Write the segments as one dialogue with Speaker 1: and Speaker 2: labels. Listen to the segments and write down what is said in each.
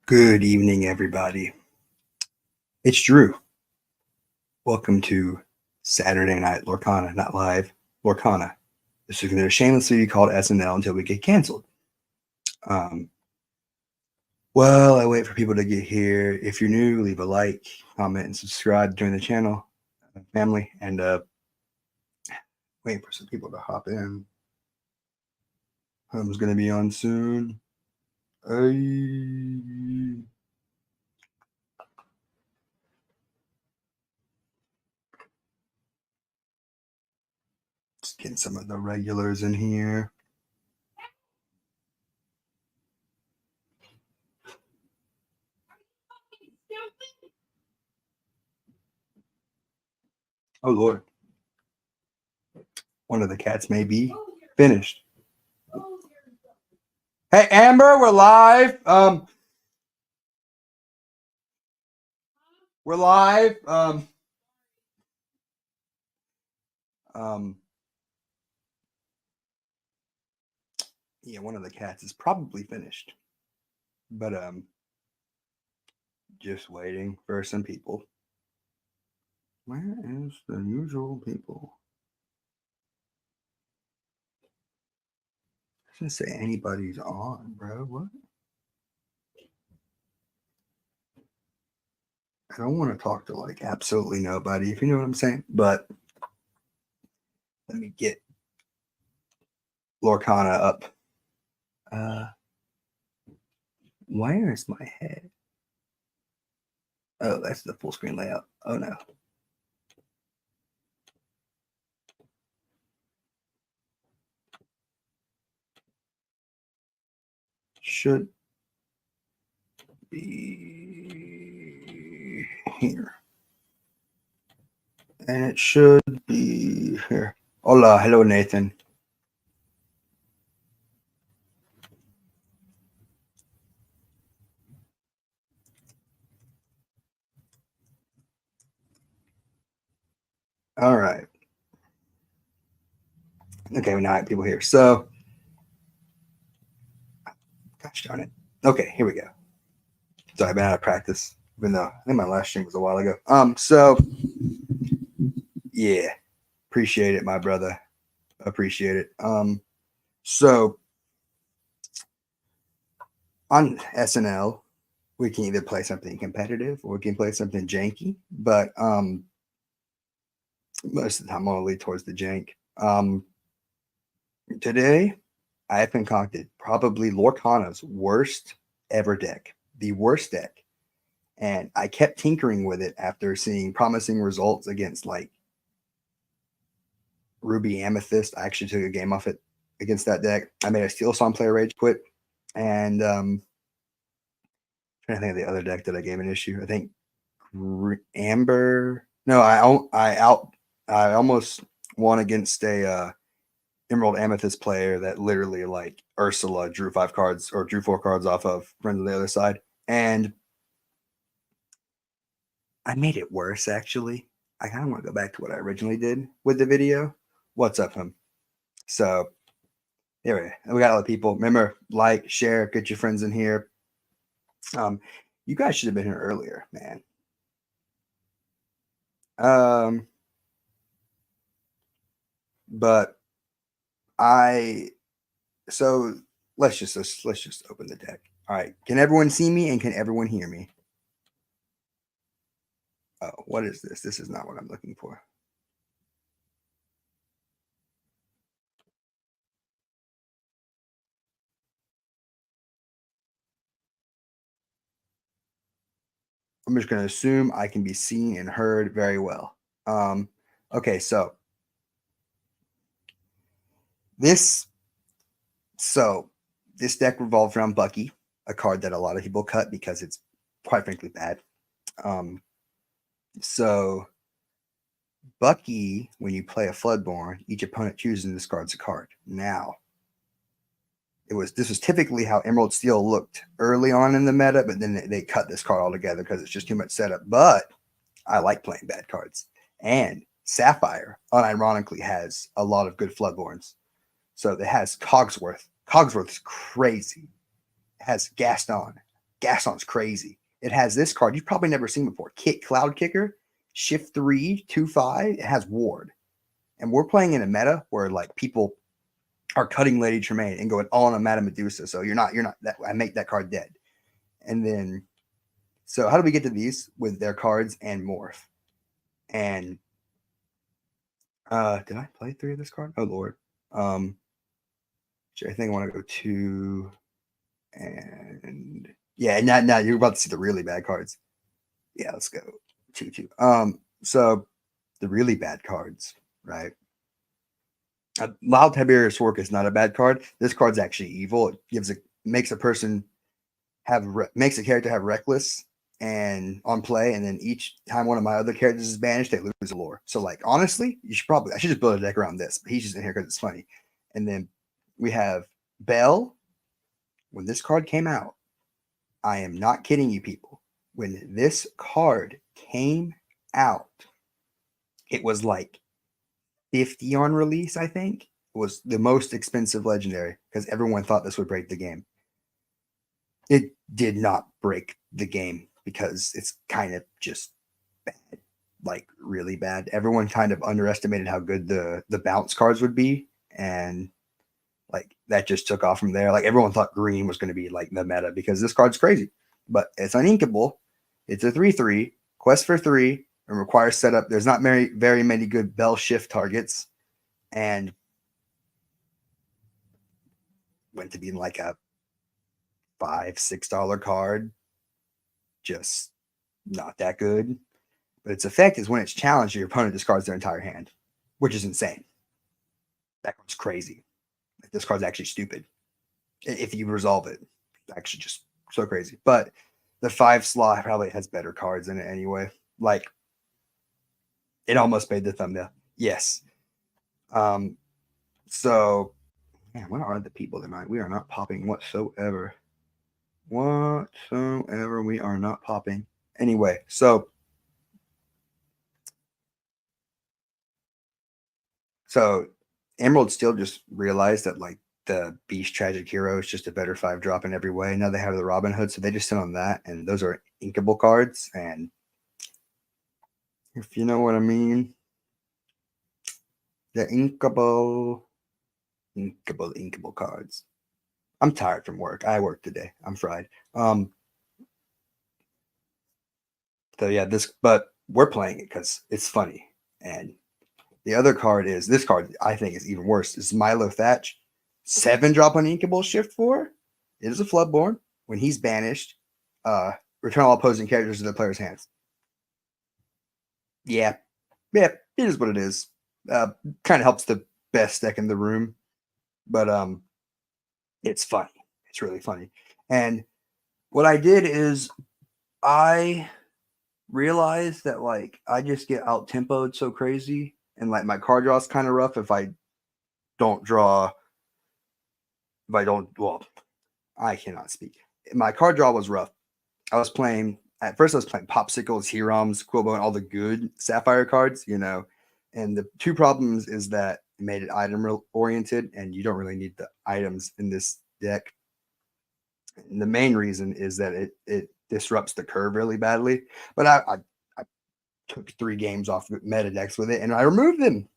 Speaker 1: Good evening, everybody. It's Drew. Welcome to Saturday Night Lorcana, not live, Lorcana. This is going to shamelessly be called SNL until we get canceled. While I wait for people to get here, if you're new, leave a like, comment, and subscribe to join the channel, family, and waiting for some people to hop in. Home's going to be on soon. Just getting some of the regulars in here. Oh, Lord. One of the cats may be finished. Hey, Amber, we're live. We're live. Yeah, one of the cats is probably finished, but just waiting for some people. Where is the usual people? Doesn't say anybody's on, bro. What? I don't want to talk to like absolutely nobody, if you know what I'm saying. But let me get Lorcana up. Where is my head? Oh, that's the full screen layout. Oh no. Should be here. And it should be here. Hola, hello, Nathan. All right. Okay, we now have people here. So, gosh darn it. Okay, here we go. So I've been out of practice, even though I think my last stream was a while ago. So yeah, appreciate it, my brother. Appreciate it. So on SNL, we can either play something competitive or we can play something janky, but most of the time I'll lead towards the jank. Today I have concocted probably Lorcana's worst ever deck, the worst deck. And I kept tinkering with it after seeing promising results against like Ruby Amethyst. I actually took a game off it against that deck. I made a Steel Song player rage quit, and trying to think of the other deck that I gave an issue. I think Amber. No, I almost won against a Emerald Amethyst player that literally like Ursula drew 5 cards or drew 4 cards off of Friends on the other side, and I made it worse actually. I kind of want to go back to what I originally did with the video. What's up, him? So anyway, we got all the people. Remember, like, share, get your friends in here. You guys should have been here earlier, man. But so let's just open the deck. All right, can everyone see me and can everyone hear me? Oh, what is this? This is not what I'm looking for. I'm just going to assume I can be seen and heard very well. Okay, so this deck revolves around Bucky, a card that a lot of people cut because it's quite frankly bad. So Bucky, when you play a Floodborn, each opponent chooses and discards a card. Now, this was typically how Emerald Steel looked early on in the meta, but then they cut this card altogether because it's just too much setup. But I like playing bad cards. And Sapphire, unironically, has a lot of good Floodborns. So it has Cogsworth. Cogsworth's crazy. It has Gaston. Gaston's crazy. It has this card you've probably never seen before. Cloud Kicker, Shift 3, 2/5. It has Ward. And we're playing in a meta where like people are cutting Lady Tremaine and going all on a Madame Medusa. So you're not that I make that card dead. And then so how do we get to these with their cards and Morph? And did I play 3 of this card? Oh Lord. I think I want to go 2 and yeah, now you're about to see the really bad cards. Yeah, let's go 2. So the really bad cards, right? Loud Tiberius Work is not a bad card. This card's actually evil. It makes a person makes a character have reckless and on play, and then each time one of my other characters is banished, they lose a lore. So like honestly, I should just build a deck around this, but he's just in here because it's funny. And then we have Bell. When this card came out, I am not kidding you, people. When this card came out, it was like 50 on release, I think. It was the most expensive legendary because everyone thought this would break the game. It did not break the game because it's kind of just bad, like really bad. Everyone kind of underestimated how good the bounce cards would be, and like that just took off from there. Like everyone thought green was going to be like the meta because this card's crazy, but it's uninkable. It's a 3/3 quest for 3 and requires setup. There's not very many good Bell shift targets, and went to being like a $5-6 card. Just not that good. But its effect is when it's challenged, your opponent discards their entire hand, which is insane. That card's crazy. Like, this card's actually stupid. If you resolve it, it's actually just so crazy. But the 5 slot probably has better cards in it anyway. Like, it almost made the thumbnail. Yes. So, man, what are the people tonight? We are not popping whatsoever. Whatsoever, we are not popping. Anyway, so Emerald Steel just realized that like the Beast Tragic Hero is just a better 5-drop in every way. Now they have the Robin Hood, so they just sit on that, and those are inkable cards. And if you know what I mean, the inkable cards. I'm tired from work. I worked today. I'm fried. So yeah, but we're playing it because it's funny. And the other card is this card. I think is even worse. It's Milo Thatch, 7-drop on inkable shift 4. It is a Floodborn. When he's banished, return all opposing characters to the player's hands. Yeah, it is what it is. Kind of helps the best deck in the room, but it's funny. It's really funny. And what I did is I realized that like I just get out tempoed so crazy, and like my card draw is kind of rough if I don't draw. If I don't, well, I cannot speak. My card draw was rough. At first I was playing Popsicles, Hiroms, Quilbo, and all the good Sapphire cards, And the 2 problems is that it made it item oriented, and you don't really need the items in this deck. And the main reason is that it disrupts the curve really badly. But I took 3 games off meta decks with it, and I removed them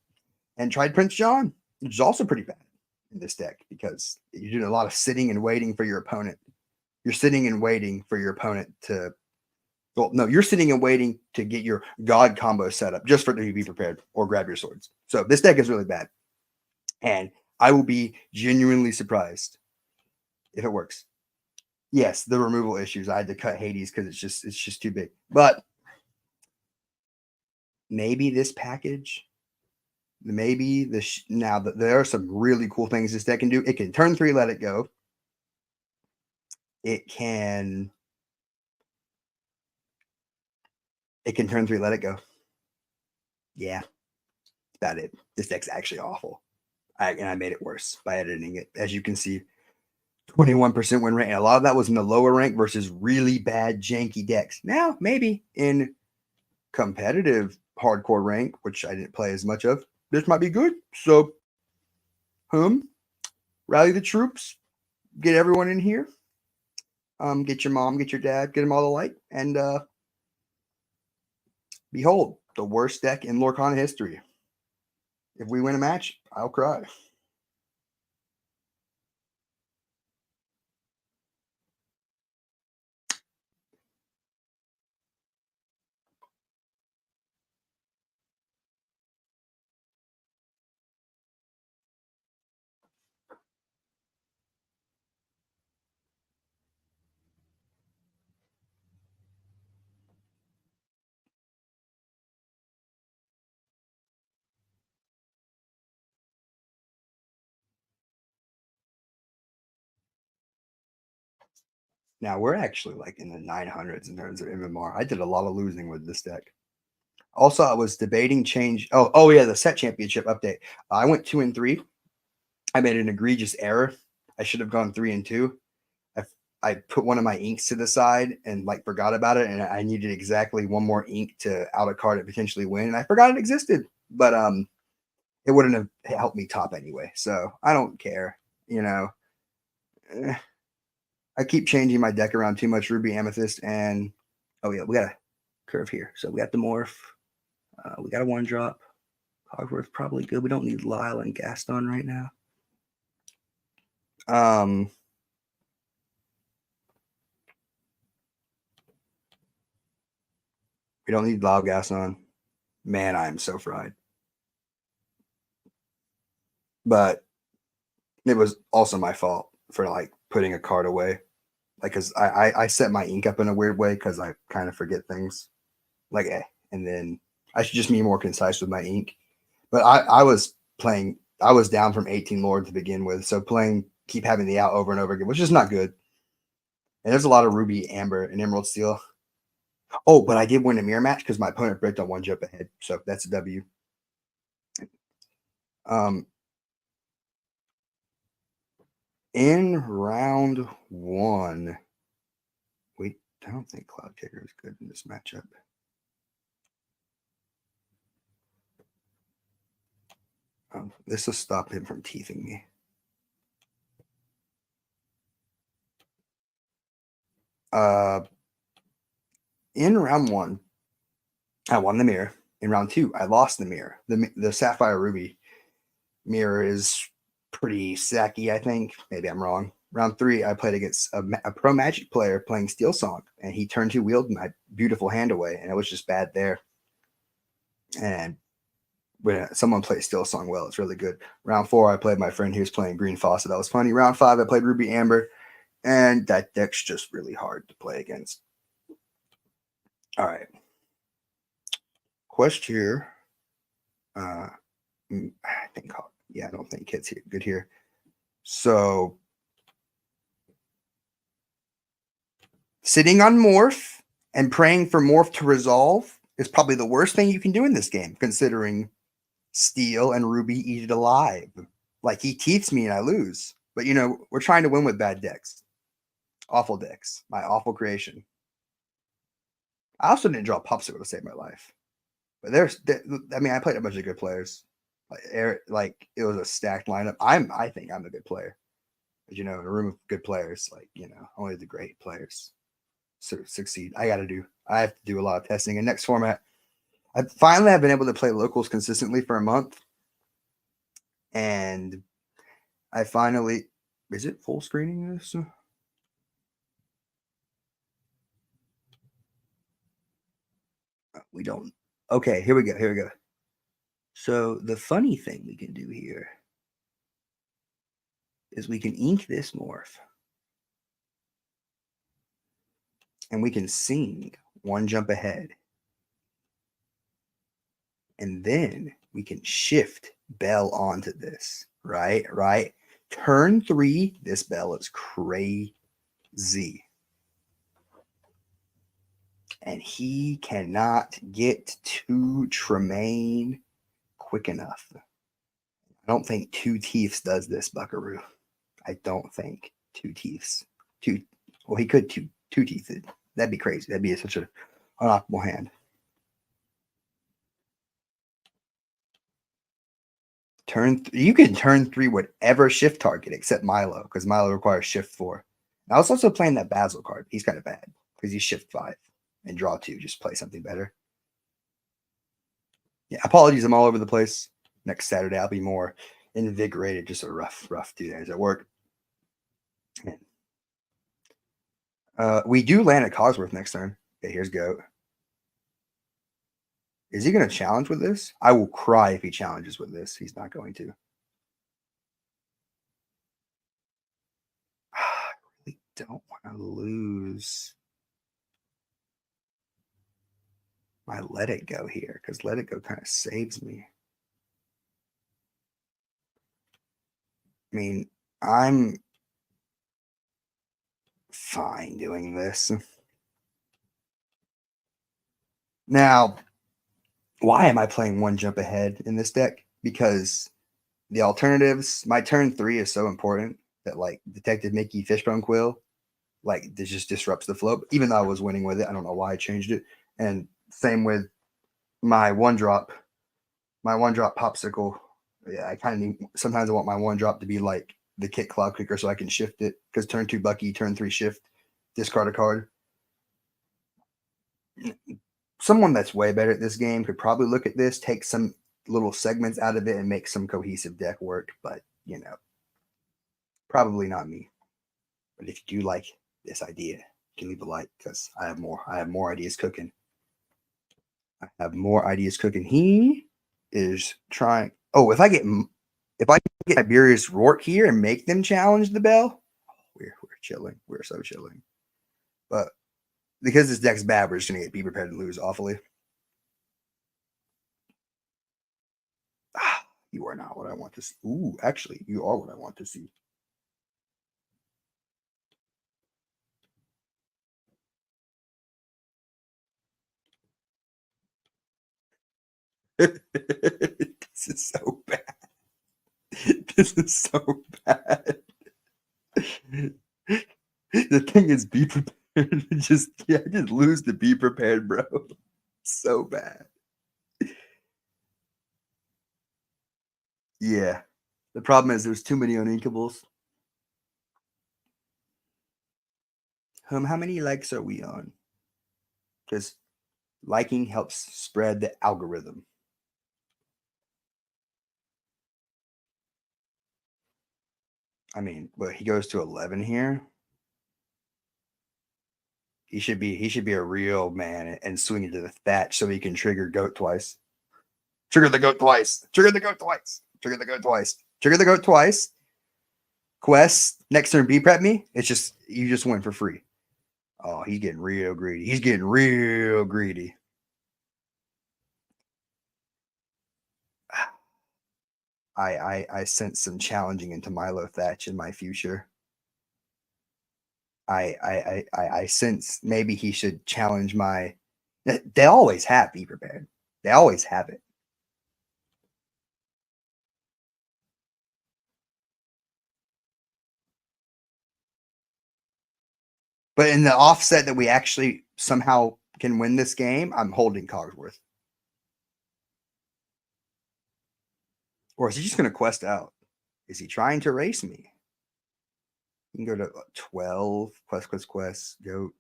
Speaker 1: and tried Prince John, which is also pretty bad in this deck because you're doing a lot of sitting and waiting for your opponent. You're sitting and waiting for your opponent to. Well, no, you're sitting and waiting to get your God combo set up just for it to be prepared or grab your swords. So this deck is really bad. And I will be genuinely surprised if it works. Yes, the removal issues. I had to cut Hades because it's just too big. But maybe this package, maybe now that there are some really cool things this deck can do. It can turn 3, let it go. It can turn 3, let it go. Yeah, that's about it. This deck's actually awful. And I made it worse by editing it. As you can see, 21% win rate. And a lot of that was in the lower rank versus really bad, janky decks. Now, maybe in competitive hardcore rank, which I didn't play as much of, this might be good. So, rally the troops, get everyone in here. Get your mom, get your dad, get them all the light, and behold, the worst deck in Lorcana history. If we win a match, I'll cry. Now we're actually like in the 900s in terms of MMR. I did a lot of losing with this deck. Also, I was debating change. Oh yeah, the set championship update. I went 2-3. I made an egregious error. I should have gone 3-2. I put one of my inks to the side and like forgot about it, and I needed exactly one more ink to out a card and potentially win, and I forgot it existed. But it wouldn't have helped me top anyway, so I don't care. You know, I keep changing my deck around too much. Ruby, Amethyst, and oh yeah, we got a curve here. So we got the Morph. We got a 1-drop. Hogwarts probably good. We don't need Lyle and Gaston right now. We don't need Lyle Gaston. Man, I am so fried. But it was also my fault for like putting a card away. Like, cause I set my ink up in a weird way because I kind of forget things. Like, and then I should just be more concise with my ink. But I was playing. I was down from 18 Lord to begin with, so keep having the out over and over again, which is not good. And there's a lot of Ruby, Amber, and Emerald Steel. Oh, but I did win a mirror match because my opponent bricked on 1 jump ahead, so that's a W. In round 1, wait, I don't think Cloud Kicker is good in this matchup. This will stop him from teething me. In round 1, I won the mirror. In round 2, I lost the mirror. The Sapphire Ruby mirror is pretty sacky, I think. Maybe I'm wrong. Round 3, I played against a pro Magic player playing Steel Song, and he turned 2 wheeled my beautiful hand away, and it was just bad there. And when someone plays Steel Song well, it's really good. Round 4, I played my friend who was playing Green Faucet. That was funny. Round 5, I played Ruby Amber, and that deck's just really hard to play against. All right. Quest here. I think, yeah, I don't think Kit's here. Good here. So, sitting on Morph and praying for Morph to resolve is probably the worst thing you can do in this game, considering Steel and Ruby eat it alive. Like, he teeths me and I lose. But, you know, we're trying to win with bad decks. Awful decks. My awful creation. I also didn't draw Popsicle to save my life. But I played a bunch of good players. Like it was a stacked lineup. I think I'm a good player. But, you know, in a room of good players, like, you know, only the great players succeed. I have to do a lot of testing. And next format, I finally have been able to play locals consistently for a month. And I finally, is it full screening this? We don't. Okay, here we go. Here we go. So the funny thing we can do here is we can ink this Morph. And we can sing 1 jump ahead. And then we can shift Bell onto this, right? Right. Turn 3, this Bell is crazy. And he cannot get to Tremaine quick enough. I don't think 2 Teeths does this, Buckaroo. I don't think 2 Teeths. Well, he could 2 Teeth it. That'd be crazy. That'd be such an unoptimal hand. You can turn 3 whatever shift target except Milo, because Milo requires shift 4. I was also playing that Basil card. He's kind of bad because he's shift 5 and draw 2. Just play something better. Yeah, apologies. I'm all over the place. Next Saturday, I'll be more invigorated. Just a rough 2 days at work. We do land at Cogsworth next turn. Okay, here's Goat. Is he going to challenge with this? I will cry if he challenges with this. He's not going to. I really don't want to lose my Let It Go here because Let It Go kind of saves me. I mean, I'm fine doing this. Now, why am I playing one jump ahead in this deck? Because the alternatives, my turn 3 is so important that like Detective Mickey Fishbone Quill, like this just disrupts the flow. Even though I was winning with it, I don't know why I changed it. And same with my one drop popsicle. Yeah, I kind of need, sometimes I want my one drop to be like the Kit Cloud Kicker so I can shift it because turn 2 Bucky, turn 3 shift, discard a card. Someone that's way better at this game could probably look at this, take some little segments out of it, and make some cohesive deck work. But you know, probably not me. But if you do like this idea, you can leave a like because I have more. I have more ideas cooking. He is trying. Oh, if I get Iberia's Rourke here and make them challenge the bell, we're chilling. We're so chilling. But because this deck's bad, we're just gonna be prepared to lose awfully. You are not what I want to see. Ooh, actually, you are what I want to see. This is so bad. This is so bad. The thing is, be prepared. just lose to be prepared, bro. So bad. Yeah. The problem is there's too many uninkables. How many likes are we on? Because liking helps spread the algorithm. I mean, but he goes to 11 here. He should be a real man and swing into the thatch so he can trigger Goat twice. Trigger the Goat twice. Trigger the Goat twice. Trigger the Goat twice. Trigger the Goat twice. Quest next turn B prep me. It's just you just win for free. Oh, he's getting real greedy. He's getting real greedy. I sense some challenging into Milo Thatch in my future. I sense maybe he should challenge my. They always have Be Prepared. They always have it. But in the offset that we actually somehow can win this game, I'm holding Cogsworth. Or is he just going to quest out? Is he trying to race me? You can go to 12, quest, go.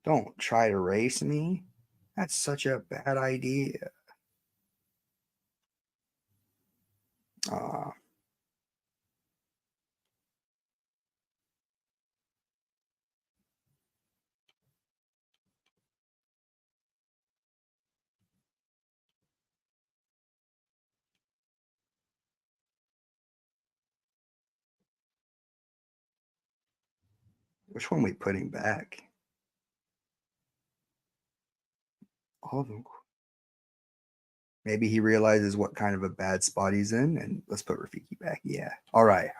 Speaker 1: Don't try to race me. That's such a bad idea. Which one are we putting back? All of them. Maybe he realizes what kind of a bad spot he's in, and let's put Rafiki back. Yeah. All right.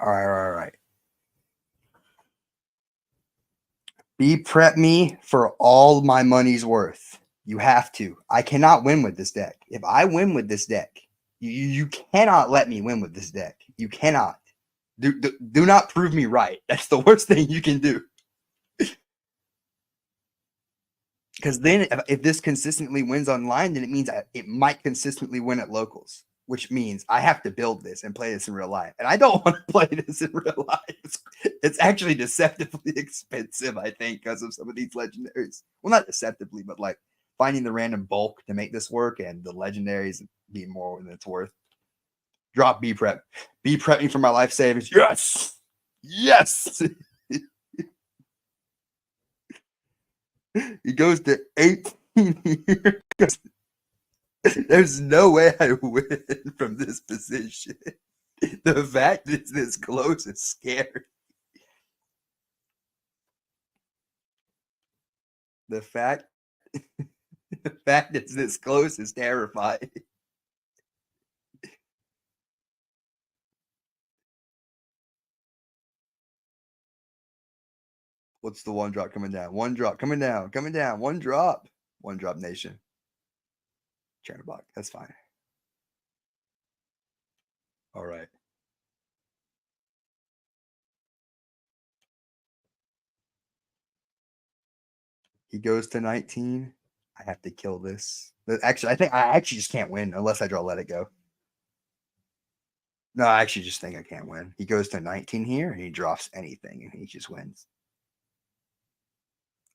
Speaker 1: Be prep me for all my money's worth. You have to. I cannot win with this deck. If I win with this deck, you cannot let me win with this deck. You cannot. Do not prove me right. That's the worst thing you can do. Because then if this consistently wins online, then it means it might consistently win at locals, which means I have to build this and play this in real life. And I don't want to play this in real life. It's actually deceptively expensive, I think, because of some of these legendaries. Well, not deceptively, but like finding the random bulk to make this work and the legendaries being more than it's worth. Drop B prep. B prepping for my life savings. Yes. Yes. He goes to 18 years. There's no way I win from this position. The fact it's this close is scary. The fact it's this close is terrifying. What's the one drop coming down? One drop coming down, coming down. One drop. One drop nation. Chernobog. That's fine. All right. He goes to 19. I have to kill this. Actually, I think I actually just can't win unless I draw Let It Go. No, I actually just think I can't win. He goes to 19 here and he drops anything and he just wins.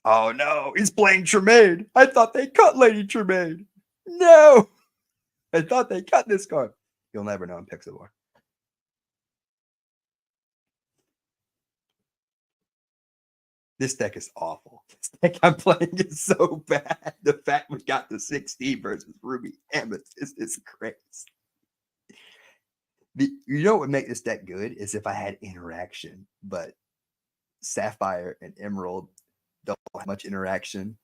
Speaker 1: Oh no, he's playing Tremaine. I thought they cut Lady Tremaine. No, I thought they cut this card. You'll never know in Pixel. This deck is awful. This deck I'm playing is so bad. The fact we got the 16 versus Ruby Amethyst is crazy. You know what would make this deck good is if I had interaction, but Sapphire and Emerald don't have much interaction.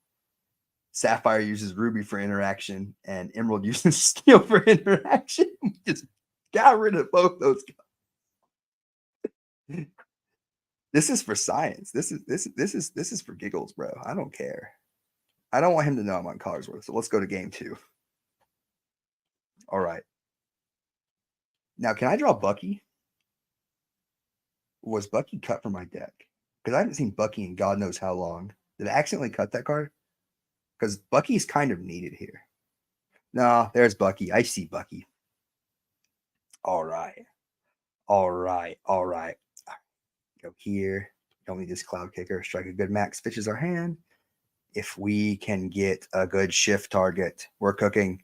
Speaker 1: Sapphire uses Ruby for interaction, and Emerald uses Steel for interaction. We just got rid of both those guys. This is for science. This is for giggles, bro. I don't care. I don't want him to know I'm on Cogsworth. So let's go to game 2. All right. Now, can I draw Bucky? Was Bucky cut from my deck? Because I haven't seen Bucky in God knows how long. Did I accidentally cut that card? Because Bucky's kind of needed here. No, there's Bucky. I see Bucky. All right. All right. All right. Go here. Don't need this Cloud Kicker. Strike a good max. Fishes our hand. If we can get a good shift target, we're cooking.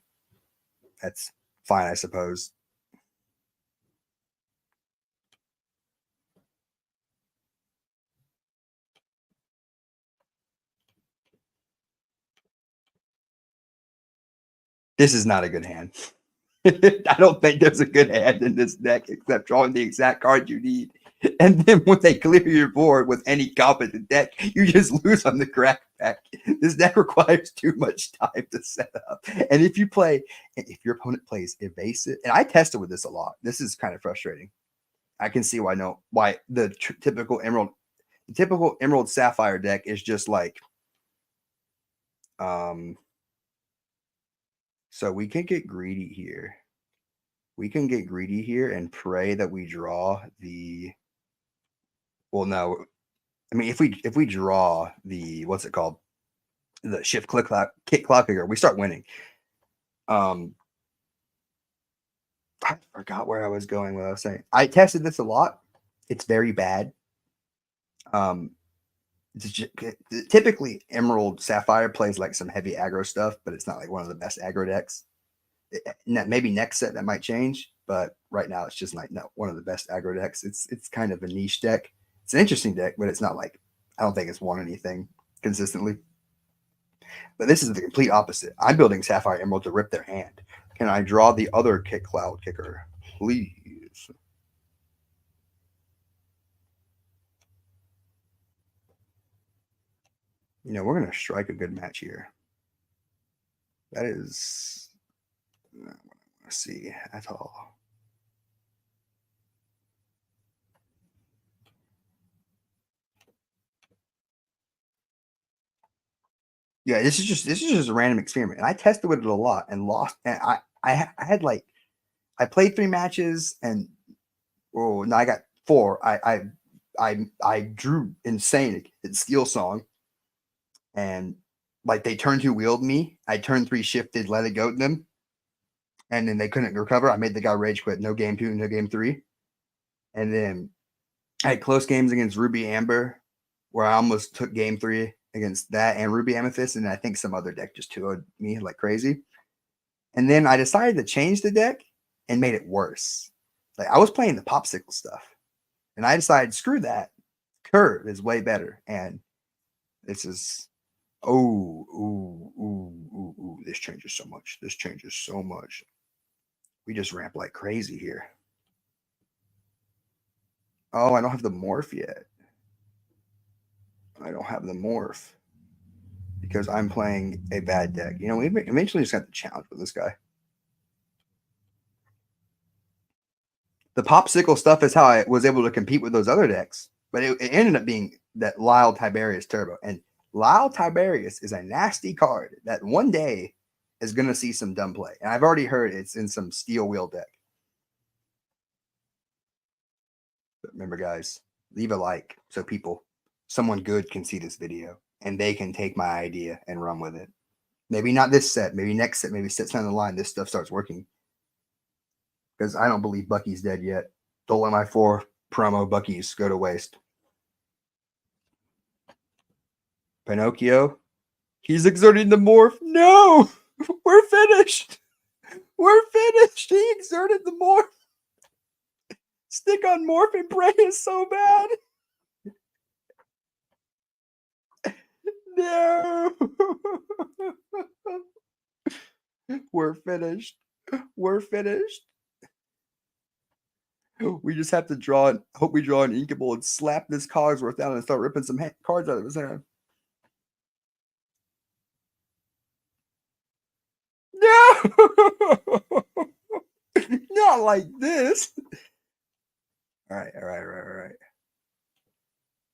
Speaker 1: That's fine, I suppose. This is not a good hand. I don't think there's a good hand in this deck except drawing the exact card you need. And then when they clear your board with any competent deck, you just lose on the crack pack. This deck requires too much time to set up. And if your opponent plays evasive, and I tested with this a lot. This is kind of frustrating. I can see why the typical Emerald Sapphire deck is just like so we can get greedy here. We can get greedy here and pray that we draw the. Well, no, I mean if we draw the what's it called, the shift kick clock figure, we start winning. I forgot where I was going. What I was saying. I tested this a lot. It's very bad. Typically Emerald Sapphire plays like some heavy aggro stuff, but it's not like one of the best aggro decks. Maybe next set that might change, but right now it's just like no one of the best aggro decks. It's kind of a niche deck. It's an interesting deck, but it's not like I don't think it's won anything consistently. But this is the complete opposite. I'm building Sapphire Emerald to rip their hand. Can I draw the other Cloud Kicker, please? You know, we're going to strike a good match here. That is not what I want to see at all. Yeah, this is just a random experiment. And I tested with it a lot and lost. And I had like I played 3 matches and no, I got 4. I drew insane at Steel Song. And like they turn 2 wheeled me. I turn 3 shifted, let it go to them. and then they couldn't recover. I made the guy rage quit. No game 2, no game 3. And then I had close games against Ruby Amber, where I almost took game 3 against that and Ruby Amethyst, and I think some other deck just 2-0'd me like crazy. And then I decided to change the deck and made it worse. Like I was playing the popsicle stuff, and I decided screw that. Curve is way better, and this is ooh, this changes so much. This changes so much. We just ramp like crazy here. Oh, I don't have the morph yet. I don't have the morph because I'm playing a bad deck. You know, we eventually just got the challenge with this guy. The popsicle stuff is how I was able to compete with those other decks, but it ended up being that Lyle Tiberius Turbo. And Lyle Tiberius is a nasty card that one day is going to see some dumb play. And I've already heard it's in some steel wheel deck. But remember, guys, leave a like so someone good can see this video and they can take my idea and run with it. Maybe not this set, maybe next set, maybe sets down the line, this stuff starts working. Because I don't believe Bucky's dead yet. Don't let my 4 promo Bucky's go to waste. Pinocchio, he's exerting the morph. No, we're finished. We're finished. He exerted the morph. Stick on morph and pray is so bad. No. We're finished. We're finished. We just have to draw it. Hope we draw an inkable and slap this Cogsworth down and start ripping some cards out of his hand. No, not like this. All right.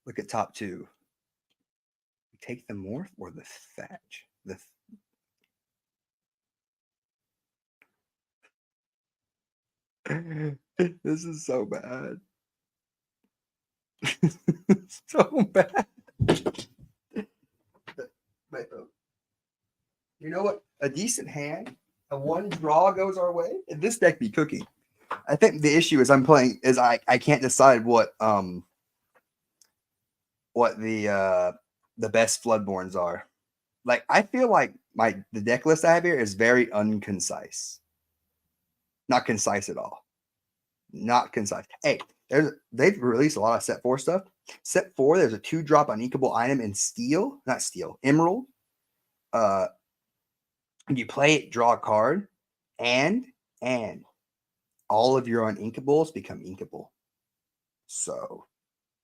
Speaker 1: Look at top 2. We take the morph or the thatch. This is so bad. So bad. But you know what? A decent hand, a 1 draw goes our way, and this deck be cooking. I think the issue is I can't decide what the best Floodborns are. Like I feel like the deck list I have here is very unconcise. Not concise at all. Not concise. Hey, they've released a lot of set 4 stuff. Set 4, there's a 2-drop uninkable item in emerald. You play it, draw a card, and all of your uninkables become inkable. So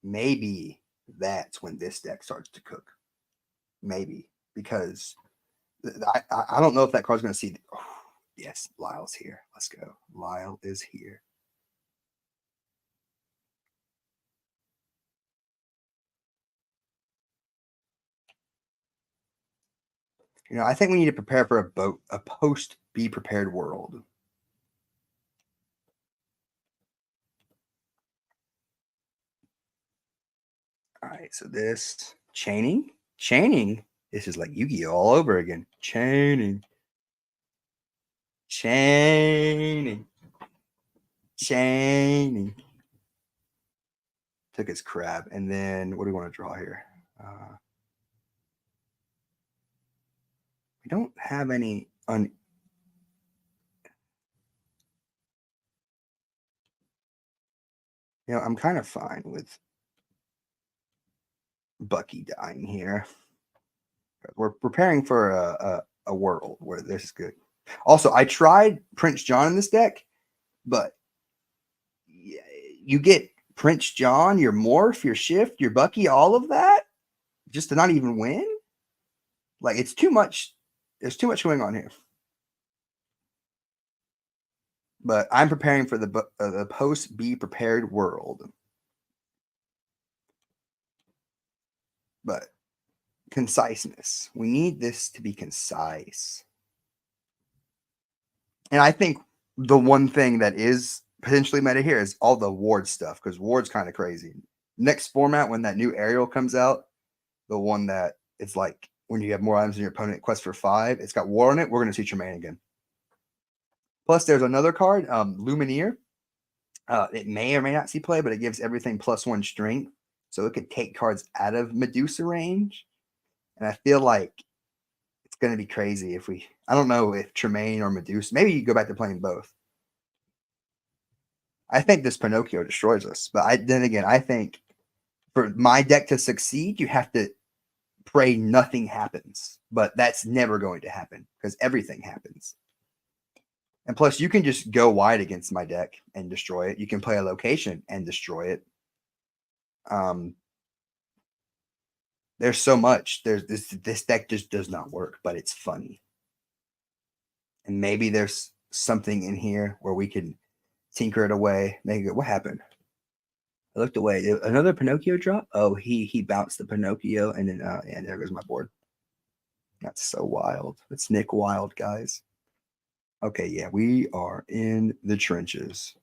Speaker 1: maybe that's when this deck starts to cook. Maybe because I don't know if that card's going to see. Oh, yes, Lyle's here. Let's go. Lyle is here. You know, I think we need to prepare for a post be prepared world. All right, so this chaining, this is like Yu-Gi-Oh all over again. Chaining. Took his crab, and then what do we want to draw here? We don't have any you know, I'm kind of fine with Bucky dying here. We're preparing for a world where this is good. Also, I tried Prince John in this deck, but you get Prince John, your Morph, your Shift, your Bucky, all of that, just to not even win? Like, it's too much. There's too much going on here. But I'm preparing for the post be prepared world. But conciseness. We need this to be concise. And I think the one thing that is potentially meta here is all the Ward stuff, because Ward's kind of crazy. Next format, when that new aerial comes out, the one that it's like when you have more items in your opponent, quest for 5, it's got War on it. We're going to see Tremaine again. Plus, there's another card, Lumineer. It may or may not see play, but it gives everything +1 strength. So it could take cards out of Medusa range. And I feel like it's going to be crazy if we. I don't know if Tremaine or Medusa. Maybe you go back to playing both. I think this Pinocchio destroys us. But then again, I think for my deck to succeed, you have to pray nothing happens. But that's never going to happen because everything happens. And plus, you can just go wide against my deck and destroy it. You can play a location and destroy it. There's so much. There's this deck just does not work, but it's funny. And maybe there's something in here where we can tinker it away. Make it. What happened? I looked away. Another Pinocchio drop. Oh, he bounced the Pinocchio, and then and there goes my board. That's so wild. It's Nick Wild, guys. Okay, yeah, we are in the trenches.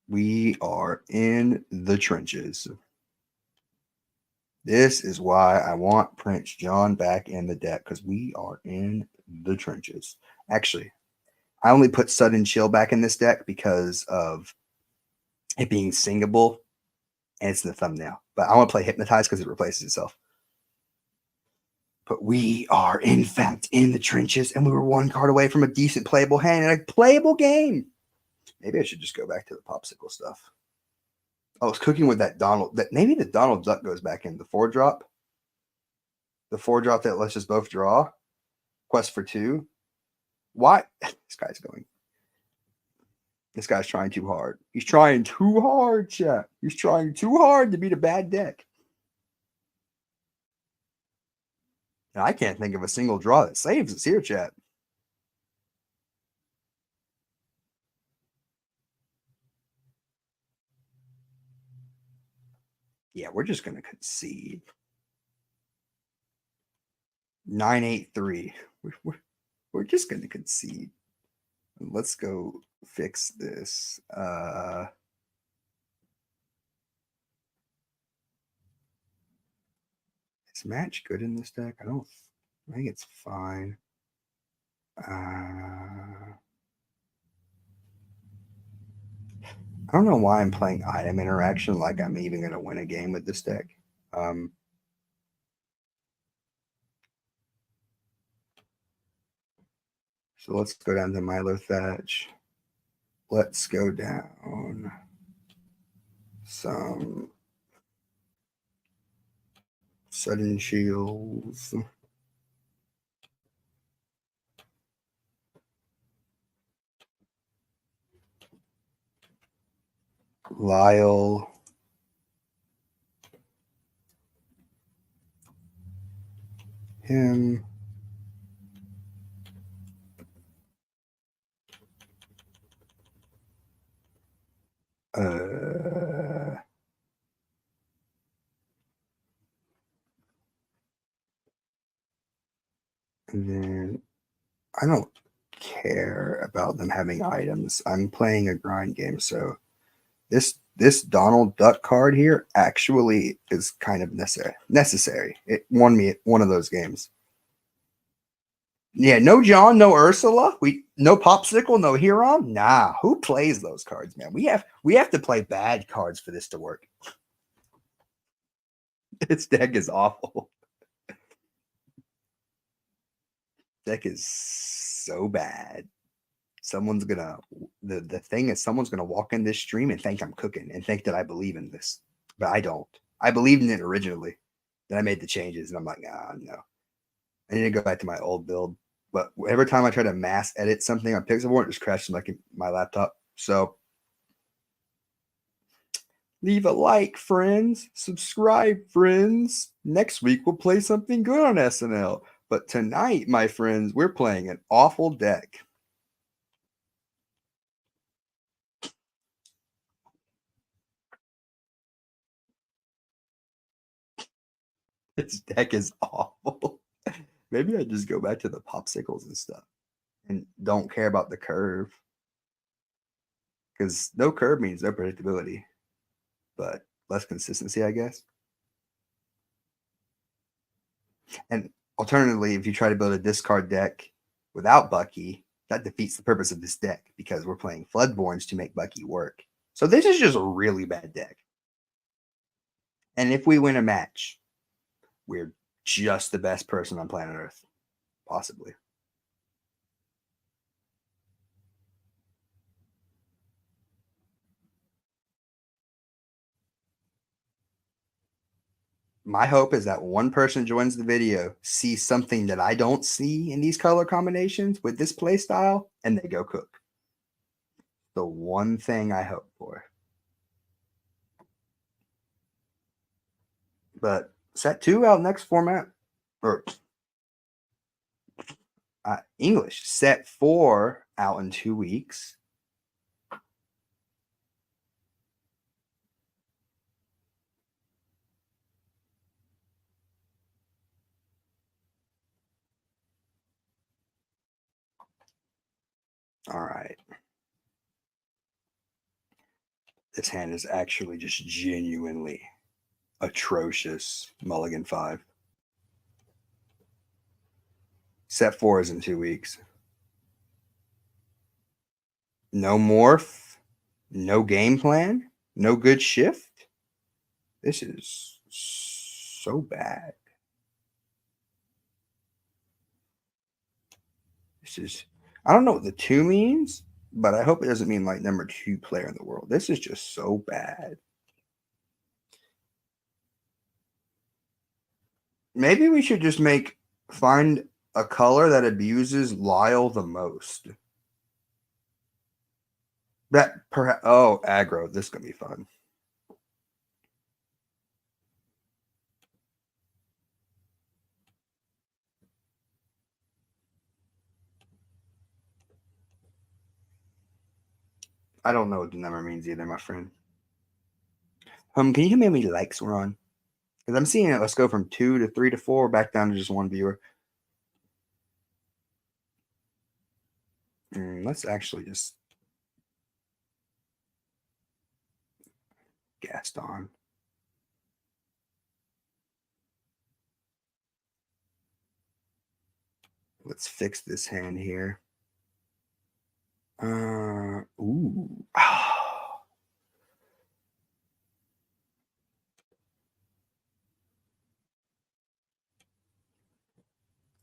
Speaker 1: We are in the trenches. This is why I want Prince John back in the deck, because we are in the trenches. Actually, I only put Sudden Chill back in this deck because of it being singable, and it's in the thumbnail. But I want to play Hypnotize because it replaces itself. But we are, in fact, in the trenches, and we were one card away from a decent playable hand and a playable game. Maybe I should just go back to the popsicle stuff. I was cooking with that Donald. Maybe the Donald Duck goes back in the 4-drop. The 4-drop that lets us both draw. Quest for 2. Why? This guy's going. This guy's trying too hard. He's trying too hard, chat. He's trying too hard to beat a bad deck. And I can't think of a single draw that saves us here, chat. Yeah, we're just going to concede. 9-8-3. We're just going to concede. Let's go fix this. Is match good in this deck? I think it's fine. I don't know why I'm playing item interaction like I'm even going to win a game with this deck. So let's go down to Milo Thatch. Let's go down some Sudden Shields. Lyle. Him. And then I don't care about them having items. I'm playing a grind game, so this Donald Duck card here actually is kind of necessary. It won me one of those games. Yeah, no John, no Ursula. No Popsicle, no Huron. Nah, who plays those cards, man? We have to play bad cards for this to work. This deck is awful. Deck is so bad. Someone's gonna the thing is someone's gonna walk in this stream and think I'm cooking and think that I believe in this. But I don't. I believed in it originally. Then I made the changes and I'm like, no. I need to go back to my old build. But every time I try to mass edit something on Pixelboard, it just crashes like my laptop. So leave a like, friends. Subscribe, friends. Next week we'll play something good on SNL. But tonight, my friends, we're playing an awful deck. This deck is awful. Maybe I just go back to the popsicles and stuff and don't care about the curve. Because no curve means no predictability, but less consistency, I guess. And alternatively, if you try to build a discard deck Without Bucky, that defeats the purpose of this deck because we're playing Floodborns to make Bucky work. So this is just a really bad deck. And if we win a match, we're just the best person on planet Earth. Possibly. My hope is that one person joins the video, sees something that I don't see in these color combinations with this play style, and they go cook. The one thing I hope for. But set 2 out next format. Or English. Set 4 out in 2 weeks. All right. This hand is actually just genuinely atrocious. Mulligan 5. Set 4 is in 2 weeks. No morph, no game plan, no good shift. This is so bad. This is, I don't know what the 2 means, but I hope it doesn't mean like number 2 player in the world. This is just so bad. Maybe we should just find a color that abuses Lyle the most. That perhaps, oh, aggro. This is gonna be fun. I don't know what the number means either, my friend. Can you tell me how many likes we're on? Because I'm seeing it. Let's go from 2 to 3 to 4, back down to just 1 viewer. Let's actually just Gaston. Let's fix this hand here. Ooh.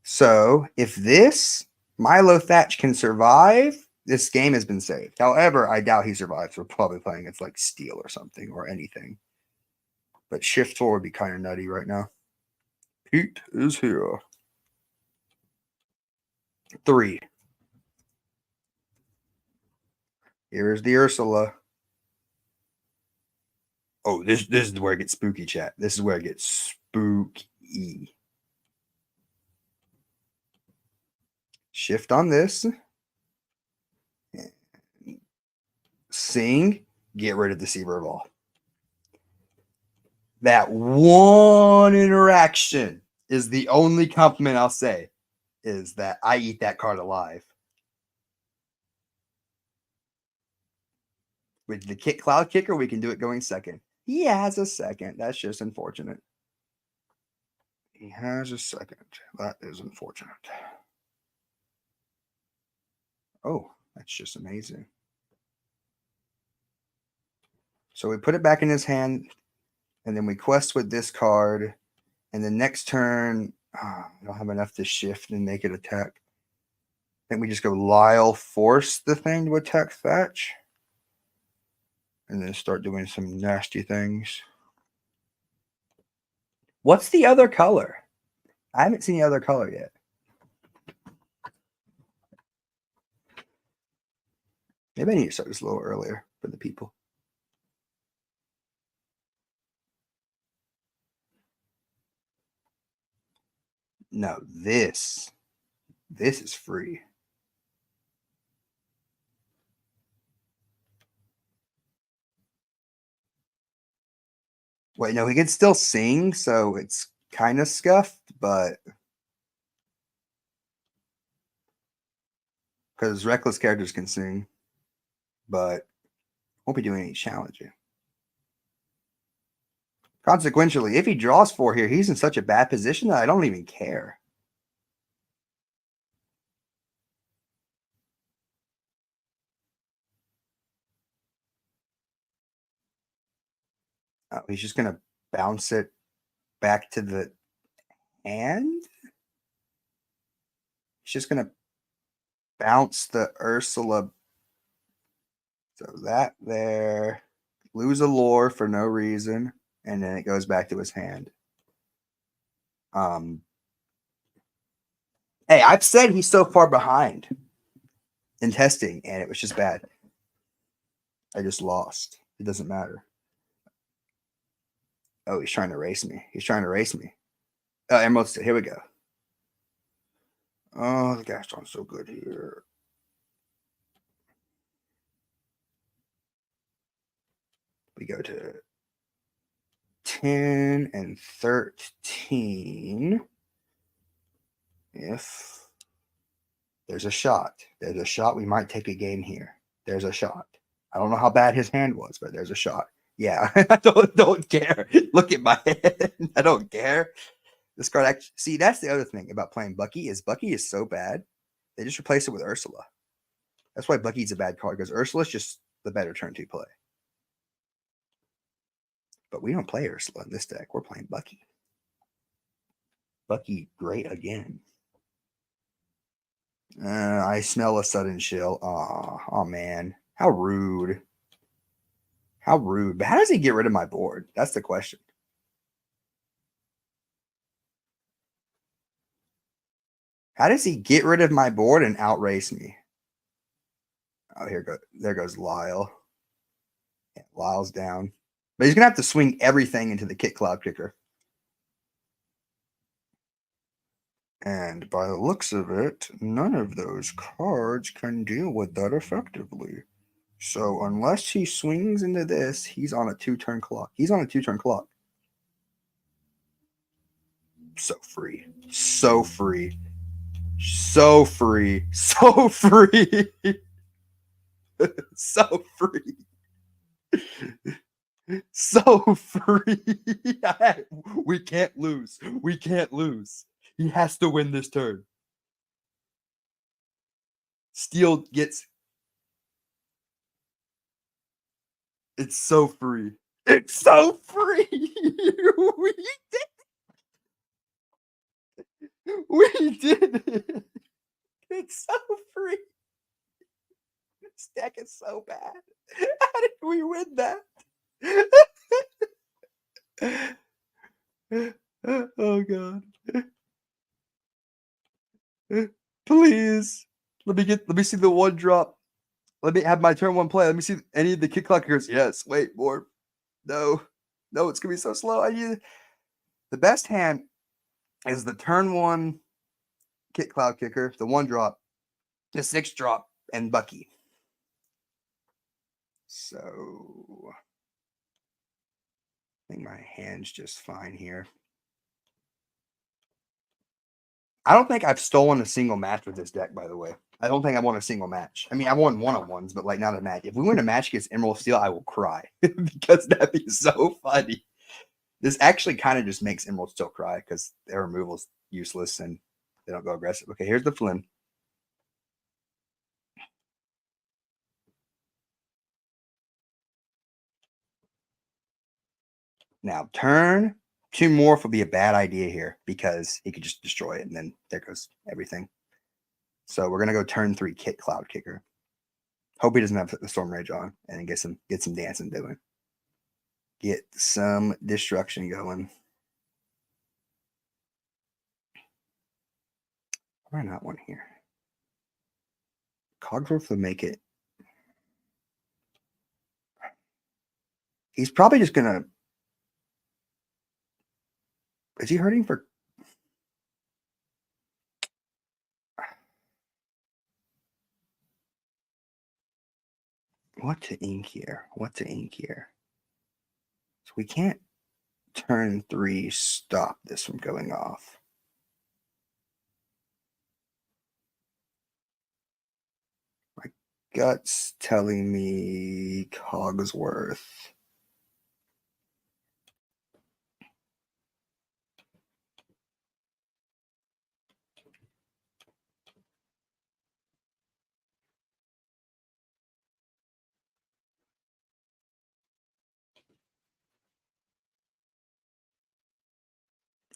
Speaker 1: So if this Milo Thatch can survive, this game has been saved. However, I doubt he survives. We're probably playing it's like Steel or something or anything. But Shift 4 would be kind of nutty right now. Pete is here. 3. Here's the Ursula. Oh, this is where it gets spooky, chat. This is where it gets spooky. Shift on this. Sing. Get rid of Deceiver of All. That one interaction is the only compliment I'll say, is that I eat that card alive. With the Cloud Kicker, we can do it going second. He has a second. That's just unfortunate. He has a second. That is unfortunate. Oh, that's just amazing. So we put it back in his hand, and then we quest with this card. And the next turn, I don't have enough to shift and make it attack. I think we just go Lyle, force the thing to attack Thatch. And then start doing some nasty things. What's the other color? I haven't seen the other color yet. Maybe I need to start this a little earlier for the people. No, this is free. Wait, no, he can still sing, so it's kind of scuffed, but because reckless characters can sing, but won't be doing any challenging. Consequentially, if he draws 4 here, he's in such a bad position that I don't even care. Oh, he's just gonna bounce it back to the hand. He's just gonna bounce the Ursula. So that there. Lose a lore for no reason, and then it goes back to his hand. Hey, I've said he's so far behind in testing, and it was just bad. I just lost. It doesn't matter. Oh, he's trying to race me. He's trying to race me. Oh, Emerald Steel. Here we go. Oh, the Gastron's so good here. We go to 10 and 13. If there's a shot, we might take a game here. There's a shot. I don't know how bad his hand was, but there's a shot. Yeah, I don't care. Look at my head. I don't care. This card actually, see, that's the other thing about playing Bucky is so bad. They just replace it with Ursula. That's why Bucky's a bad card, because Ursula's just the better turn 2 play. But we don't play Ursula in this deck. We're playing Bucky. Bucky, great again. I smell a sudden chill. Oh man. How rude. How rude. But how does he get rid of my board? That's the question. How does he get rid of my board and outrace me? Oh, there goes Lyle. Yeah, Lyle's down. But he's gonna have to swing everything into the Kit Cloud Kicker. And by the looks of it, none of those cards can deal with that effectively. So unless he swings into this, he's on a 2-turn clock. He's on a 2-turn clock. So free. So free. So free. So free. So free. So free. We can't lose. We can't lose. He has to win this turn. Steel gets. It's so free. It's so free. we did. We did it. It's so free. This deck is so bad. How did we win that? Oh god. Please. Let me see the 1-drop. Let me have my turn 1 play. Let me see any of the Kit Cloud Kickers. Yes. Wait, more. No. No, it's gonna be so slow. The best hand is the turn 1 Kit Cloud Kicker, the 1-drop, the 6-drop, and Bucky. So I think my hand's just fine here. I don't think I've stolen a single match with this deck, by the way. I don't think I won a single match. I mean, I won one-on-ones, but like not a match. If we win a match against Emerald Steel, I will cry because that'd be so funny. This actually kind of just makes Emerald Steel cry because their removal is useless and they don't go aggressive. Okay, here's the Flynn. Now, turn 2 Morph would be a bad idea here because he could just destroy it, and then there goes everything. So we're gonna go turn 3 Kit Cloud Kicker. Hope he doesn't have the Storm Rage on, and then get some dancing doing. Get some destruction going. Why not one here? Cogsworth would make it. He's probably just gonna. Is he hurting for? What to ink here? What to ink here? So we can't turn 3 stop this from going off. My gut's telling me Cogsworth.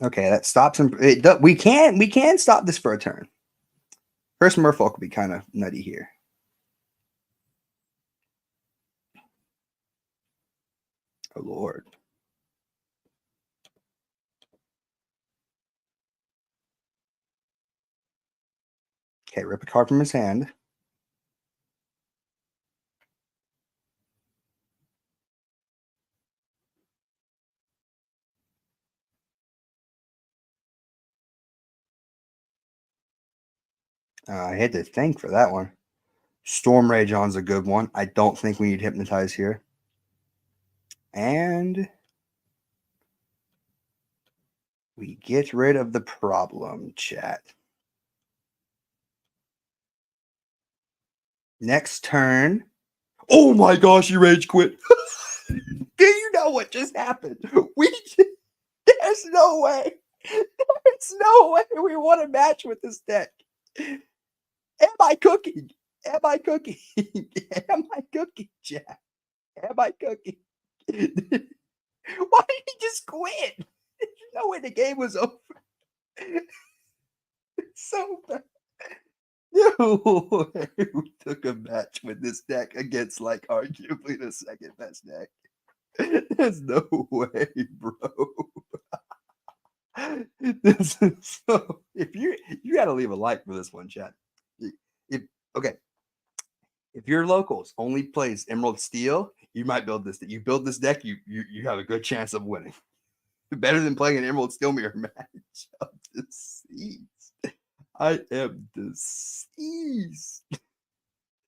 Speaker 1: Okay, that stops him. We can stop this for a turn. First Merfolk will be kind of nutty here. Oh Lord. Okay, rip a card from his hand. I had to think for that one. Storm Rage on's a good one. I don't think we need Hypnotize here. And we get rid of the problem, chat. Next turn. Oh my gosh, you rage quit. Do you know what just happened? There's no way. There's no way we want to match with this deck. Am I cooking? Am I cooking? Am I cooking, Jack? Am I cooking? Why did he just quit? There's no way the game was over. So bad. No way we took a match with this deck against like arguably the second best deck. There's no way, bro. This is so. If you got to leave a like for this one, chat. If okay, if your locals only plays Emerald Steel, you might build this. You build this deck, you have a good chance of winning. Better than playing an Emerald Steel mirror match. I'm deceased. I am deceased.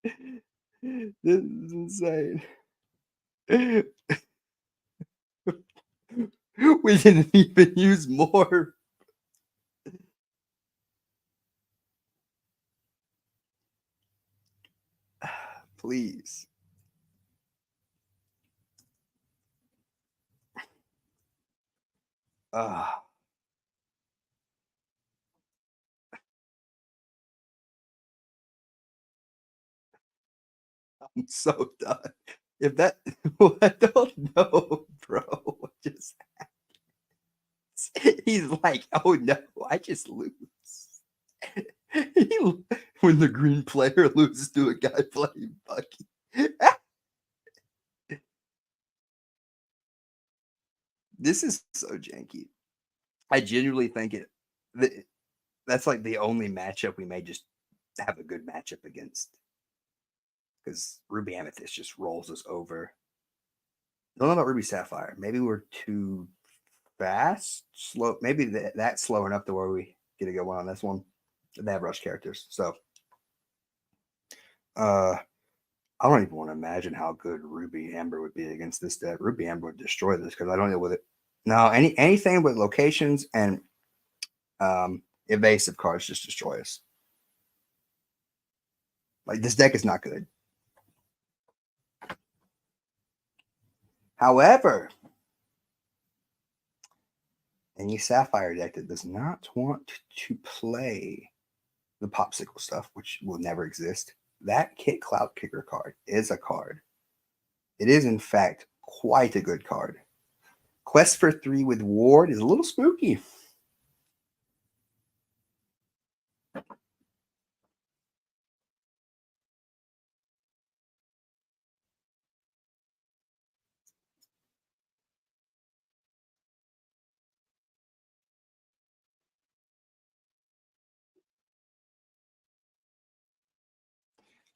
Speaker 1: This is insane. We didn't even use more. Please. I'm so done. If that, I don't know, bro. What just he's like, oh no, I just lose. When the green player loses to a guy playing Bucky. This is so janky. I genuinely think that's like the only matchup we may just have a good matchup against. Because Ruby Amethyst just rolls us over. I don't know about Ruby Sapphire. Maybe we're too fast, slow. Maybe that's slow enough to where we get a good one on this one. They have rush characters, so I don't even want to imagine how good Ruby Amber would be against this deck. Ruby Amber would destroy this because I don't deal with it. No, anything with locations and evasive cards just destroy us. Like this deck is not good. However, any Sapphire deck that does not want to play the popsicle stuff, which will never exist, that Kit Cloud Kicker card is a card. It is, in fact, quite a good card. Quest for 3 with Ward is a little spooky.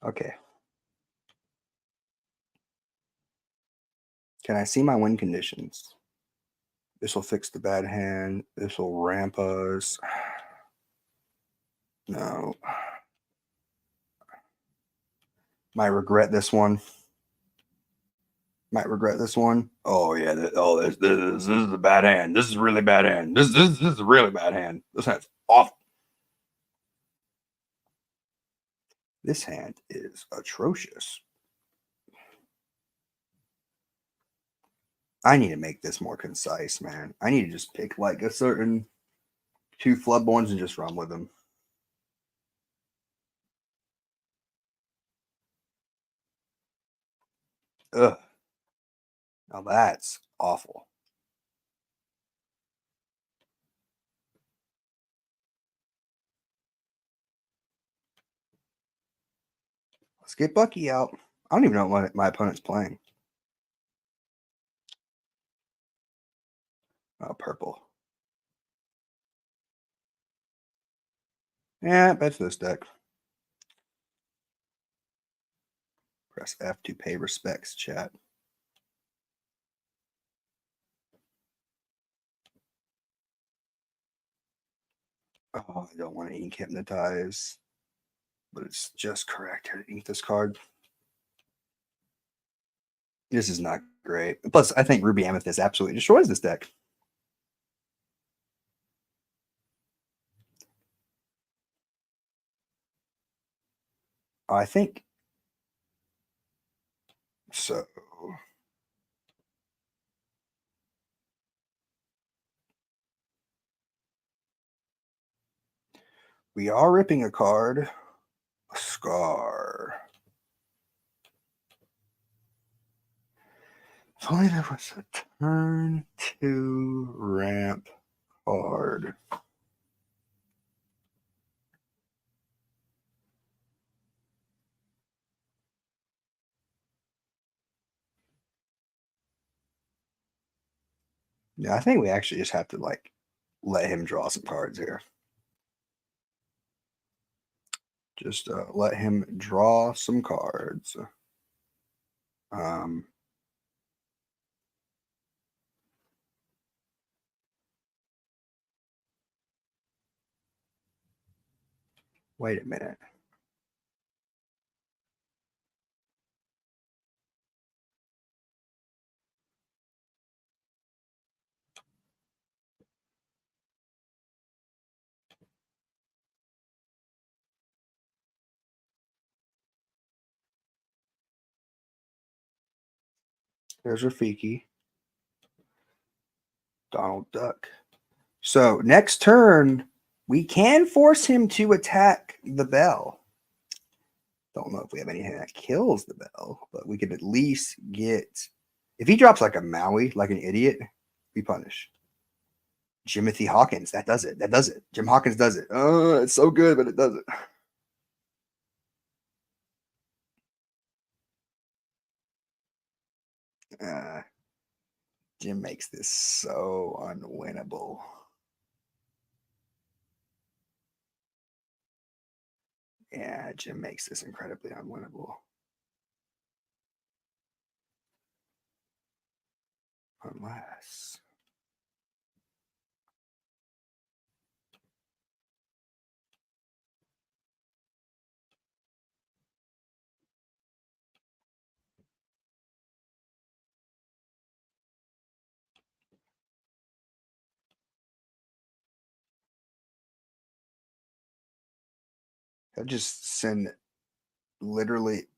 Speaker 1: Okay. Can I see my win conditions? This will fix the bad hand. This will ramp us. No. Might regret this one. Might regret this one. Oh yeah. This is a bad hand. This is a really bad hand. This is a really bad hand. This hand's awful. This hand is atrocious. I need to make this more concise, man. I need to just pick like a certain 2 Floodborns and just run with them. Ugh. Now that's awful. Let's get Bucky out. I don't even know what my opponent's playing. Oh, purple. Yeah, that's this deck. Press F to pay respects, chat. Oh, I don't want to ink hypnotize, but it's just correct to ink this card. This is not great. Plus, I think Ruby Amethyst absolutely destroys this deck. I think so. We are ripping a card. A Scar. If only there was a turn 2 ramp card. Yeah, I think we actually just have to like let him draw some cards here. Just let him draw some cards. Wait a minute. There's Rafiki. Donald Duck. So next turn, we can force him to attack the bell. Don't know if we have anything that kills the bell, but we could at least get. If he drops like a Maui, like an idiot, we punish. Jimothy Hawkins, that does it. That does it. Jim Hawkins does it. Oh, it's so good, but it does it. Jim makes this so unwinnable. Yeah, Jim makes this incredibly unwinnable. Unless. He'll just send literally.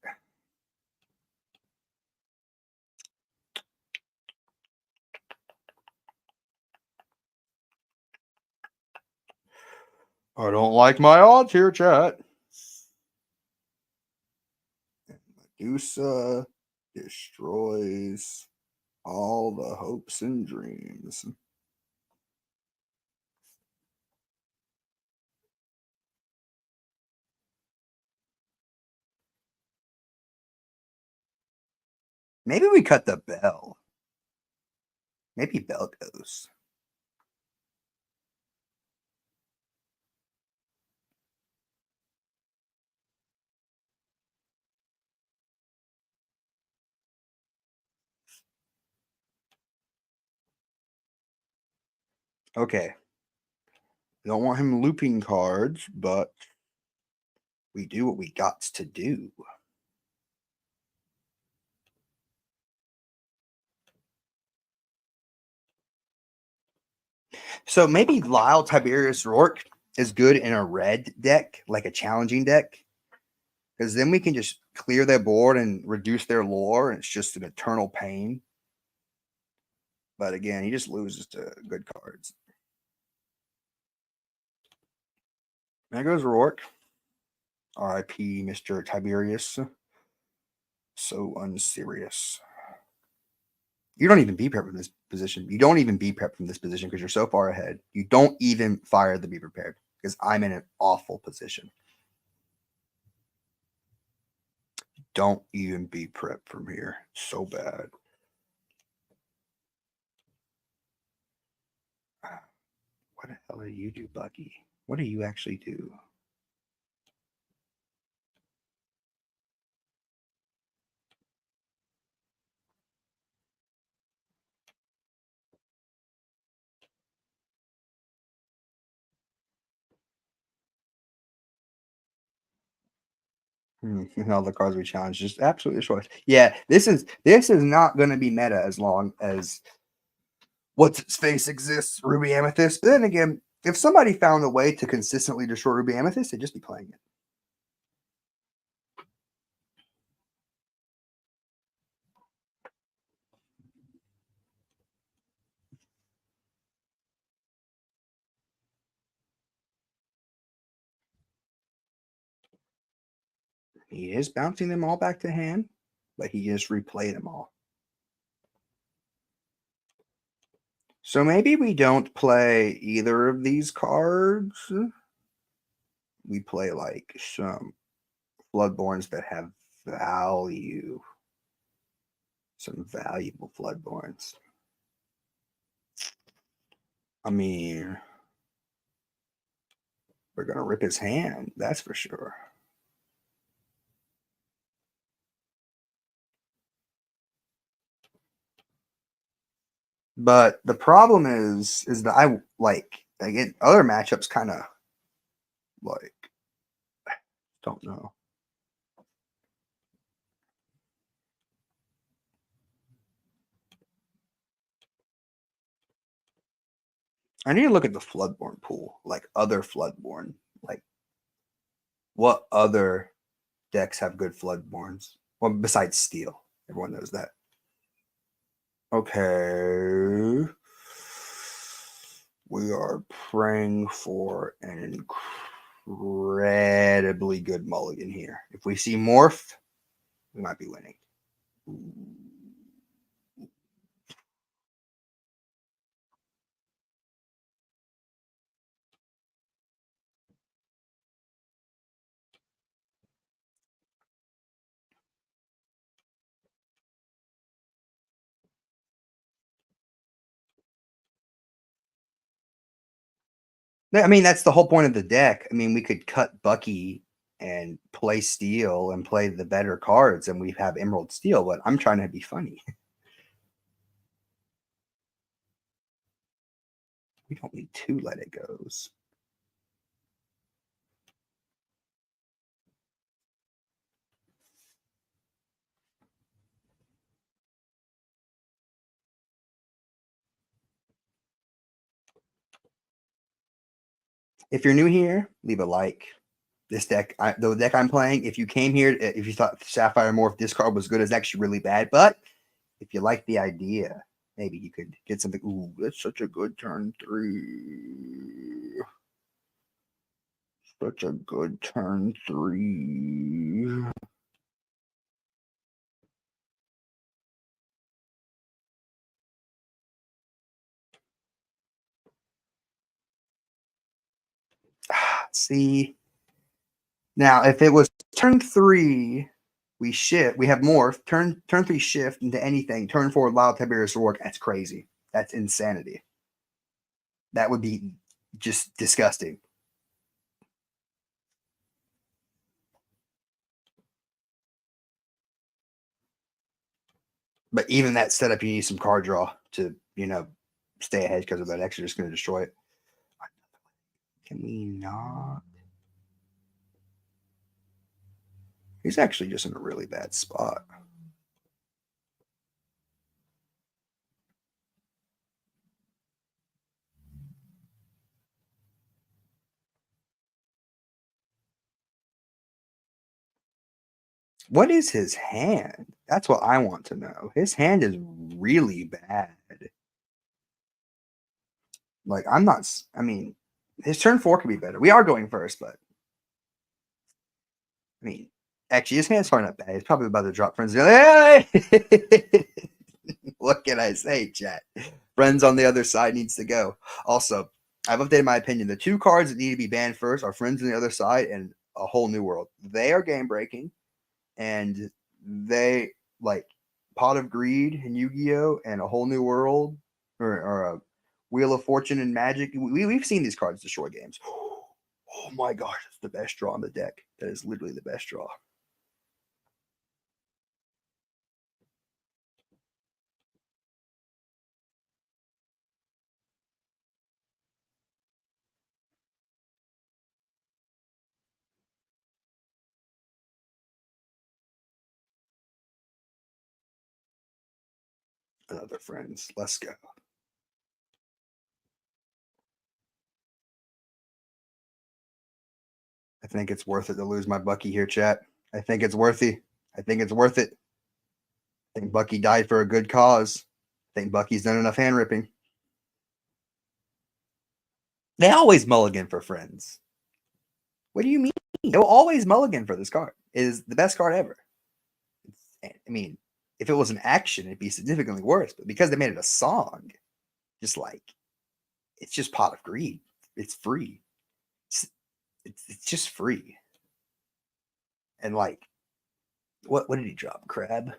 Speaker 1: I don't like my odds here, chat. Medusa destroys all the hopes and dreams. Maybe we cut the bell. Maybe bell goes. Okay. Don't want him looping cards, but we do what we got to do. So maybe Lyle Tiberius Rourke is good in a red deck, like a challenging deck, because then we can just clear their board and reduce their lore, and it's just an eternal pain. But again, he just loses to good cards. There goes Rourke. R.I.P. Mr. Tiberius. So unserious. You don't even be prepped from this position. You don't even be prepped from this position because you're so far ahead. You don't even fire the be prepared because I'm in an awful position. Don't even be prepped from here. So bad. What the hell do you do, Bucky? What do you actually do? And all the cards we challenge, just absolutely choice. Yeah, this is not going to be meta as long as what's its face exists, Ruby Amethyst. But then again, if somebody found a way to consistently destroy Ruby Amethyst, they'd just be playing it. He is bouncing them all back to hand, but he just replayed them all. So maybe we don't play either of these cards. We play like some Floodborns that have value. Some valuable Floodborns. I mean, we're going to rip his hand, that's for sure. But the problem is that I like again other matchups kind of like don't know. I need to look at the Floodborn pool, like other Floodborn, like what other decks have good Floodborns? Well, besides Steel, everyone knows that. Okay, we are praying for an incredibly good mulligan here. If we see Morph, we might be winning. I mean, that's the whole point of the deck. I mean, we could cut Bucky and play Steel and play the better cards, and we have Emerald Steel. But I'm trying to be funny. We don't need to let it goes. If you're new here, leave a like. This deck, the deck I'm playing, if you came here, if you thought Sapphire Morph discard was good, it's actually really bad. But if you like the idea, maybe you could get something. Ooh, that's such a good turn 3. Such a good turn 3. See, now if it was turn 3, we shift. We have Morph. Turn 3 shift into anything. Turn 4 allow Tiberius to work. That's crazy. That's insanity. That would be just disgusting. But even that setup, you need some card draw to stay ahead because of that extra just going to destroy it. Can we not? He's actually just in a really bad spot. What is his hand? That's what I want to know. His hand is really bad. Like, I'm not, I mean, his turn 4 could be better. We are going first, but I mean, actually, his hand's probably not bad. He's probably about to drop friends. Hey! What can I say, chat? Friends on the other side needs to go. Also, I've updated my opinion. The 2 cards that need to be banned first are Friends on the Other Side and A Whole New World. They are game breaking, and they like Pot of Greed and Yu-Gi-Oh! And a Whole New World or a Wheel of Fortune and Magic. We've seen these cards destroy games. Oh my gosh, that's the best draw in the deck. That is literally the best draw. Another friends. Let's go. I think it's worth it to lose my Bucky here, chat. I think it's worthy. I think it's worth it. I think Bucky died for a good cause. I think Bucky's done enough hand ripping. They always mulligan for friends. What do you mean? They'll always mulligan for this card. It is the best card ever. I mean, if it was an action, it'd be significantly worse. But because they made it a song, just like it's just Pot of Greed. It's free. It's just free. And like, what did he drop? Crab.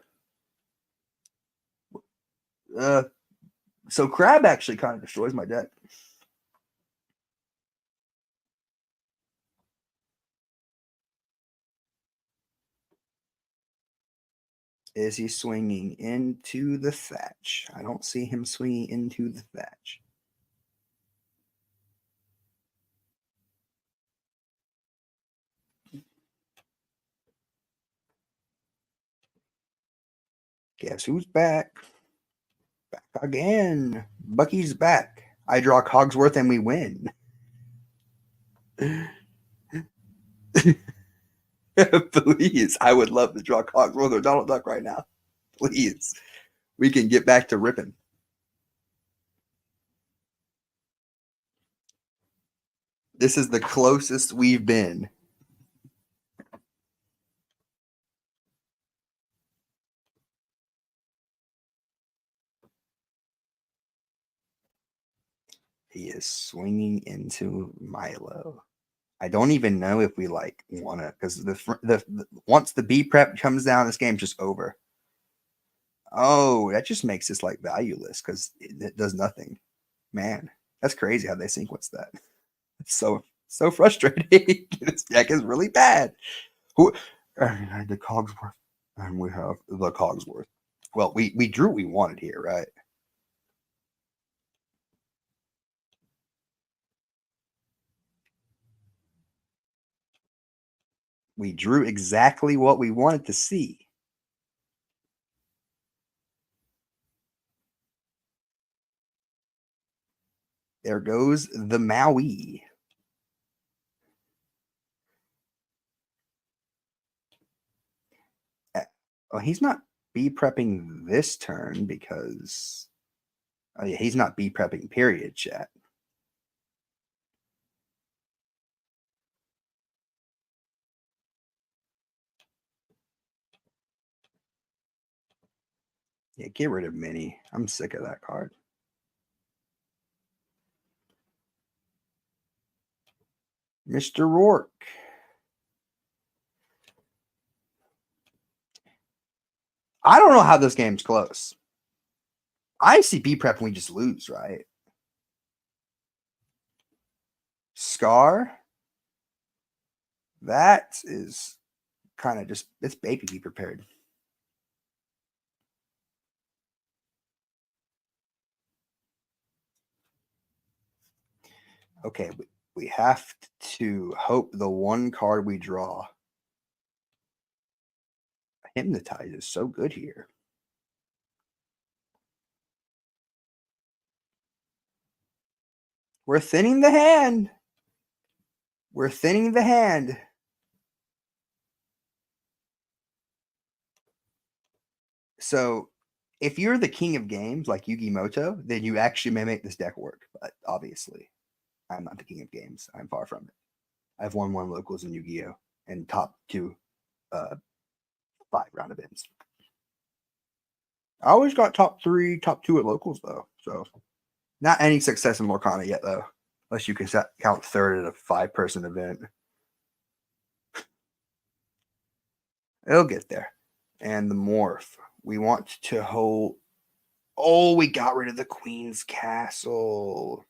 Speaker 1: So Crab actually kind of destroys my deck. Is he swinging into the thatch? I don't see him swinging into the thatch. Guess who's back? Back again. Bucky's back. I draw Cogsworth and we win. Please. I would love to draw Cogsworth or Donald Duck right now. Please. We can get back to ripping. This is the closest we've been. He is swinging into Milo. I don't even know if we like want to, because the once the B prep comes down, this game's just over. Oh, that just makes this like valueless because it does nothing. Man, that's crazy how they sequence that. It's so frustrating. This deck is really bad. Who the Cogsworth, and we have the Cogsworth. Well, we drew what we wanted here, right? We drew exactly what we wanted to see. There goes the Maui. Oh, he's not B prepping this turn because yeah, he's not B prepping, period, chat. Yeah, get rid of Mini. I'm sick of that card. Mr. Rourke. I don't know how this game's close. I see B prep and we just lose, right? Scar. That is kind of just, it's baby be prepared. Okay, we have to hope the one card we draw. Hypnotize is so good here. We're thinning the hand. We're thinning the hand. So if you're the king of games like Yugi Moto, then you actually may make this deck work. But obviously, I'm not the king of games. I'm far from it. I've won 1 locals in Yu-Gi-Oh! And top 2 5 round events. I always got top 3, top 2 at locals though. So not any success in Lorcana yet though. Unless you can count 3rd at a 5-person event. It'll get there. And the Morph. We want to hold. Oh, we got rid of the Queen's Castle.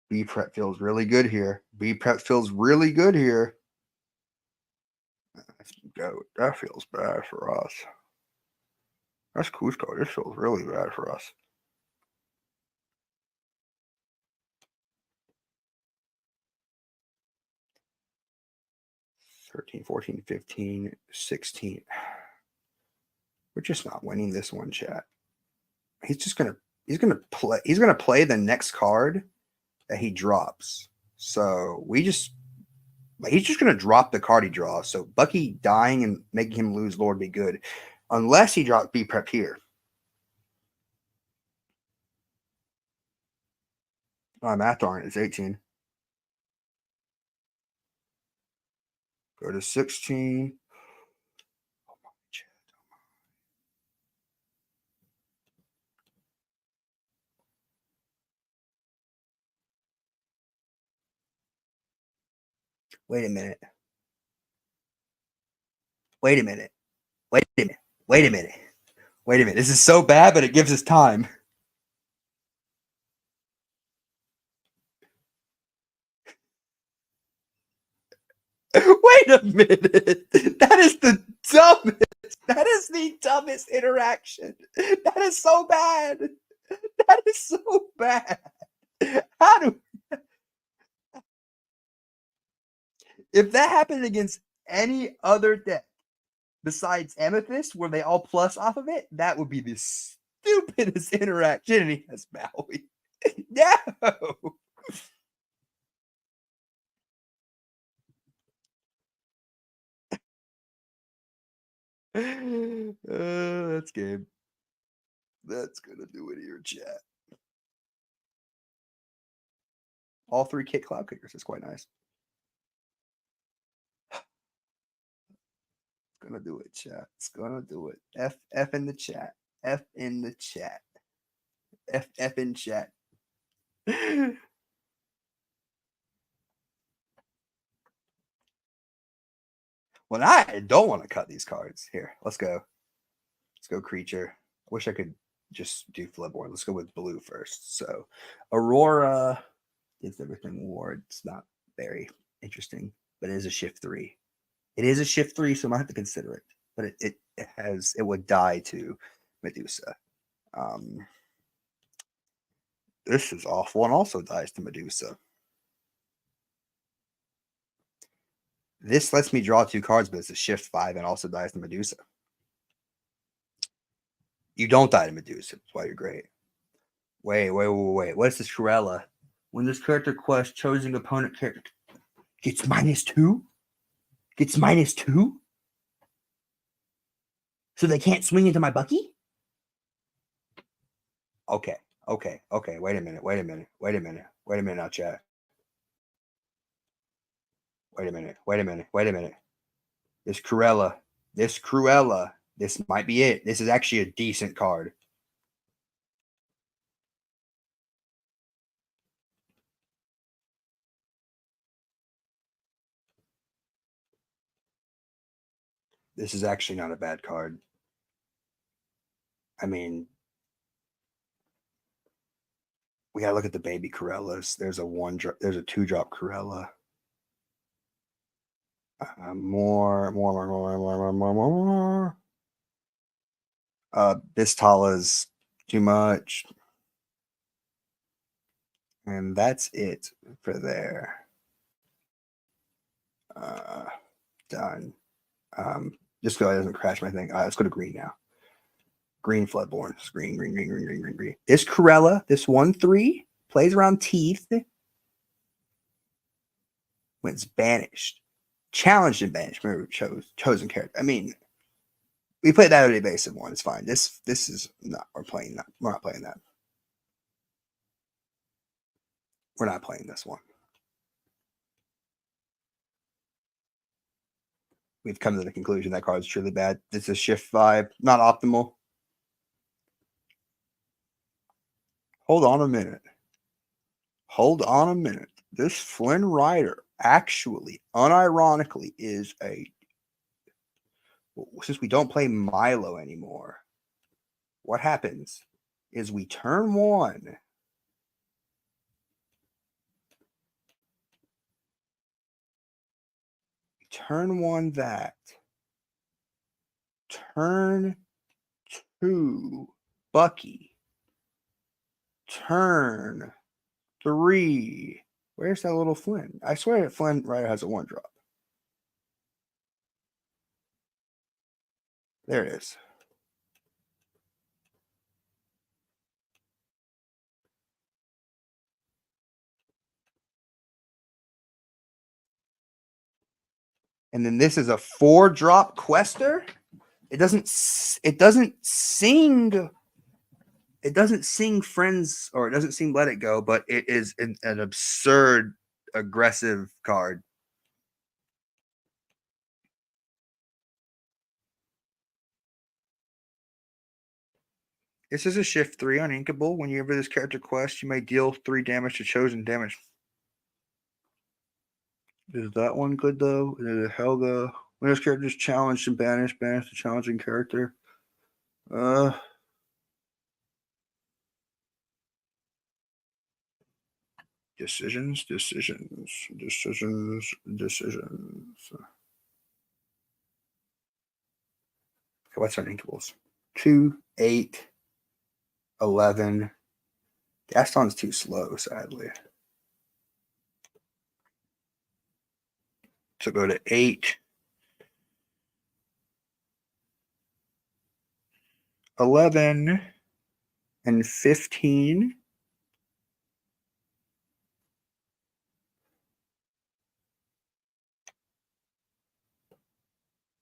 Speaker 1: B prep feels really good here. B prep feels really good here. That feels bad for us. That's Cusco. This feels really bad for us. $13, $14, $15, $16. We're just not winning this one, chat. He's gonna play the next card that he drops. So he's just gonna drop the card he draws. So Bucky dying and making him lose Lord be good. Unless he drops B prep here. My math on it is 18. Go to 16. Wait a minute. Wait a minute. Wait a minute. Wait a minute. Wait a minute. This is so bad, but it gives us time. Wait a minute. That is the dumbest. That is the dumbest interaction. That is so bad. That is so bad. How do if that happened against any other deck besides Amethyst, where they all plus off of it, that would be the stupidest interaction. And he has Maui. No. That's game. That's gonna do it here, chat. All three kit cloud kickers is quite nice. It's gonna do it, chat. It's gonna do it. F in the chat. F in the chat. F in chat. Well, I don't want to cut these cards. Here, let's go. Let's go creature. I wish I could just do Flipboard. Let's go with blue first. So Aurora gives everything war. It's not very interesting, but it is a shift 3. It is a shift 3, so I might have to consider it. But it would die to Medusa. This is awful and also dies to Medusa. This lets me draw 2 cards, but it's a shift 5 and also dies to Medusa. You don't die to Medusa. That's why you're great. Wait. What's this Cruella? When this character quest, choosing opponent character gets -2? Gets -2? So they can't swing into my Bucky? Okay. Wait a minute now, chat. Wait a minute. This Cruella. This might be it. This is actually a decent card. This is actually not a bad card. I mean, we gotta look at the baby Corellas. There's a 2-drop Corella. More. Bistala's too much. And that's it for there. Done. Just so it doesn't crash my thing. Let's go to green now. Green Floodborn. Green. This Corella, this 1/3, plays around teeth. When it's banished. Challenged and banished. Remember, chosen character. I mean, we played that at a basic one. It's fine. This is not. We're not playing that. We're not playing this one. We've come to the conclusion that card is truly bad. This is shift 5, not optimal. Hold on a minute. Hold on a minute. This Flynn Rider actually, unironically, is a. Since we don't play Milo anymore, what happens is we turn 1. Turn 1 that. Turn 2 Bucky. Turn 3. Where's that little Flynn? I swear Flynn Rider has a 1-drop. There it is. And then this is a 4-drop Quester. It doesn't sing. It doesn't sing Friends, or it doesn't sing Let It Go, but it is an absurd, aggressive card. This is a shift 3 uninkable. Whenever this character quests, you may deal 3 damage to chosen damage. Is that one good though? Is it Helga? When this character is challenged and banished, banish the challenging character. Decisions. Okay, what's our inkables? 2, 8, 11. Gaston's too slow, sadly. So go to 8, 11, and 15.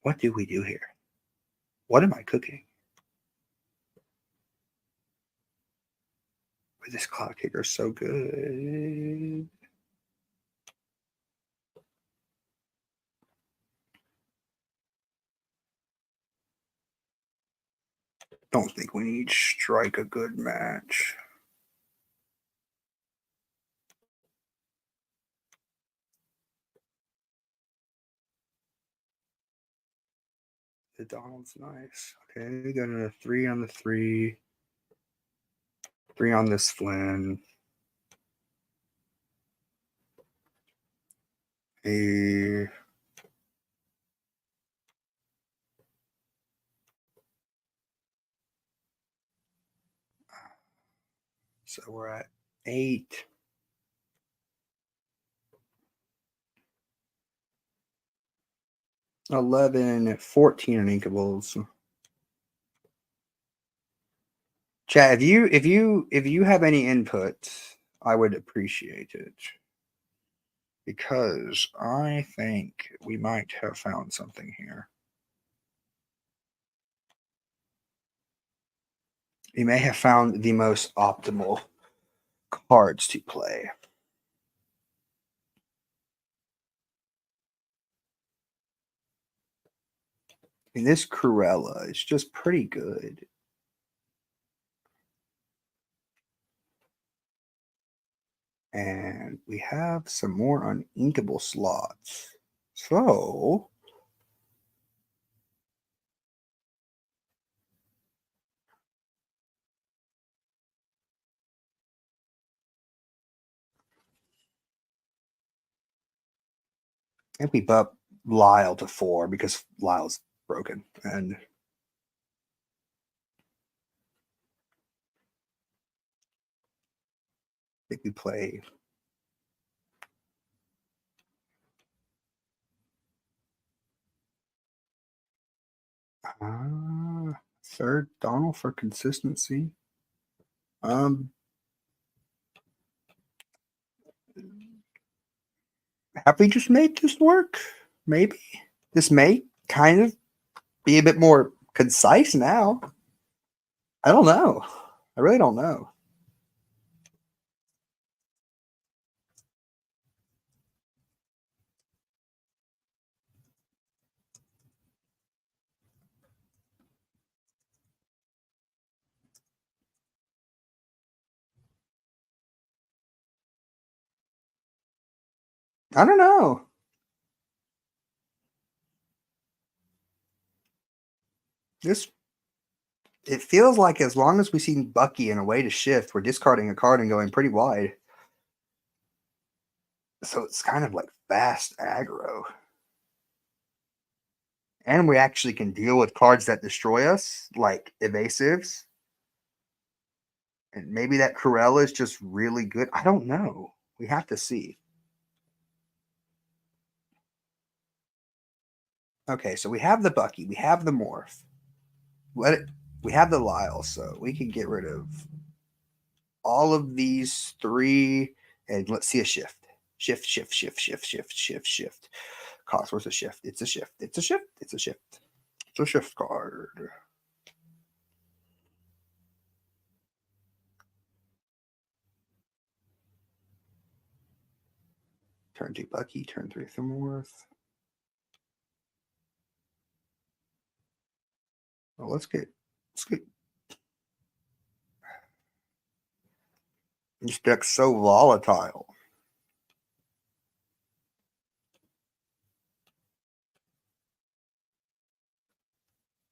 Speaker 1: What do we do here? What am I cooking? This clock kicker is so good. Don't think we need strike a good match. The Donald's nice. Okay, we got a 3 on the 3. 3 on this Flynn. So we're at 8. $11, 14 inkables. Chat, if you have any input, I would appreciate it, because I think we might have found something here. We may have found the most optimal cards to play. I mean, this Cruella is just pretty good. And we have some more uninkable slots. So I think we bump Lyle to 4 because Lyle's broken. And I think we play third Donald for consistency. Have we just made this work? Maybe this may kind of be a bit more concise now. I don't know. I really don't know. I don't know. It feels like as long as we see Bucky in a way to shift, we're discarding a card and going pretty wide. So it's kind of like fast aggro. And we actually can deal with cards that destroy us, like evasives. And maybe that Corella is just really good. I don't know. We have to see. Okay, so we have the Bucky, we have the Morph. We have the Lyle, so we can get rid of all of these three, and let's see a shift. Shift, shift, shift, shift, shift, shift, shift. Cost, where's a shift? It's a shift. It's a shift. It's a shift. It's a shift card. Turn 2 Bucky, turn 3 Thumworth. Well, let's get this deck's so volatile.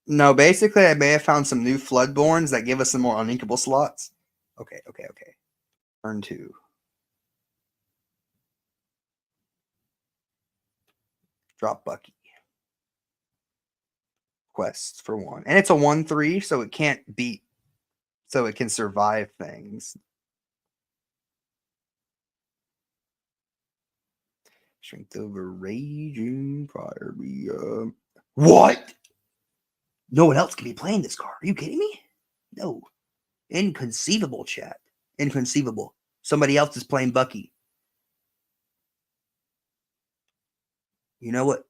Speaker 1: No, basically, I may have found some new Floodborns that give us some more uninkable slots. Okay. Turn 2. Drop Bucky. Quests for 1. And it's a 1/3, so it can't beat, so it can survive things. Strength over Raging Fire. What? No one else can be playing this card. Are you kidding me? No. Inconceivable, chat. Inconceivable. Somebody else is playing Bucky. You know what?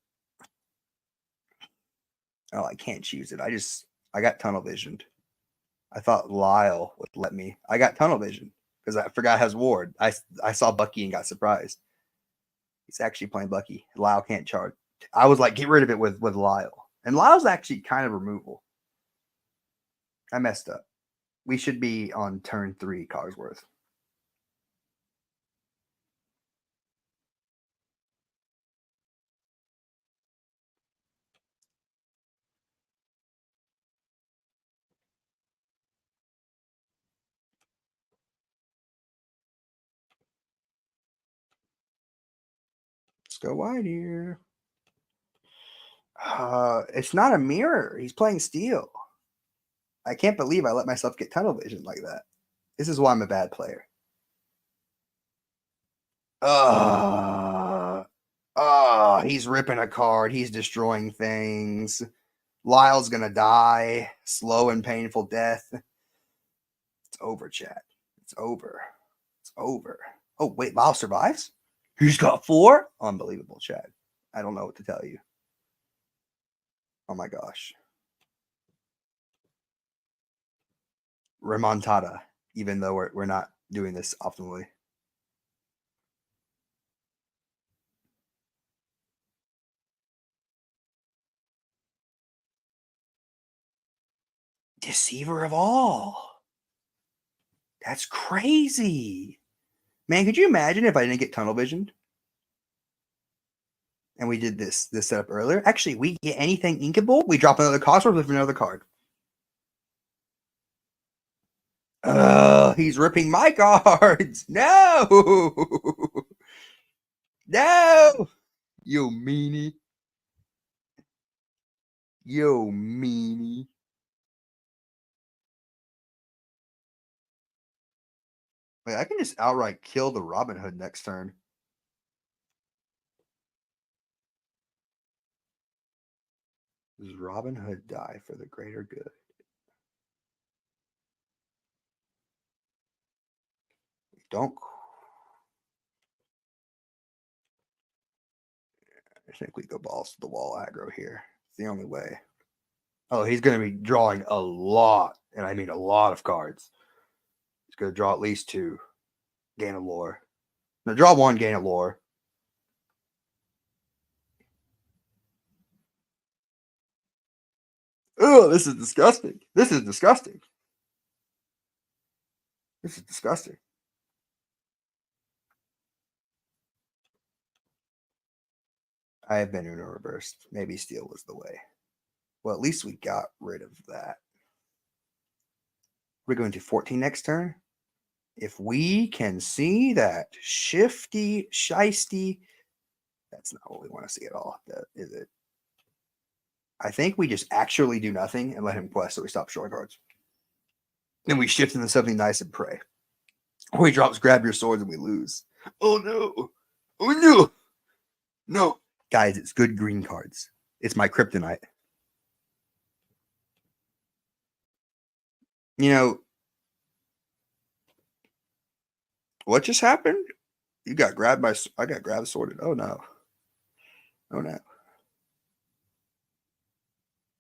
Speaker 1: Oh, I can't choose it. I got tunnel visioned. I thought Lyle would let me. I got tunnel vision because I forgot his ward. I saw Bucky and got surprised. He's actually playing Bucky. Lyle can't charge. I was like, get rid of it with Lyle. And Lyle's actually kind of removal. I messed up. We should be on turn 3, Cogsworth. Let's go wide here. It's not a mirror. He's playing steel. I can't believe I let myself get tunnel vision like that. This is why I'm a bad player. He's ripping a card. He's destroying things. Lyle's gonna die. Slow and painful death. It's over, chat. It's over. It's over. Oh, wait, Lyle survives? He's got 4? Unbelievable, chat. I don't know what to tell you. Oh my gosh. Remontada, even though we're not doing this optimally. Deceiver of all. That's crazy. Man, could you imagine if I didn't get tunnel vision? And we did this setup earlier. Actually, we get anything inkable, we drop another Cosmos with another card. He's ripping my cards. No. No. You meanie. Yo, meanie. Wait, I can just outright kill the Robin Hood next turn. Does Robin Hood die for the greater good? Don't. I think we go balls to the wall aggro here. It's the only way. Oh, he's going to be drawing a lot, and I mean a lot of cards. He's going to draw at least 2. Gain of lore. Now draw 1, gain of lore. Oh, this is disgusting. This is disgusting. This is disgusting. I have been Uno reversed. Maybe steel was the way. Well, at least we got rid of that. We're going to 14 next turn. If we can see that shifty, shisty, that's not what we want to see at all, is it? I think we just actually do nothing and let him quest so we stop showing cards. Then we shift into something nice and pray. Or he drops grab your swords and we lose. Oh no. Oh no. No. Guys, it's good green cards. It's my kryptonite. You know, what just happened? You got grabbed by, I got grabbed sorted. Oh no. Oh no.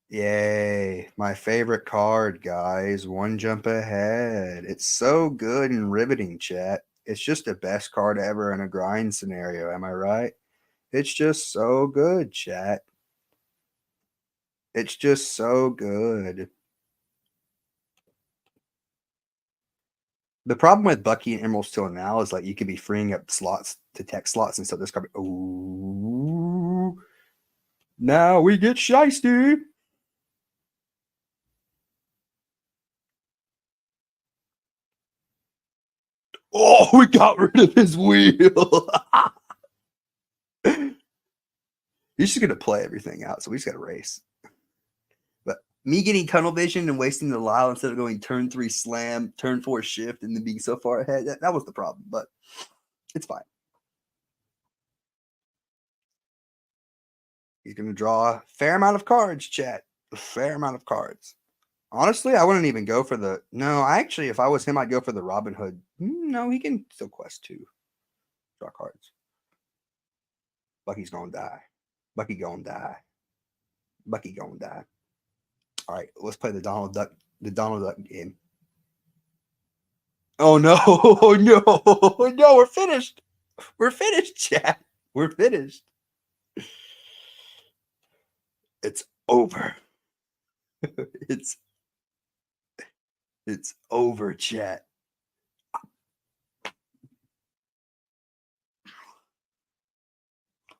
Speaker 1: Yay. My favorite card, guys. One jump ahead. It's so good and riveting, chat. It's just the best card ever in a grind scenario. Am I right? It's just so good, chat. It's just so good. The problem with Bucky and Emerald Steel now is like you could be freeing up slots to tech slots and stuff. This card. Ooh. Now we get shiesty. Oh, we got rid of his wheel. He's just gonna play everything out, so we just gotta race. But me getting tunnel vision and wasting the Lyle instead of going turn 3 slam, turn 4 shift, and then being so far ahead, that was the problem. But it's fine. He's gonna draw a fair amount of cards, chat. A fair amount of cards. Honestly, I wouldn't even go for the. No, actually, if I was him, I'd go for the Robin Hood. No, he can still quest 2. Draw cards. Bucky's gonna die. Bucky gonna die. Bucky gonna die. All right, let's play the Donald Duck game. Oh no! Oh no! No, we're finished. We're finished, chat. We're finished. It's over. it's over, chat.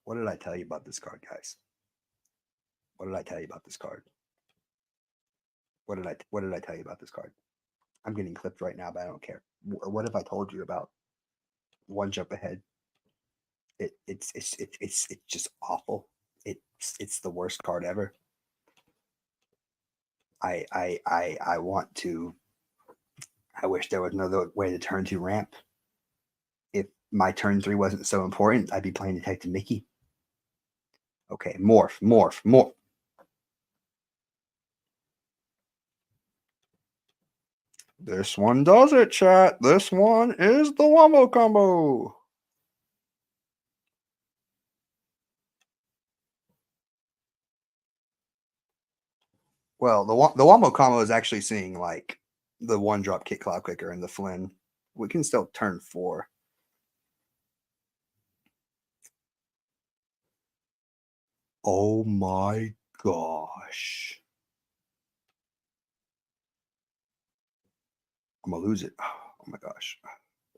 Speaker 1: What did I tell you about this card, guys? What did I tell you about this card? What did I tell you about this card? I'm getting clipped right now, but I don't care. What have I told you about one jump ahead? It's just awful. It's the worst card ever. I want to. I wish there was another way to turn 2 ramp. If my turn 3 wasn't so important, I'd be playing Detective Mickey. Okay, morph. This one does it, chat. This one is the Wombo combo. Well, the Wombo combo is actually seeing like the 1-drop kick cloud kicker and the Flynn. We can still turn 4. Oh my gosh. I'm gonna lose it. Oh my gosh.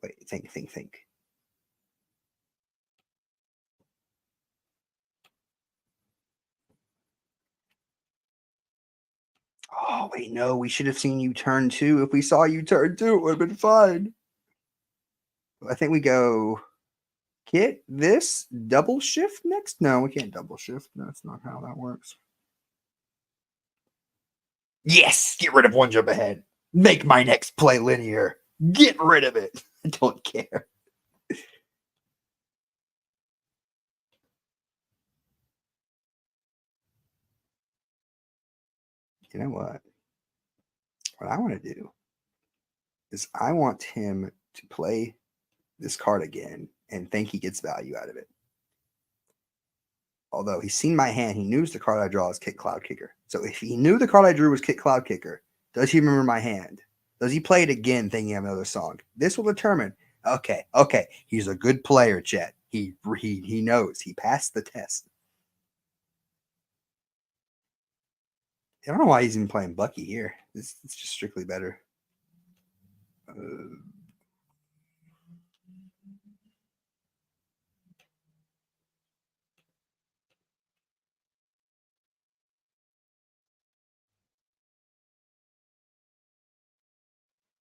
Speaker 1: Wait, think. Oh, wait, no, we should have seen you turn 2. If we saw you turn 2, it would have been fine. I think we go Kit this double shift next. No, we can't double shift. That's not how that works. Yes, get rid of one jump ahead. Make my next play linear. Get rid of it. I don't care. You know what? What I want to do is I want him to play this card again and think he gets value out of it. Although he's seen my hand, he knows the card I draw is Kick Cloud Kicker. So if he knew the card I drew was Kick Cloud Kicker, does he remember my hand? Does he play it again thinking of another song? This will determine. Okay, he's a good player, Chet. He knows. He passed the test. I don't know why he's even playing Bucky here. It's just strictly better.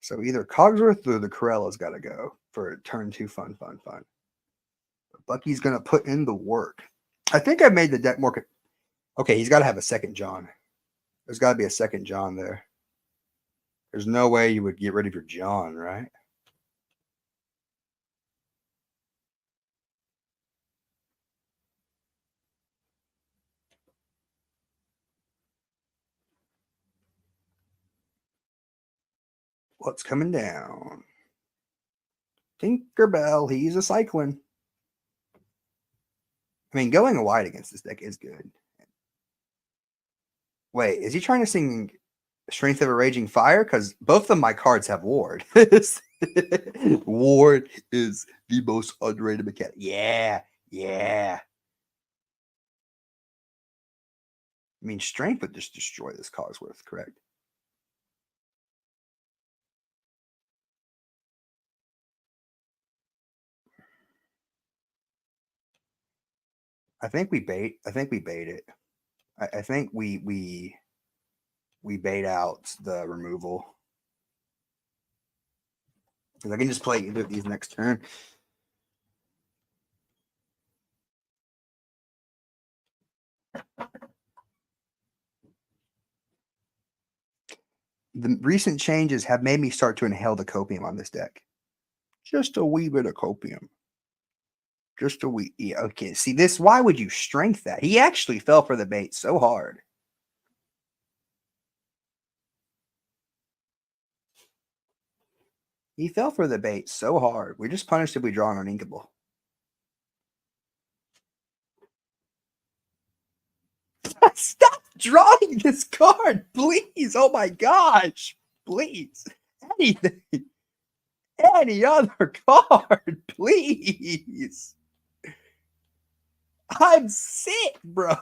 Speaker 1: So either Cogsworth or the Corella's got to go for turn 2 fun. But Bucky's going to put in the work. I think I made the deck more. Okay, he's got to have a second John. There's got to be a second John there. There's no way you would get rid of your John, right? What's coming down? Tinkerbell, he's a cyclone. I mean, going wide against this deck is good. Wait, is he trying to sing Strength of a Raging Fire? Because both of my cards have Ward. Ward is the most underrated mechanic. Yeah. I mean, Strength would just destroy this Cogsworth, correct? I think we bait. I think we bait it. I think we bait out the removal. Because I can just play either of these next turn. The recent changes have made me start to inhale the copium on this deck. Just a wee bit of copium. Just a wee. Yeah, okay, see this? Why would you strength that? He actually fell for the bait so hard. He fell for the bait so hard. We're just punished if we draw an uninkable. Stop drawing this card, please. Oh my gosh. Please. Anything. Any other card, please. I'm sick, bro.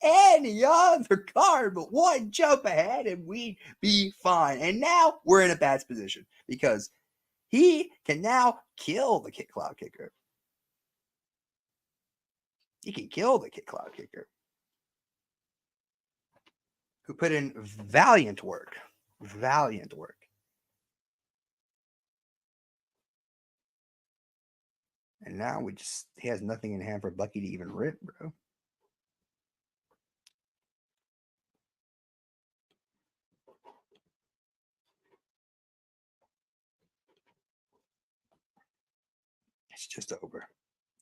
Speaker 1: Any other card but one jump ahead and we'd be fine. And now we're in a bad position because he can now kill the Kick Cloud Kicker. He can kill the Kick Cloud Kicker, who put in valiant work. Valiant work. And now he has nothing in hand for Bucky to even rip, bro. It's just over.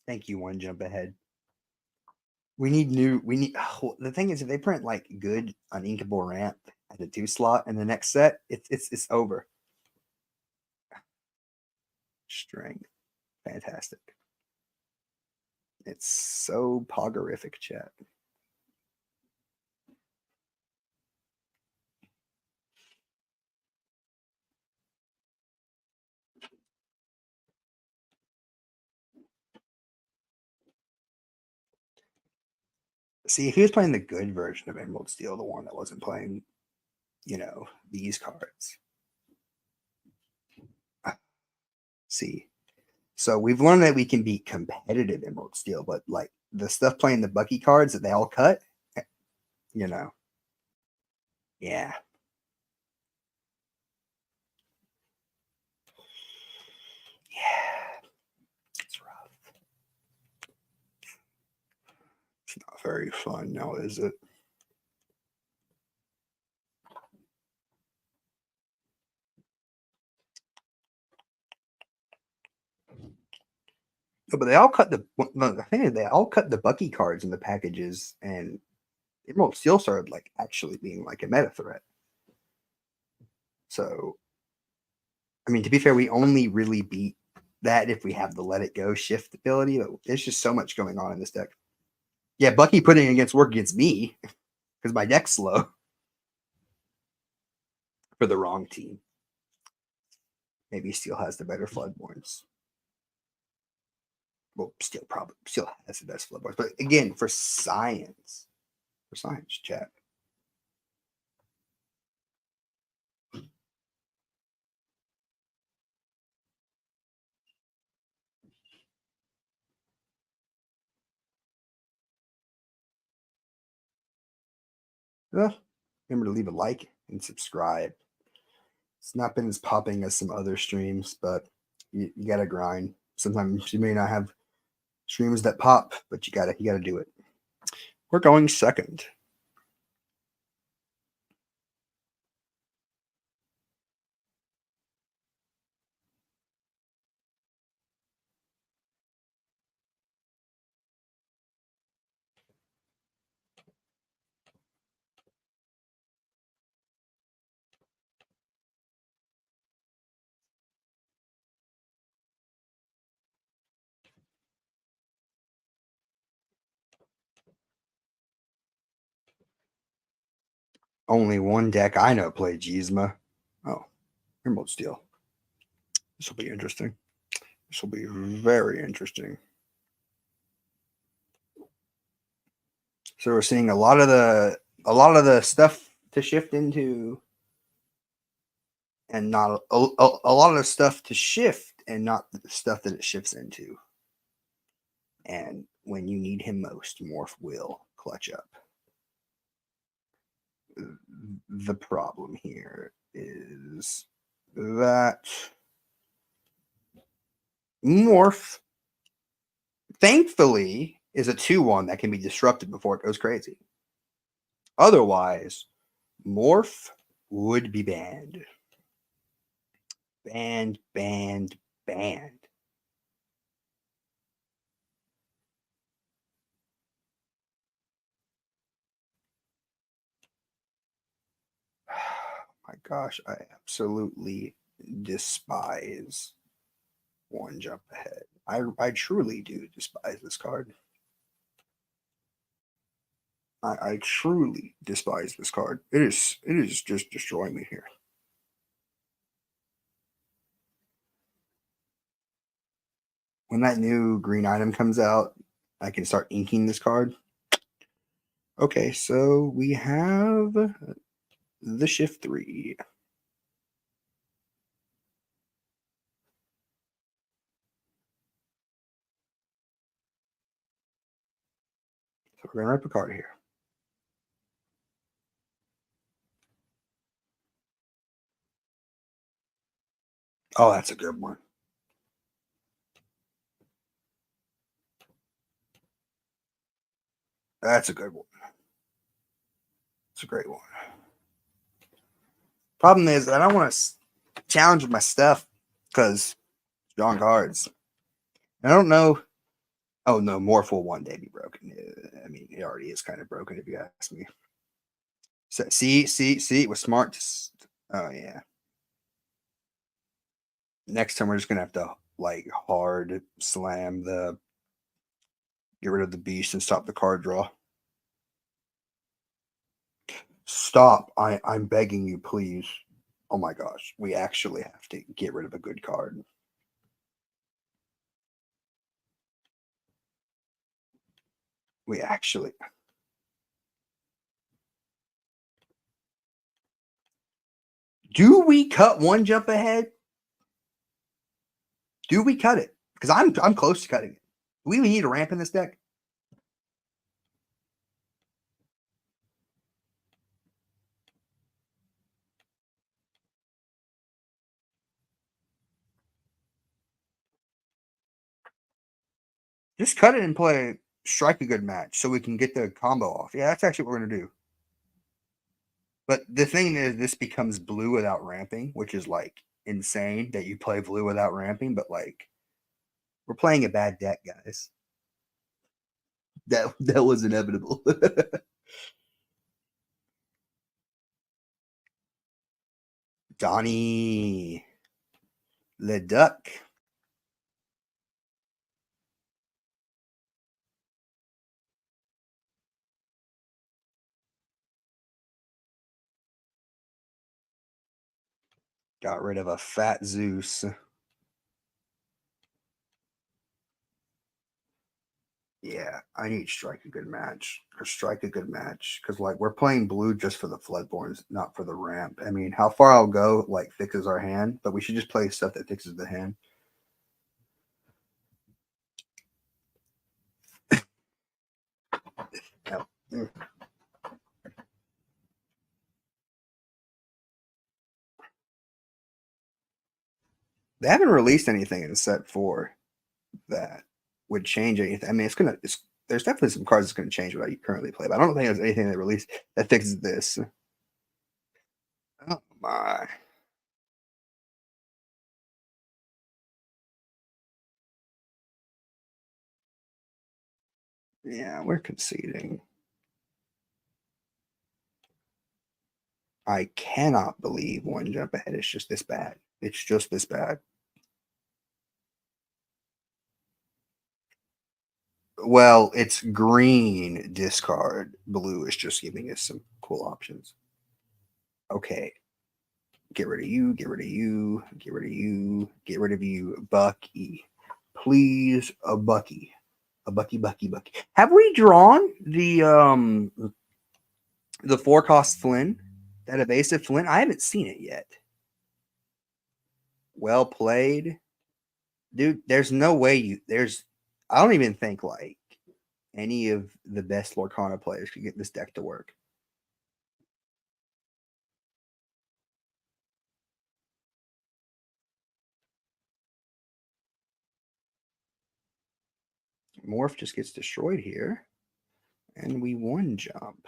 Speaker 1: Thank you, one jump ahead. We need the thing is if they print like good uninkable ramp at the 2 slot in the next set, it's over. Strength. Fantastic. It's so poggerific, chat. See, if he was playing the good version of Emerald Steel, the one that wasn't playing, these cards. See, so we've learned that we can be competitive Emerald Steel, but like the stuff playing the Bucky cards that they all cut, yeah. Yeah. It's rough. It's not very fun now, is it? No, but they all cut the thing is they all cut the Bucky cards in the packages, and Emerald Steel started like actually being like a meta threat. So, I mean, to be fair, we only really beat that if we have the Let It Go shift ability. But there's just so much going on in this deck. Yeah, Bucky putting against work against me because my deck's slow for the wrong team. Maybe Steel has the better Floodborns. Well, Steel probably still has the best Floodborns, but again, for science, chat. Remember to leave a like and subscribe. It's not been as popping as some other streams, but you gotta grind. Sometimes you may not have streams that pop, but you gotta do it. We're going second. Only one deck I know played Yzma. Oh, Emerald Steel. This will be interesting. This will be very interesting. So we're seeing a lot of the stuff to shift into, and not a lot of the stuff to shift, and not the stuff that it shifts into. And when you need him most, Morph will clutch up. The problem here is that Morph, thankfully, is a 2/1 that can be disrupted before it goes crazy. Otherwise, Morph would be banned. Banned, banned, banned. My gosh, I absolutely despise One Jump Ahead. I truly do despise this card. I truly despise this card. It is just destroying me here. When that new green item comes out, I can start inking this card. Okay, so we have the Shift 3. So we're going to rip a card here. Oh, that's a good one. That's a good one. It's a great one. Problem is, I don't want to challenge my stuff because strong cards. I don't know. Oh no, Morph will one day be broken. I mean, it already is kind of broken if you ask me. So, see, it was smart. Oh yeah. Next time we're just gonna have to like hard slam the get rid of the beast and stop the card draw. Stop! I'm begging you, please. Oh my gosh, we actually have to get rid of a good card. We actually. Do we cut One Jump Ahead? Do we cut it? Because I'm close to cutting it. Do we even need a ramp in this deck? Just cut it and play strike a good match so we can get the combo off. Yeah, that's actually what we're gonna do. But the thing is, this becomes blue without ramping, which is like insane that you play blue without ramping. But like, we're playing a bad deck, guys. That was inevitable. Donnie Le Duck. Got rid of a fat Zeus. Yeah, I need strike a good match or strike a good match because like we're playing blue just for the floodborns, not for the ramp. I mean, how far I'll go like fixes our hand, but we should just play stuff that fixes the hand. Yep. They haven't released anything in set 4 that would change anything. I mean, there's definitely some cards that's going to change what you currently play, but I don't think there's anything they released that fixes this. Oh my. Yeah, we're conceding. I cannot believe one jump ahead is just this bad. It's just this bad. Well, it's green discard. Blue is just giving us some cool options. Okay. Get rid of you, get rid of you, get rid of you, get rid of you. Bucky. Please, a Bucky. A Bucky, Bucky, Bucky. Have we drawn the 4-cost Flynn? That evasive Flynn? I haven't seen it yet. Well played. Dude, there's no way I don't even think like any of the best Lorcana players could get this deck to work. Morph just gets destroyed here. And we one jump.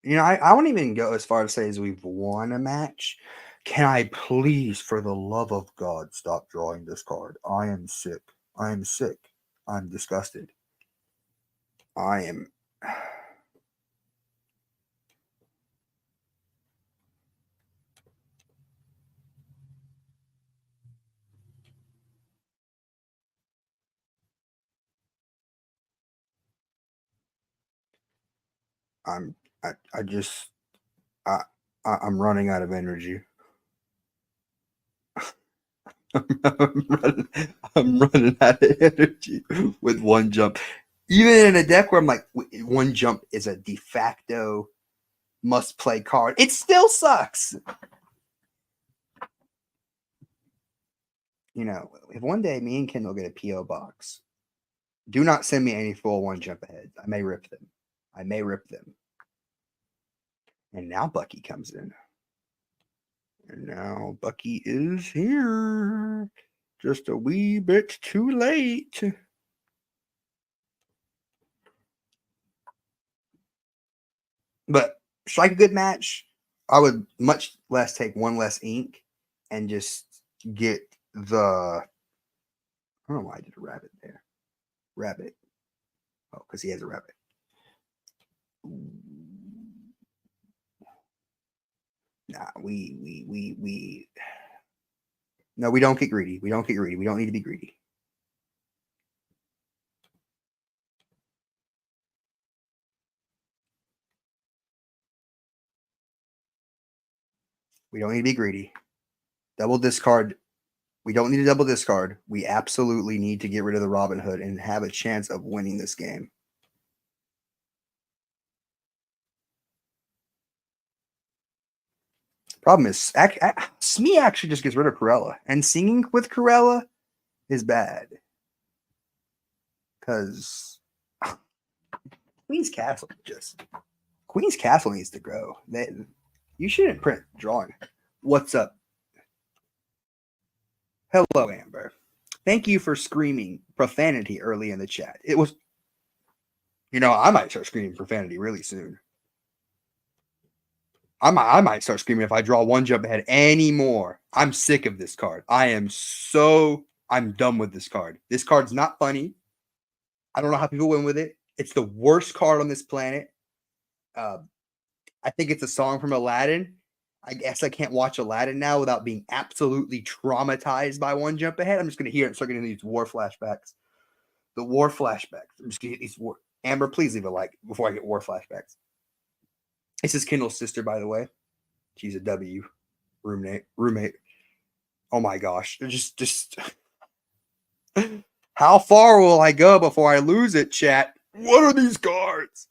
Speaker 1: You know, I won't even go as far to say as we've won a match. Can I please, for the love of God, stop drawing this card? I am sick. I am sick. I'm disgusted. I am. I'm. I just. I. I'm running out of energy. I'm running out of energy with one jump. Even in a deck where I'm like, one jump is a de facto must play card, it still sucks. You know, if one day me and Kendall get a P.O. box, do not send me any full one jump ahead. I may rip them. I may rip them. And now Bucky comes in. And now Bucky is here. Just a wee bit too late. But strike a good match. I would much less take one less ink and just get the. I don't know why I did a rabbit there. Rabbit. Oh, because he has a rabbit. Nah, we. No, we don't get greedy. We don't get greedy. We don't need to be greedy. We don't need to be greedy. Double discard. We don't need to double discard. We absolutely need to get rid of the Robin Hood and have a chance of winning this game. Problem is, Smee actually just gets rid of Corella, and singing with Corella is bad because Queen's Castle needs to grow. You shouldn't print drawing. What's up? Hello, Amber. Thank you for screaming profanity early in the chat. It was, I might start screaming profanity really soon. I might start screaming if I draw one jump ahead anymore. I'm sick of this card. I'm done with this card. This card's not funny. I don't know how people win with it. It's the worst card on this planet. I think it's a song from Aladdin. I guess I can't watch Aladdin now without being absolutely traumatized by one jump ahead. I'm just going to hear it and start getting these war flashbacks. The war flashbacks. I'm just going to get these war. Amber, please leave a like before I get war flashbacks. This is Kendall's sister, by the way. She's a W roommate. Oh my gosh. Just how far will I go before I lose it, chat? What are these cards?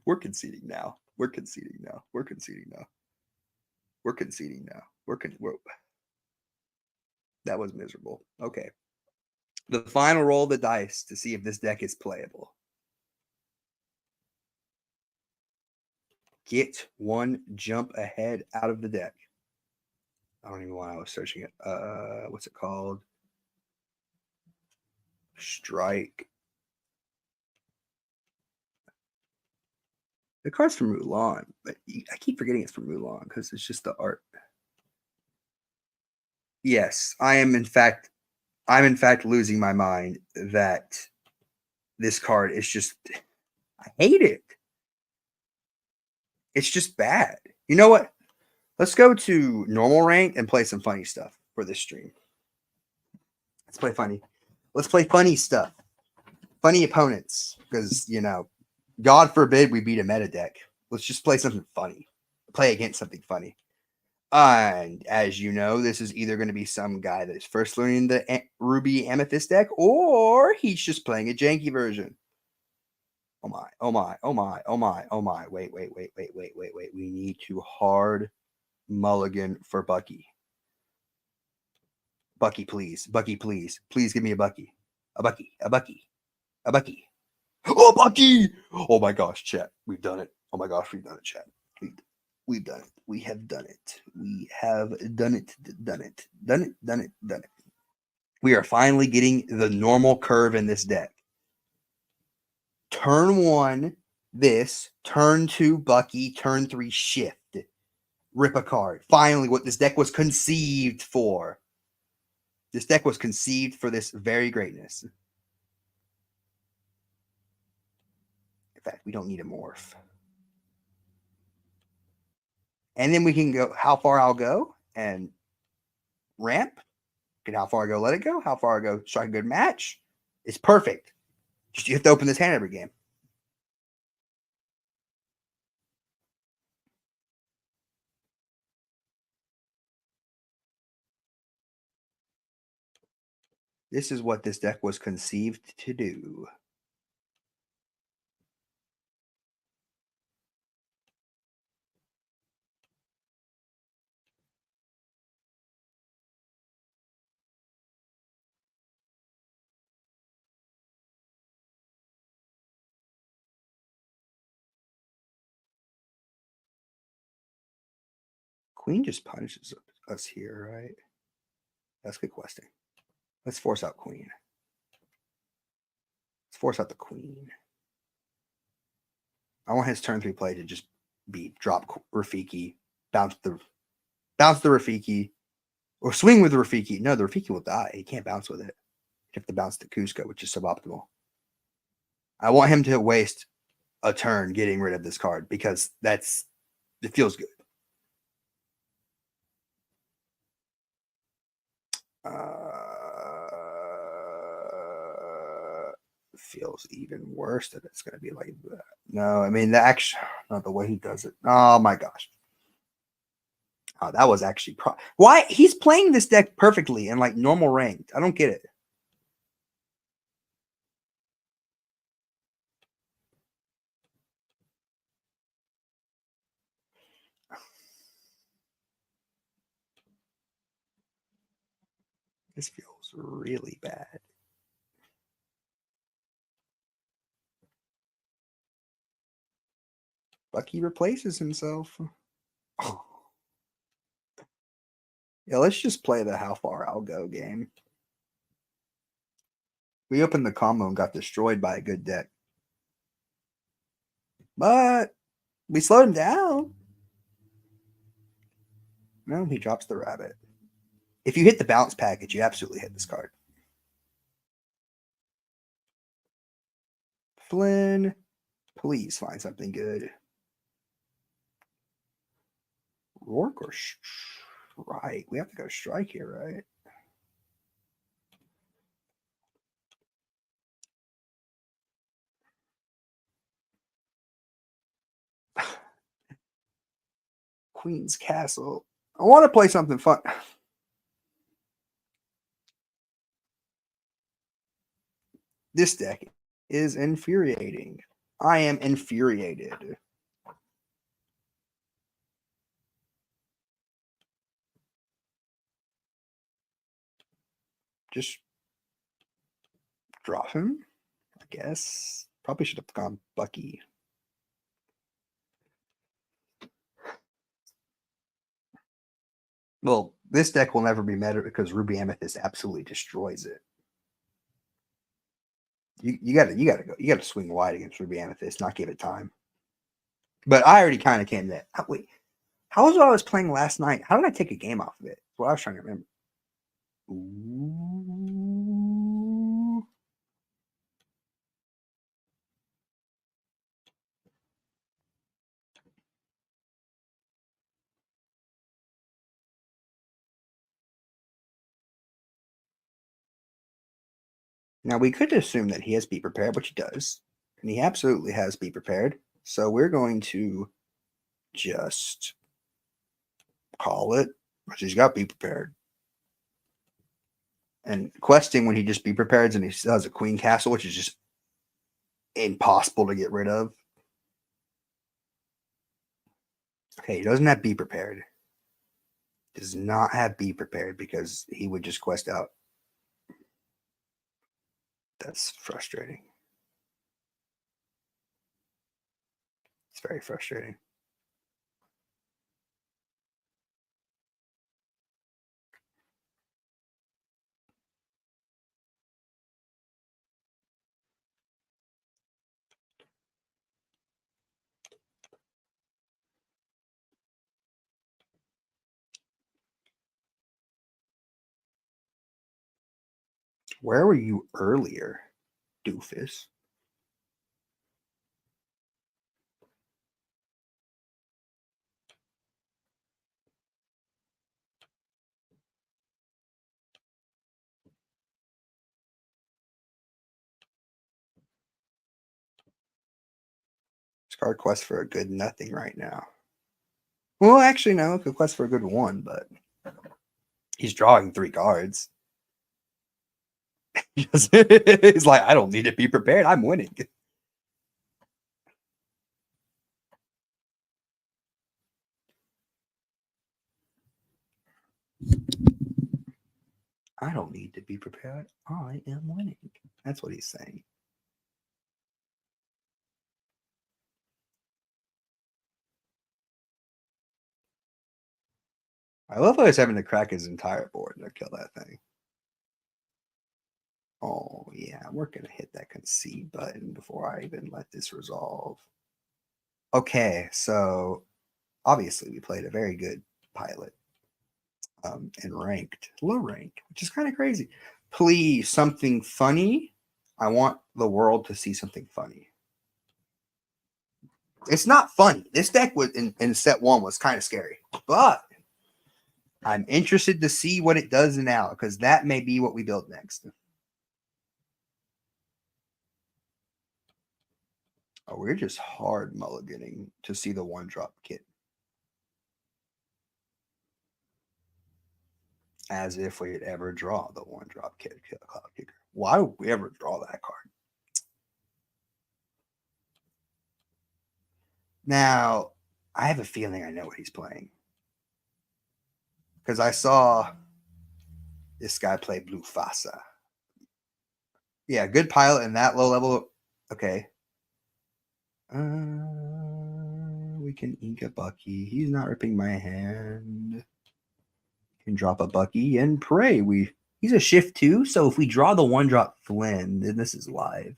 Speaker 1: We're conceding now. We're conceding now. That was miserable. Okay. The final roll of the dice to see if this deck is playable. Get one jump ahead out of the deck. I don't even know why I was searching it. What's it called? Strike. The card's from Mulan, but I keep forgetting it's from Mulan because it's just the art. Yes, I'm in fact losing my mind that this card is just, I hate it. It's just bad. You know what? Let's go to normal rank and play some funny stuff for this stream. Let's play funny. Let's play funny stuff. Funny opponents. Because, you know, God forbid we beat a meta deck. Let's just play something funny. Play against something funny. And as you know, this is either going to be some guy that is first learning the Ruby Amethyst deck, or he's just playing a janky version. Oh my, oh my, oh my, oh my, oh my. Wait. We need to hard mulligan for Bucky. Bucky, please. Bucky, please. Please give me a Bucky. A Bucky. A Bucky. A Bucky. Oh, Bucky! Oh my gosh, chat. We've done it. Oh my gosh, we've done it, chat. We've done it. We have done it. We have done it. Done it. Done it. Done it. Done it. We are finally getting the normal curve in this deck. Turn 1, this. Turn 2, Bucky. Turn 3, shift. Rip a card. Finally, what this deck was conceived for. This deck was conceived for this very greatness. In fact, we don't need a morph. And then we can go how far I'll go and ramp. And how far I go, let it go. How far I go, strike a good match. It's perfect. Just you have to open this hand every game. This is what this deck was conceived to do. Queen just punishes us here, right? That's good questing. Let's force out Queen. Let's force out the Queen. I want his turn 3 play to just be drop Rafiki, bounce the Rafiki, or swing with the Rafiki. No, the Rafiki will die. He can't bounce with it. You have to bounce the Cusco, which is suboptimal. I want him to waste a turn getting rid of this card because it feels good. Feels even worse that it's going to be like that. No, I mean the action, not the way he does it. Oh my gosh. Oh, that was actually why he's playing this deck perfectly in like normal ranked. I don't get it. This feels really bad. Bucky replaces himself. Oh. Yeah, let's just play the how far I'll go game. We opened the combo and got destroyed by a good deck. But we slowed him down. No, he drops the rabbit. If you hit the bounce package, you absolutely hit this card. Flynn, please find something good. Rourke or strike? We have to go strike here, right? Queen's Castle. I want to play something fun. This deck is infuriating. I am infuriated. Just Drop him, I guess. Probably should have gone Bucky. Well, this deck will never be meta because Ruby Amethyst absolutely destroys it. You gotta swing wide against Ruby Amethyst, not give it time. But I already kind of came to that. Wait, how was what I was playing last night? How did I take a game off of it? That's what I was trying to remember. Ooh. Now we could assume that he has Be Prepared, which he does. And he absolutely has Be Prepared. So we're going to just call it, which he's got Be Prepared. And questing when he just Be Prepared and he still has a Queen Castle, which is just impossible to get rid of. Okay, he doesn't have Be Prepared. Does not have Be Prepared because he would just quest out. That's frustrating. It's very frustrating. Where were you earlier, doofus? Card quest for a good nothing right now. Well, actually, no. It could quest for a good one, but he's drawing 3 cards. He's like, I don't need to be prepared. I'm winning. I don't need to be prepared. I am winning. That's what he's saying. I love how he's having to crack his entire board to kill that thing. Oh, yeah. We're going to hit that concede button before I even let this resolve. Okay, so obviously we played a very good pilot and ranked, low ranked, which is kind of crazy. Please, something funny. I want the world to see something funny. It's not funny. This deck was in set 1 was kind of scary, but I'm interested to see what it does now because that may be what we build next. Oh, we're just hard mulliganing to see the 1-drop kit. As if we'd ever draw the 1-drop kit Cloud Kicker. Why would we ever draw that card? Now, I have a feeling I know what he's playing. Because I saw this guy play Blue Fasa. Yeah, good pilot in that low level. Okay. We can ink a Bucky. He's not ripping my hand. Can drop a Bucky and pray. He's a shift 2, so if we draw the 1-drop Flynn, then this is live.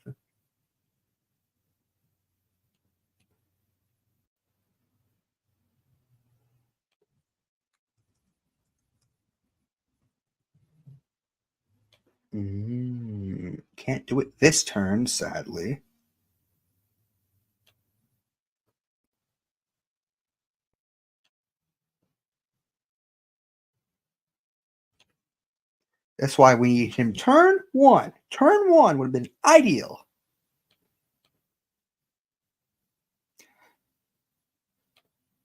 Speaker 1: Can't do it this turn, sadly. That's why we need him turn 1. Turn 1 would have been ideal.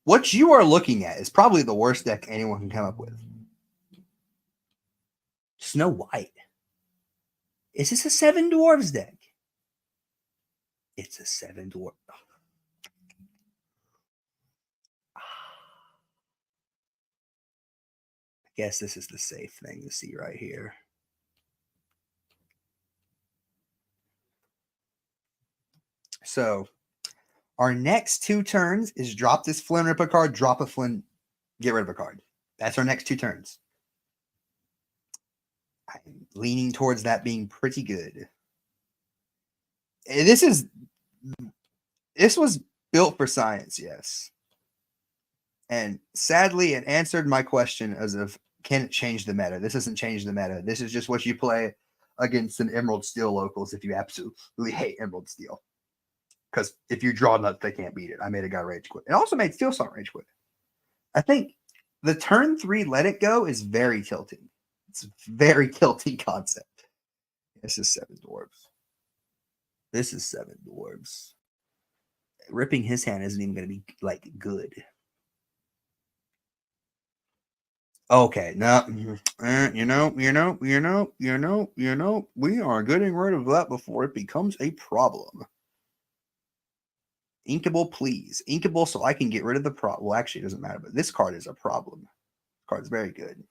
Speaker 1: What you are looking at is probably the worst deck anyone can come up with. Snow White. Is this a 7 Dwarves deck? It's a 7 Dwarf. I guess this is the safe thing to see right here. So our next 2 turns is drop this Flynn, rip a card, drop a Flynn, get rid of a card. That's our next 2 turns. I'm leaning towards that being pretty good. This was built for science, yes. And sadly, it answered my question as of, can it change the meta? This doesn't change the meta. This is just what you play against an Emerald Steel locals if you absolutely hate Emerald Steel. Because if you draw nuts, they can't beat it. I made a guy rage quit. It also made Steel Song rage quit. I think the turn 3 let it go is very tilting. It's a very tilting concept. This is 7 dwarves. This is 7 dwarves. Ripping his hand isn't even going to be like good. Okay, no, we are getting rid of that before it becomes a problem. Inkable, please. Inkable so I can get rid of the problem. Well, actually, it doesn't matter, but this card is a problem. This card's very good.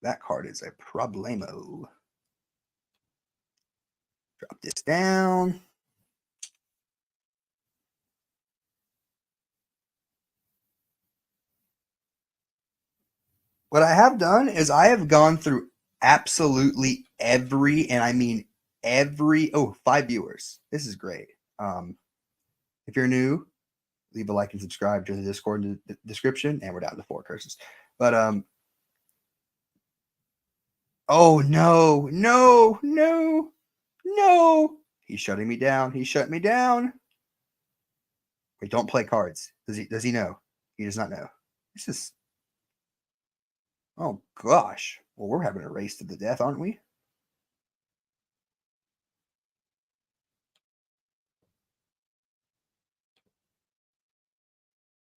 Speaker 1: That card is a problemo. Drop this down. What I have done is I have gone through absolutely every, and I mean every, 5 viewers. This is great. If you're new, leave a like and subscribe to the Discord in the description, and we're down to 4 curses. But oh no, no, no, no. He's shutting me down. He shut me down. Wait, don't play cards. Does he know? He does not know. This is, oh gosh. Well, we're having a race to the death, aren't we?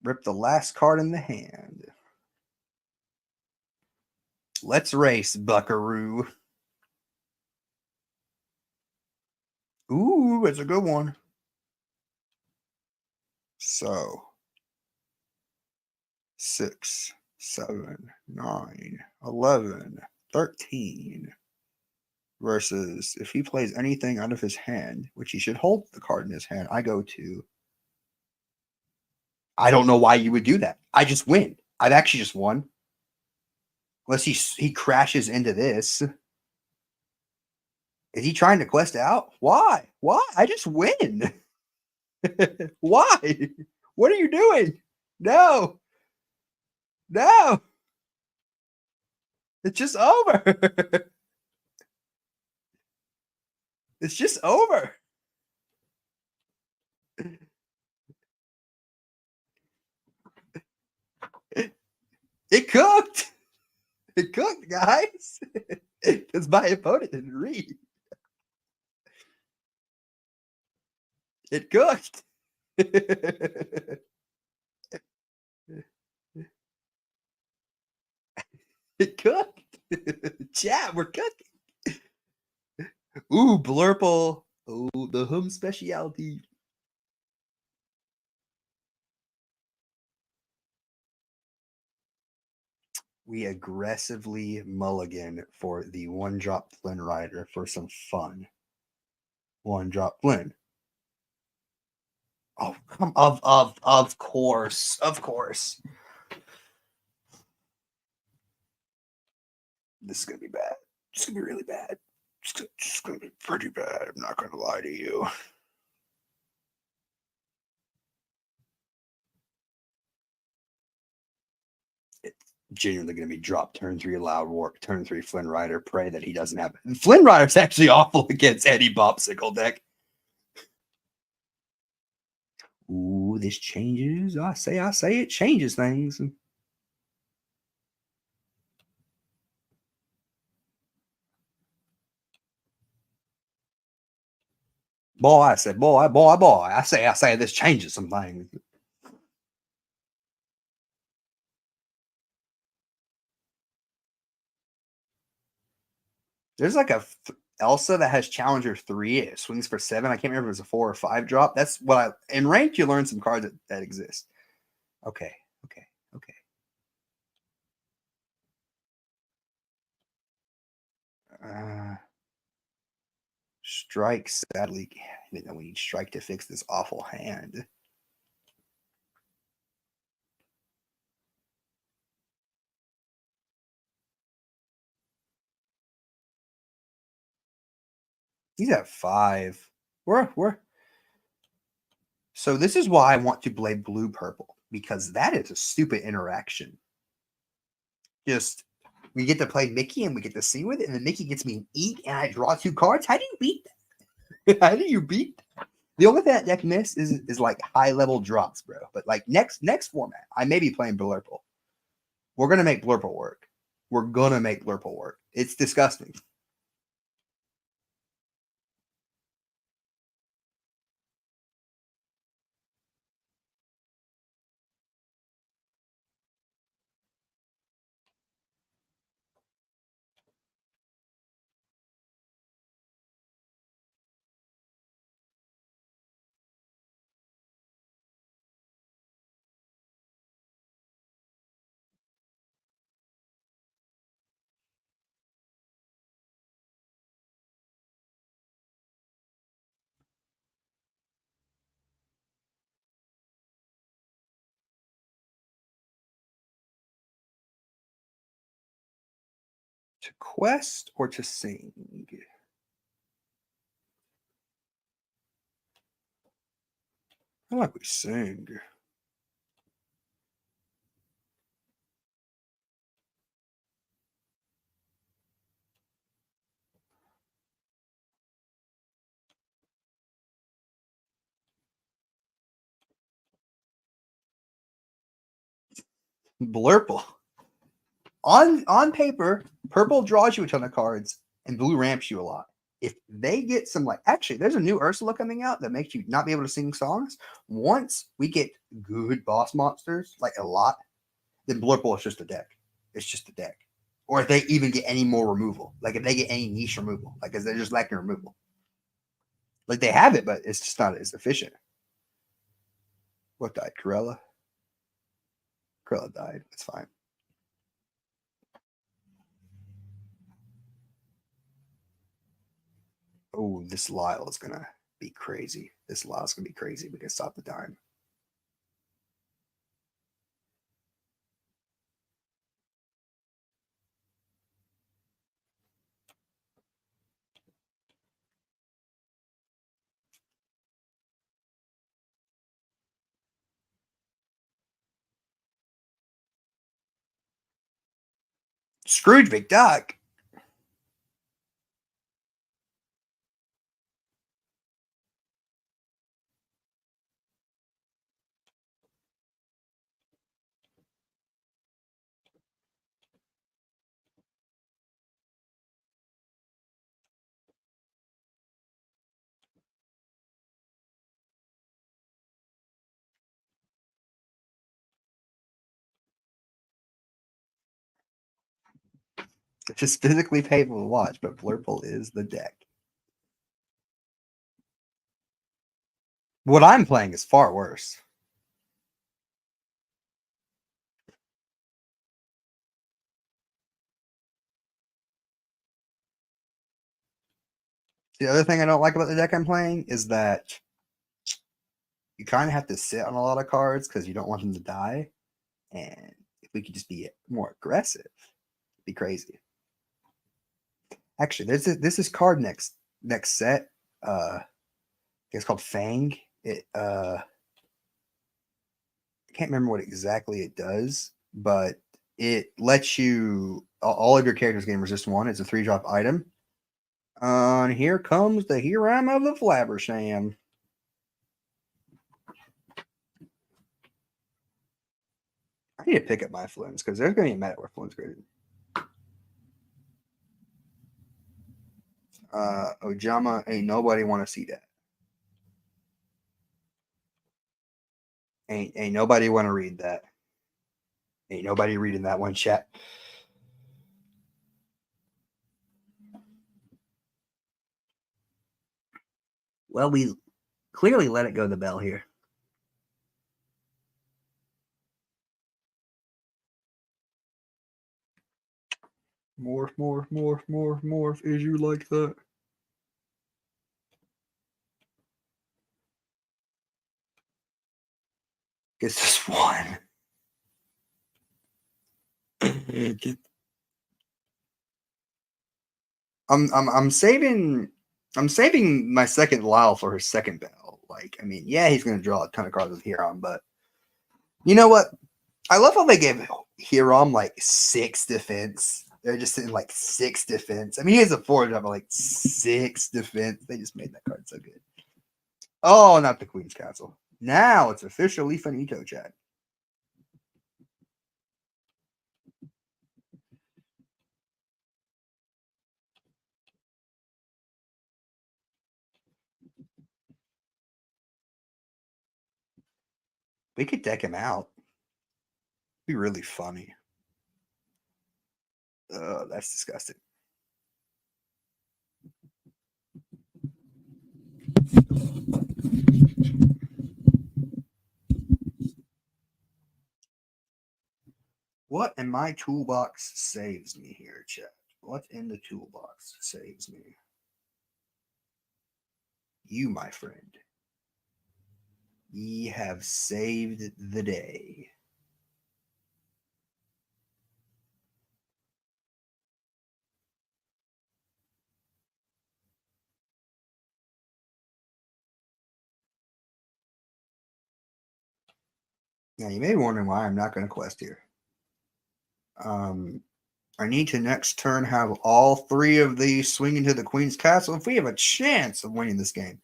Speaker 1: Rip the last card in the hand. Let's race, buckaroo. Ooh, it's a good one. So 6, 7, 9, 11, 13 versus if he plays anything out of his hand, which he should hold the card in his hand, I go to, I don't know why you would do that. I just win. I've actually just won. Unless he crashes into this. Is he trying to quest out? Why? Why? I just win. Why? What are you doing? No. No. It's just over. It's just over. It cooked. It cooked, guys. Because my opponent didn't read. It cooked. It cooked. Chat, we're cooking. Ooh, blurple. Oh, the home specialty. We aggressively mulligan for the 1-drop Flynn Rider for some fun. 1-drop Flynn. Oh, come of course. Of course. This is gonna be bad. It's gonna be really bad. It's gonna be pretty bad. I'm not gonna lie to you. It's genuinely gonna be drop turn 3 Loud Warp, turn 3 Flynn Rider. Pray that he doesn't have it. Flynn Rider's actually awful against any Popsicle deck. Ooh, this changes. I say it changes things. Boy, I said, boy. I say this changes some things. There's like a Elsa that has Challenger 3. It swings for 7. I can't remember if it was a 4 or 5 drop. That's what in ranked you learn some cards that exist. Okay. Strike, sadly, we need strike to fix this awful hand. He's at 5. We're. So this is why I want to play blue purple, because that is a stupid interaction. Just we get to play Mickey and we get to sing with it, and then Mickey gets me an eat, and I draw 2 cards. How do you beat that? How do you beat that? The only thing that deck miss is like high level drops, bro. But like next format, I may be playing Blurple. We're gonna make Blurple work. We're gonna make Blurple work. It's disgusting. To quest or to sing? I like we sing. Blurple. On paper, purple draws you a ton of cards and blue ramps you a lot. If they get some like actually, there's a new Ursula coming out that makes you not be able to sing songs. Once we get good boss monsters, like a lot, then Blurple is just a deck. It's just a deck. Or if they even get any more removal, like if they get any niche removal, like because they're just lacking removal. Like they have it, but it's just not as efficient. What died? Corella? Corella died. It's fine. Oh, this Lyle is gonna be crazy. This Lyle's gonna be crazy. We can stop the dime. Scrooge McDuck. It's just physically painful to watch, but Blurple is the deck. What I'm playing is far worse. The other thing I don't like about the deck I'm playing is that you kind of have to sit on a lot of cards because you don't want them to die. And if we could just be more aggressive, it'd be crazy. Actually, this is card next set. It's called Fang. I can't remember what exactly it does, but it lets you all of your characters gain resist 1. It's a 3-drop item. And here comes the Hiram of the Flabbersham. I need to pick up my Flumes because there's going to be a meta where Flumes good. Ojama, ain't nobody want to see that. Ain't nobody want to read that. Ain't nobody reading that one, chat. Well, we clearly let it go the bell here. Morph, morph, morph, morph, morph. Is you like that? Gets this one. I'm saving my second Lyle for his second battle. Like, I mean, yeah, he's gonna draw a ton of cards with Huron, but you know what? I love how they gave Huron like 6 defense. They're just sitting like 6 defense. I mean, he has a 4 drop, but like 6 defense. They just made that card so good. Oh, not the Queen's Castle. Now it's officially finito, Chad. We could deck him out. It'd be really funny. That's disgusting. What in my toolbox saves me here, chat? What in the toolbox saves me? You, my friend. Ye have saved the day. Now, you may be wondering why I'm not going to quest here. I need to next turn have all 3 of these swing into the Queen's Castle if we have a chance of winning this game.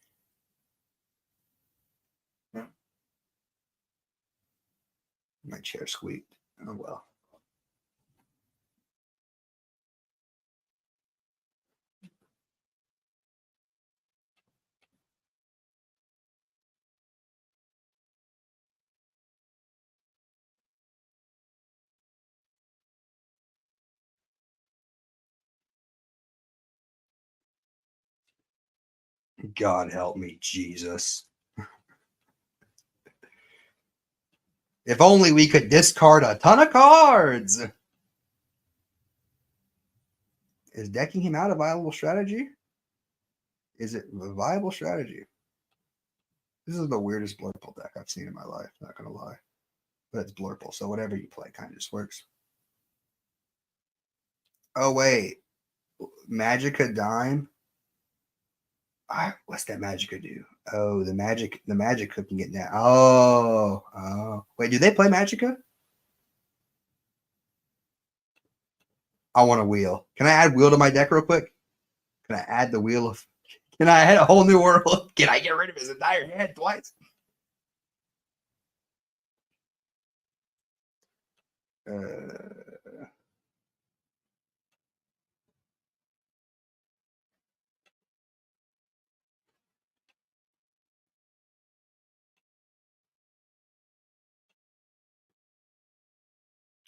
Speaker 1: My chair squeaked. Oh, well. God help me, Jesus. If only we could discard a ton of cards. Is decking him out a viable strategy? Is it a viable strategy? This is the weirdest Blurple deck I've seen in my life, not going to lie. But it's Blurple, so whatever you play kind of just works. Oh, wait. Magicka Dime? What's that Magicka do? Oh, the Magicka can get that. Oh. Wait, do they play Magicka? I want a wheel. Can I add wheel to my deck real quick? Can I add the wheel of... Can I add a whole new world? Can I get rid of his entire head twice?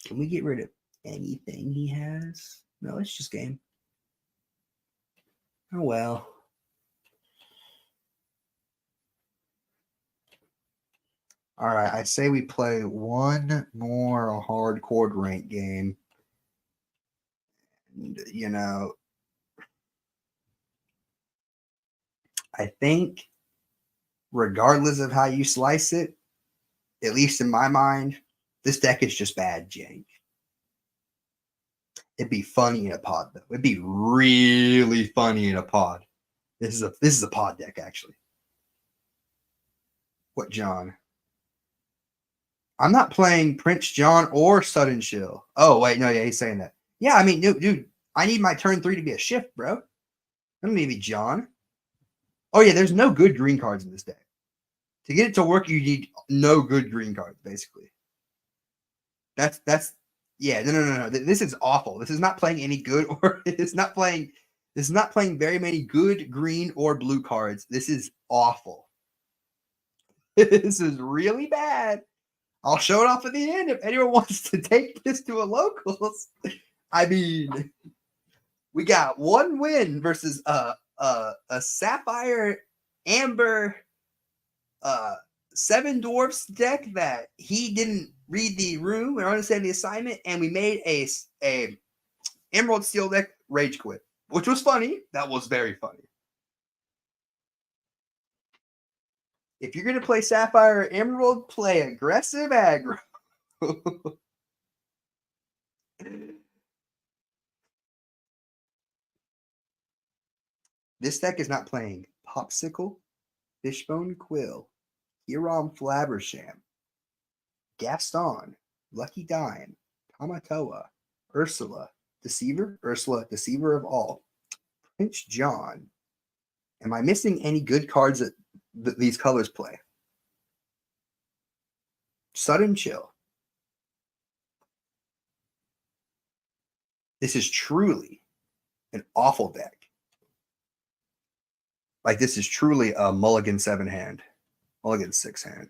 Speaker 1: Can we get rid of anything he has? No, it's just game. Oh, well. All right, I say we play one more hardcore rank game. And, you know, I think regardless of how you slice it, at least in my mind, this deck is just bad jank. It'd be funny in a pod, though. It'd be really funny in a pod. This is a pod deck, actually. What, John? I'm not playing Prince John or Sudden Chill. Oh, wait, no, yeah, he's saying that. Yeah, I mean, dude, I need my turn 3 to be a shift, bro. I don't need to be John. Oh, yeah, there's no good green cards in this deck. To get it to work, you need no good green cards, basically. That's yeah, no. This is awful. This is not playing any good or it's not playing very many good green or blue cards. This is awful. This is really bad. I'll show it off at the end if anyone wants to take this to a locals. I mean, we got one win versus a Sapphire Amber 7 Dwarfs deck that he didn't read the room or understand the assignment, and we made a Emerald Steel deck rage quit, which was funny. That was very funny. If you're gonna play Sapphire or Emerald, play aggressive aggro. This deck is not playing Popsicle, Fishbone Quill, Hiram Flabbersham, Gaston, Lucky Dime, Tamatoa, Ursula, Deceiver of all, Prince John. Am I missing any good cards that these colors play? Sudden Chill. This is truly an awful deck. Like, this is truly a Mulligan 7 hand. Mulligan 6 hand.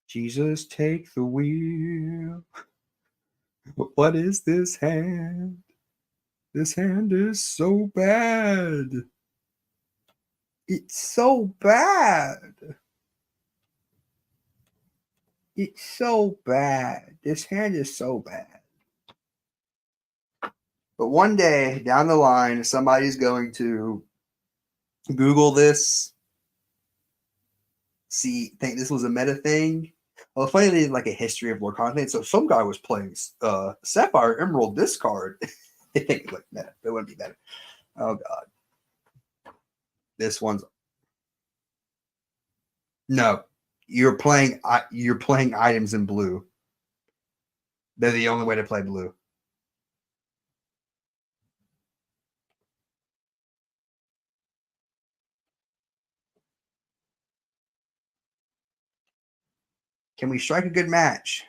Speaker 1: Jesus, take the wheel. What is this hand? This hand is so bad. It's so bad. It's so bad. This hand is so bad. But one day down the line, somebody's going to Google this, think this was a meta thing. Well, funny they did like a history of Lorcana thing. So some guy was playing Sapphire Emerald discard. They think it's like meta. It wouldn't be meta. Oh god. This one's no. You're playing items in blue. They're the only way to play blue. Can we strike a good match?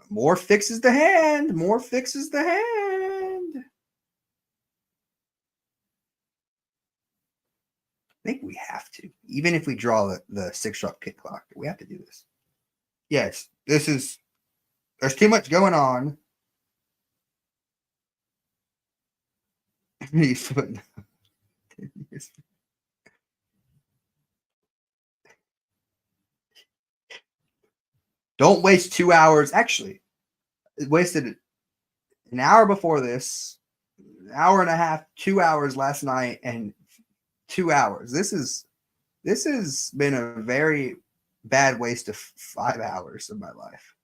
Speaker 1: Morph fixes the hand. Morph fixes the hand. I think we have to. Even if we draw the 6-drop kick clock, we have to do this. Yes, this is... There's too much going on. Don't waste 2 hours. Actually, it wasted an hour before this, an hour and a half, 2 hours last night, and 2 hours. This has been a very bad waste of 5 hours of my life.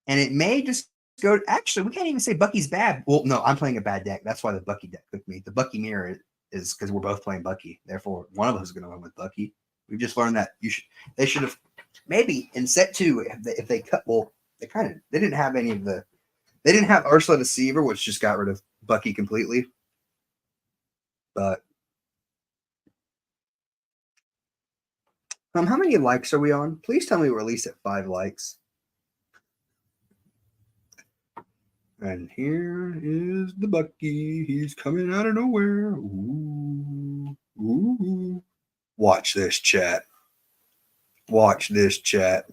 Speaker 1: And it may just go. Actually, we can't even say Bucky's bad. Well, no, I'm playing a bad deck. That's why the Bucky deck took me. The Bucky mirror is because we're both playing Bucky. Therefore, one of us is going to win with Bucky. We've just learned that they should have maybe in set 2 if they cut. Well, they didn't have any of the. They didn't have Ursula Deceiver, which just got rid of Bucky completely. But how many likes are we on? Please tell me we're at least at 5 likes. And here is the Bucky. He's coming out of nowhere. Ooh. Ooh. Watch this, chat. Watch this, chat.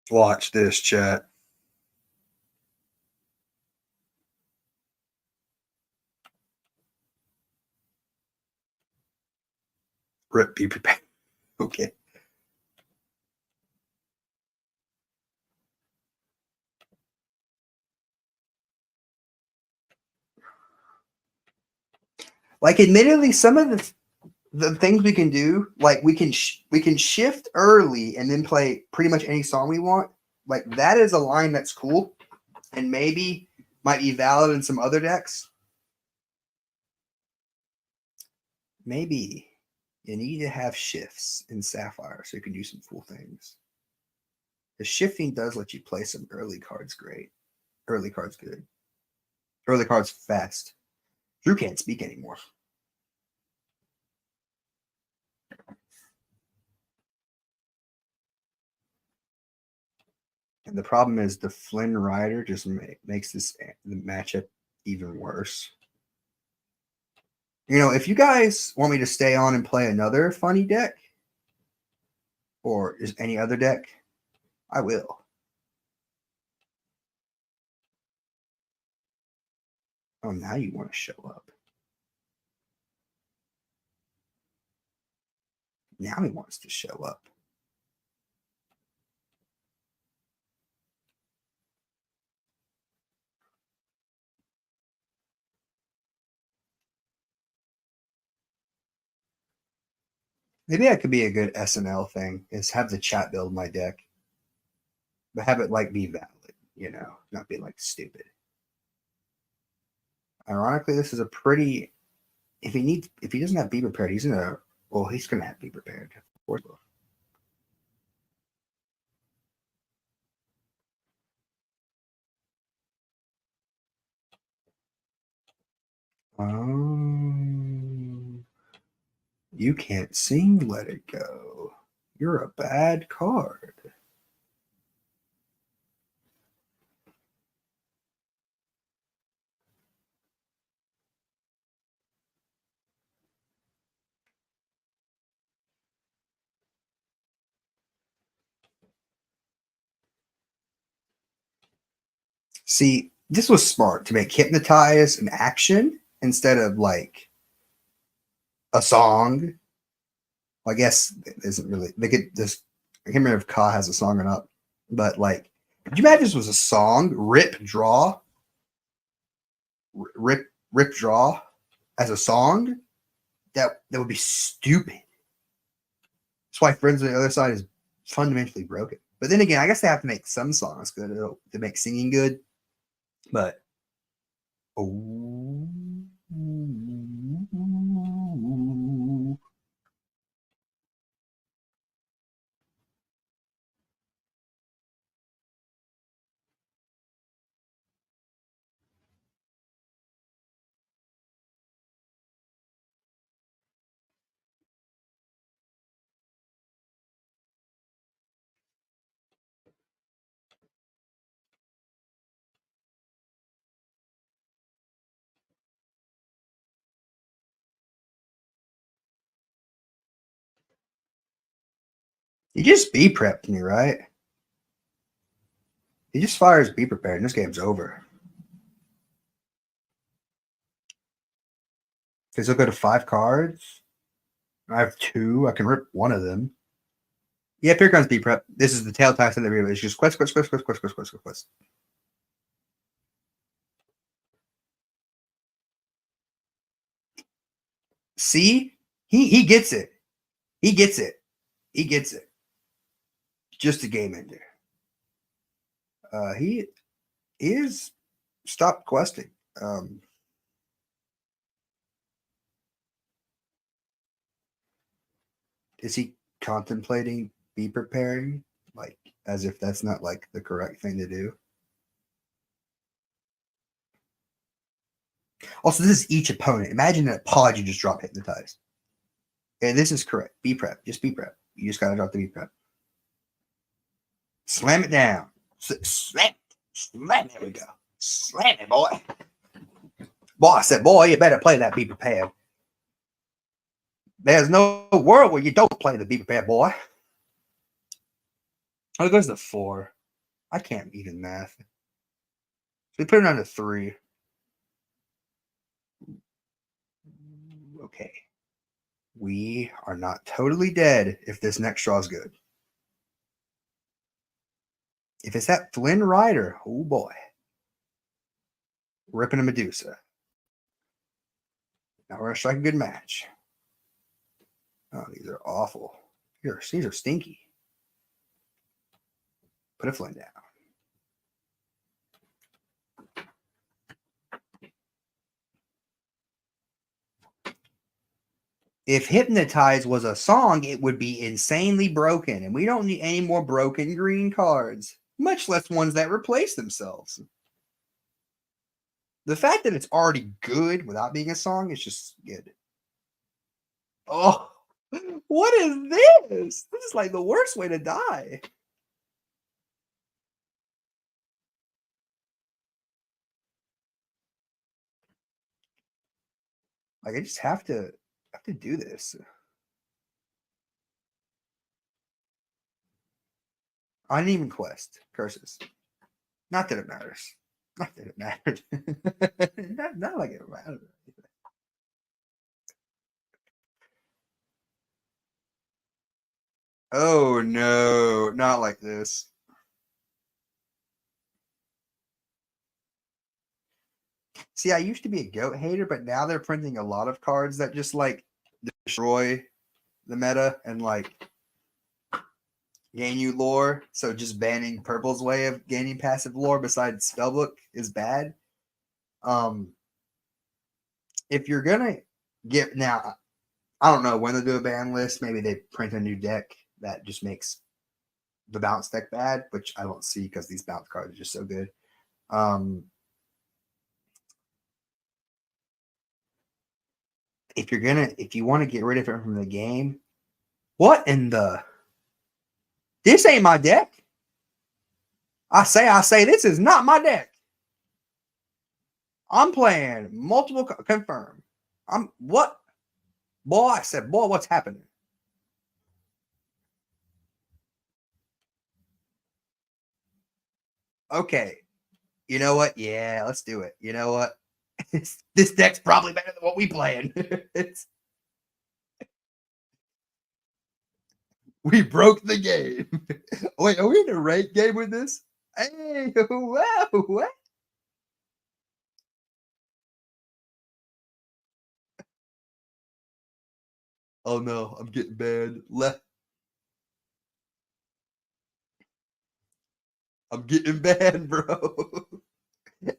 Speaker 1: Watch this, chat. Rip PP. Okay. Like, admittedly, some of the things we can do, like we can shift early and then play pretty much any song we want. Like, that is a line that's cool and maybe might be valid in some other decks. Maybe you need to have shifts in Sapphire so you can do some cool things. The shifting does let you play some early cards great. Early cards good. Early cards fast. Drew can't speak anymore. And the problem is the Flynn Rider just makes the matchup even worse. You know, if you guys want me to stay on and play another funny deck, or is any other deck, I will. Oh, now you want to show up. Now he wants to show up. Maybe that could be a good SNL thing, is have the chat build my deck. But have it like be valid, you know, not be like stupid. Ironically, this is a pretty if he doesn't have be prepared, he's gonna have be prepared. Of course. You can't sing, let it go. You're a bad card. See, this was smart to make hypnotize an action instead of like a song. I guess it isn't really they could this I can't remember if Ka has a song or not, but like could you imagine this was a song? Rip draw as a song? That would be stupid. That's why Friends on the Other Side is fundamentally broken. But then again, I guess they have to make some songs good to make singing good. But oh, you just be prepped me, right? He just fires be prepared, and this game's over. Because he'll go to 5 cards. I have 2. I can rip one of them. Yeah, here comes be prep. This is the tail tax of the real. It's just quest. See? He gets it. He gets it. He gets it. Just a game ender. He is stopped questing. Is he contemplating be preparing? Like as if that's not like the correct thing to do. Also, this is each opponent. Imagine a pod you just drop hypnotized. And this is correct. Be prep. Just be prep. You just gotta drop the be prep. Slam it down. Slam it. Slam it. There we go. Slam it, boy. Boy, I said, boy, you better play that be prepared. There's no world where you don't play the be prepared, boy. Oh, it goes to 4. I can't even math. So we put it on to 3. Okay. We are not totally dead if this next draw is good. If it's that Flynn Rider, oh boy. Ripping a Medusa. Now we're going to strike a good match. Oh, these are awful. Here, these are stinky. Put a Flynn down. If Hypnotize was a song, it would be insanely broken, and we don't need any more broken green cards, much less ones that replace themselves. The fact that it's already good without being a song is just good. Oh, what is this? This is like the worst way to die. Like I just have to do this. I didn't even quest curses. Not that it matters. Not that it mattered. not like it mattered. Oh no, not like this. See, I used to be a goat hater, but now they're printing a lot of cards that just like destroy the meta and like gain you lore. So just banning purple's way of gaining passive lore besides spellbook is bad. Um, if you're gonna get now, I don't know when they do a ban list. Maybe they print a new deck that just makes the bounce deck bad, which I don't see because these bounce cards are just so good. Um, if you want to get rid of it from the game, what in the? This ain't my deck. I say, this is not my deck. I'm playing multiple confirm. I'm what? Boy, I said, boy, what's happening? Okay, you know what? Yeah, let's do it. You know what? This deck's probably better than what we playing. We broke the game. Wait, are we in a raid game with this? Hey, wow, what? Oh no, I'm getting banned. Left. I'm getting banned, bro.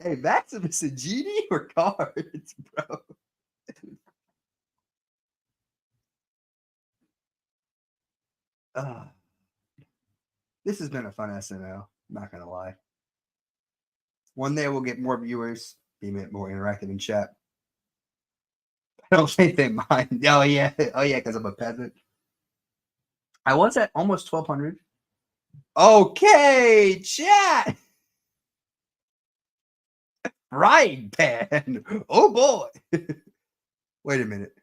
Speaker 1: Hey, Maximus and Genie or cards, bro? Uh, this has been a fun SNL. Not gonna lie. One day we'll get more viewers, be more interactive in chat. I don't think they mind. Oh yeah, because I'm a peasant. I was at almost 1,200. Okay, chat. Right, pan. Oh boy. Wait a minute.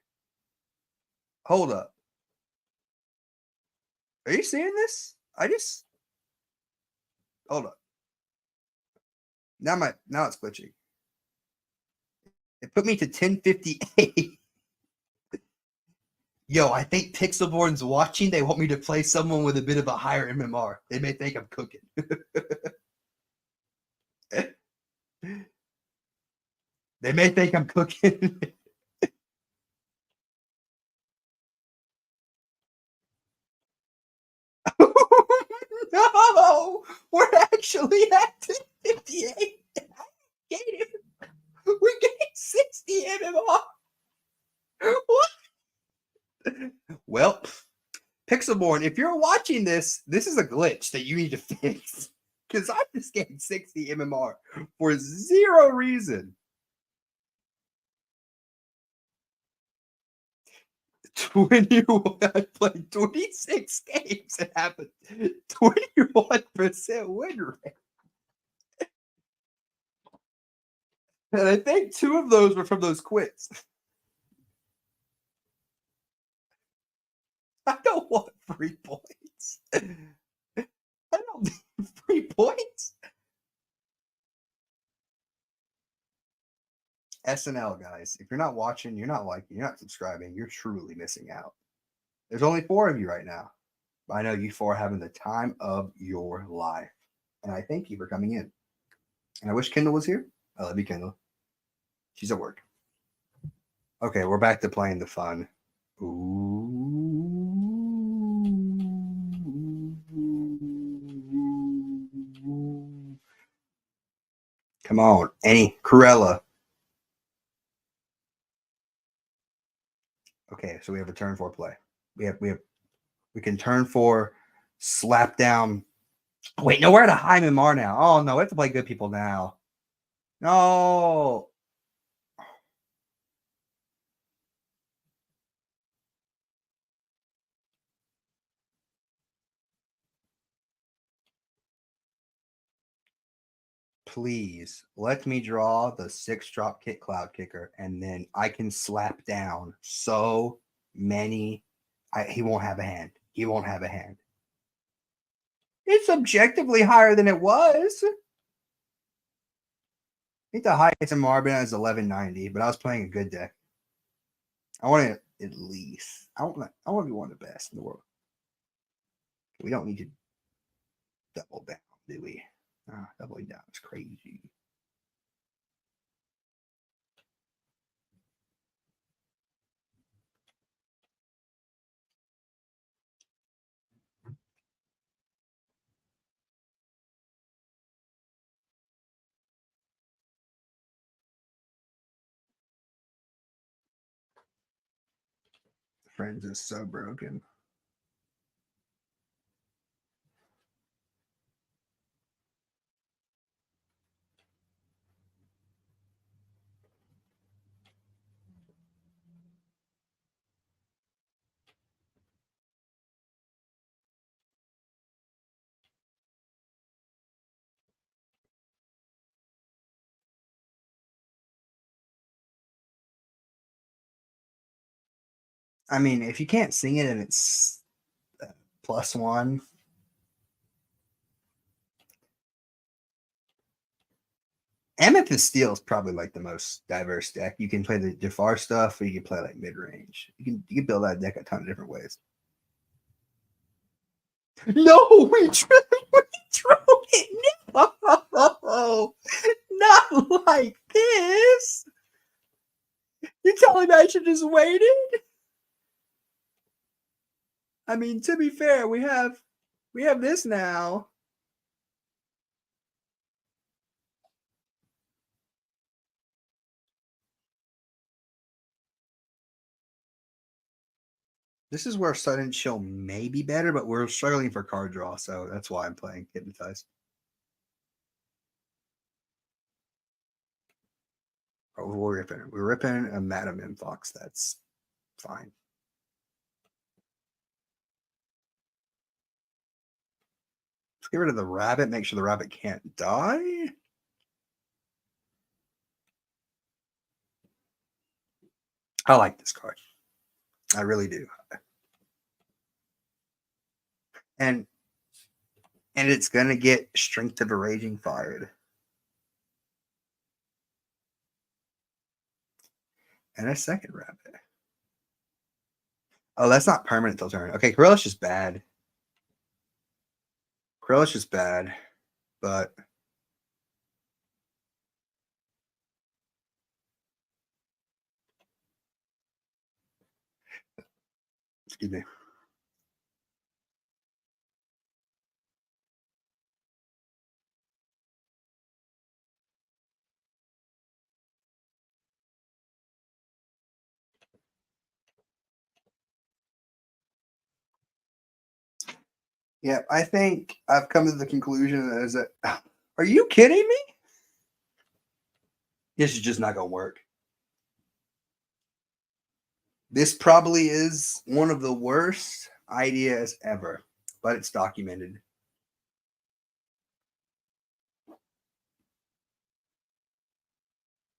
Speaker 1: Hold up. Are you seeing this? I just hold up. Now it's glitching. It put me to 1058. Yo, I think Pixelborn's watching. They want me to play someone with a bit of a higher MMR. They may think I'm cooking. They may think I'm cooking. No, we're actually at 1058. We gained 60 MMR. What? Well, Pixelborn, if you're watching this, this is a glitch that you need to fix. Because I just gained 60 MMR for zero reason. 21, I played 26 games and have a 21% win rate. And I think two of those were from those quits. I don't want free points. I don't need free points. SNL, guys, if you're not watching, you're not liking, you're not subscribing, you're truly missing out. There's only 4 of you right now. But I know you four are having the time of your life. And I thank you for coming in. And I wish Kendall was here. I love you, Kendall. She's at work. Okay, we're back to playing the fun. Ooh. Come on, any Corella. Okay, so we have a turn 4 play. We can turn 4, slap down. Wait, no, we're at a high MMR now. Oh no, we have to play good people now. No. Please let me draw the 6-drop kick Cloud Kicker, and then I can slap down so many. He won't have a hand. He won't have a hand. It's objectively higher than it was. I think the highest in Marbin is 1190, but I was playing a good deck. I want to at least. I want to be one of the best in the world. We don't need to double down, do we? Doubling down is crazy. Friends is so broken. I mean, if you can't sing it and it's +1, Amethyst Steel is probably like the most diverse deck. You can play the Jafar stuff, or you can play like mid range. You can build that deck a ton of different ways. No, we drew it. No, not like this. You telling me I should just waited? I mean, to be fair, we have this now. This is where Sudden Chill may be better, but we're struggling for card draw, so that's why I'm playing Hypnotize. Oh, we're ripping a Madam M Fox. That's fine. Let's get rid of the rabbit. Make sure the rabbit can't die. I like this card. I really do. And it's gonna get Strength of a Raging fired. And a second rabbit. Oh, that's not permanent till turn. Okay, Corellish is bad. Corellish is bad, but excuse me. Yeah, I think I've come to the conclusion that is that. Are you kidding me? This is just not gonna work. This probably is one of the worst ideas ever, but it's documented.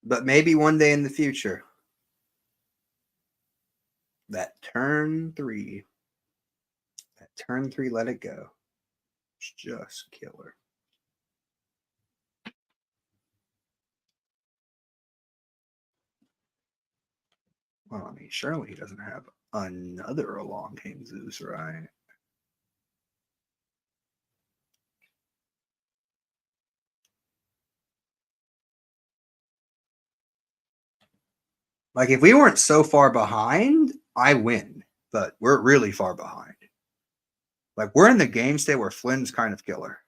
Speaker 1: But maybe one day in the future, that turn 3, let it go. It's just killer. Well, I mean, surely he doesn't have another Along Came Zeus, right? Like, if we weren't so far behind, I win. But we're really far behind. Like, we're in the game state where Flynn's kind of killer.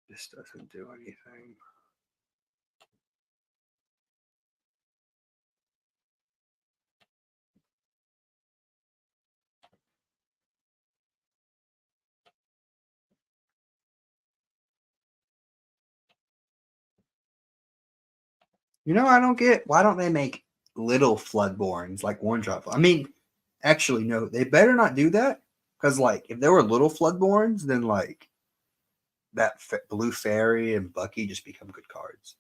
Speaker 1: This doesn't do anything. You know, I don't get why don't they make little floodborns like one drop? I mean, actually, no, they better not do that because, like, if there were little floodborns, then like that blue fairy and Bucky just become good cards.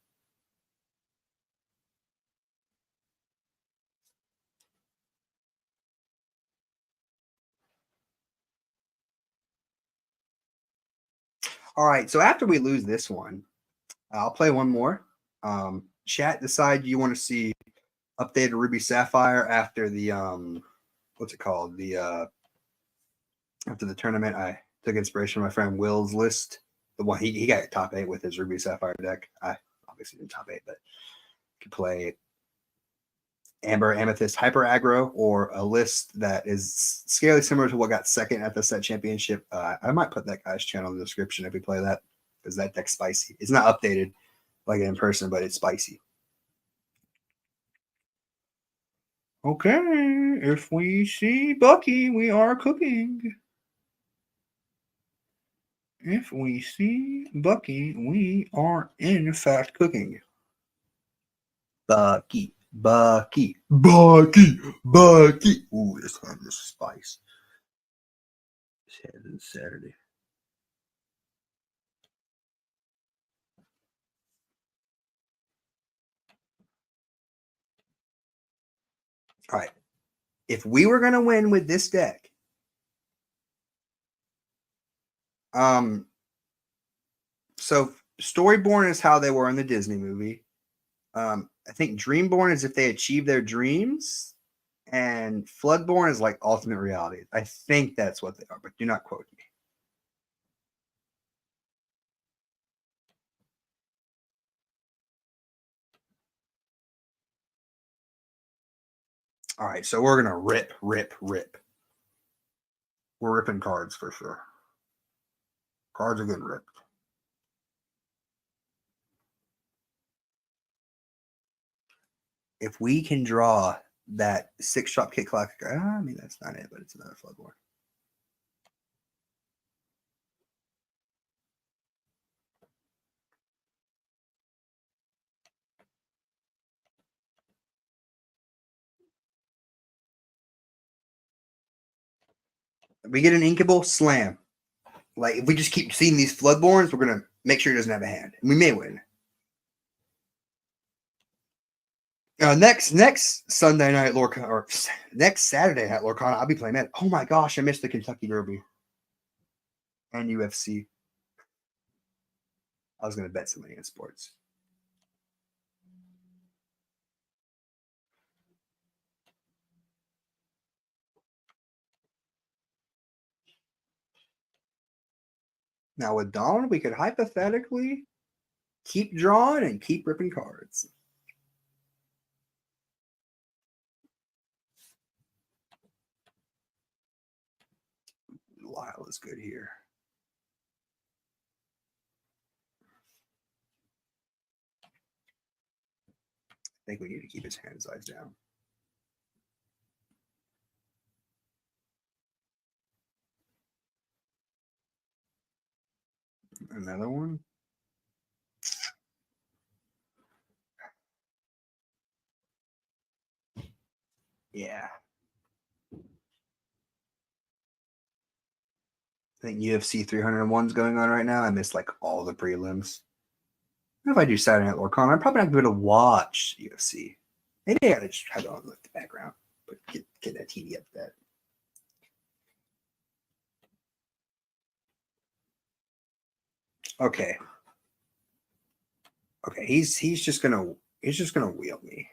Speaker 1: All right, so after we lose this one, I'll play one more. Chat, decide you want to see updated Ruby Sapphire after the what's it called? The after the tournament. I took inspiration from my friend Will's list. The one he got top 8 with his Ruby Sapphire deck. I obviously didn't top 8, but could play Amber Amethyst Hyper Aggro or a list that is scarily similar to what got second at the set championship. I might put that guy's channel in the description if we play that because that deck's spicy. It's not updated like in person, but it's spicy. Okay, if we see Bucky, we are cooking. If we see Bucky, we are in fact cooking. Bucky, Bucky, Bucky, Bucky. Ooh, this hand is spice. This hand is Saturday. All right. If we were gonna win with this deck, so Storyborn is how they were in the Disney movie. I think Dreamborn is if they achieve their dreams, and Floodborn is like ultimate reality. I think that's what they are, but do not quote me. All right, so we're gonna rip. We're ripping cards for sure. Cards are getting ripped. If we can draw that 6-drop Kit Clock, I mean that's not it, but it's another Floodborn. We get an Inkable, slam. Like if we just keep seeing these Floodborns, we're gonna make sure he doesn't have a hand. We may win. Next Sunday night Lorcana, or next Saturday night Lorcana, I'll be playing that. Oh my gosh, I missed the Kentucky Derby and UFC. I was gonna bet some money in sports. Now with Dawn, we could hypothetically keep drawing and keep ripping cards. Lyle is good here. I think we need to keep his hand size down. Another one. Yeah. I think UFC 301 is going on right now. I missed like all the prelims. If I do Saturday Night Lorcana, I'm probably not going to watch UFC. Maybe I gotta just have it on the background, but get that TV up that. Okay. Okay, he's just gonna wheel me.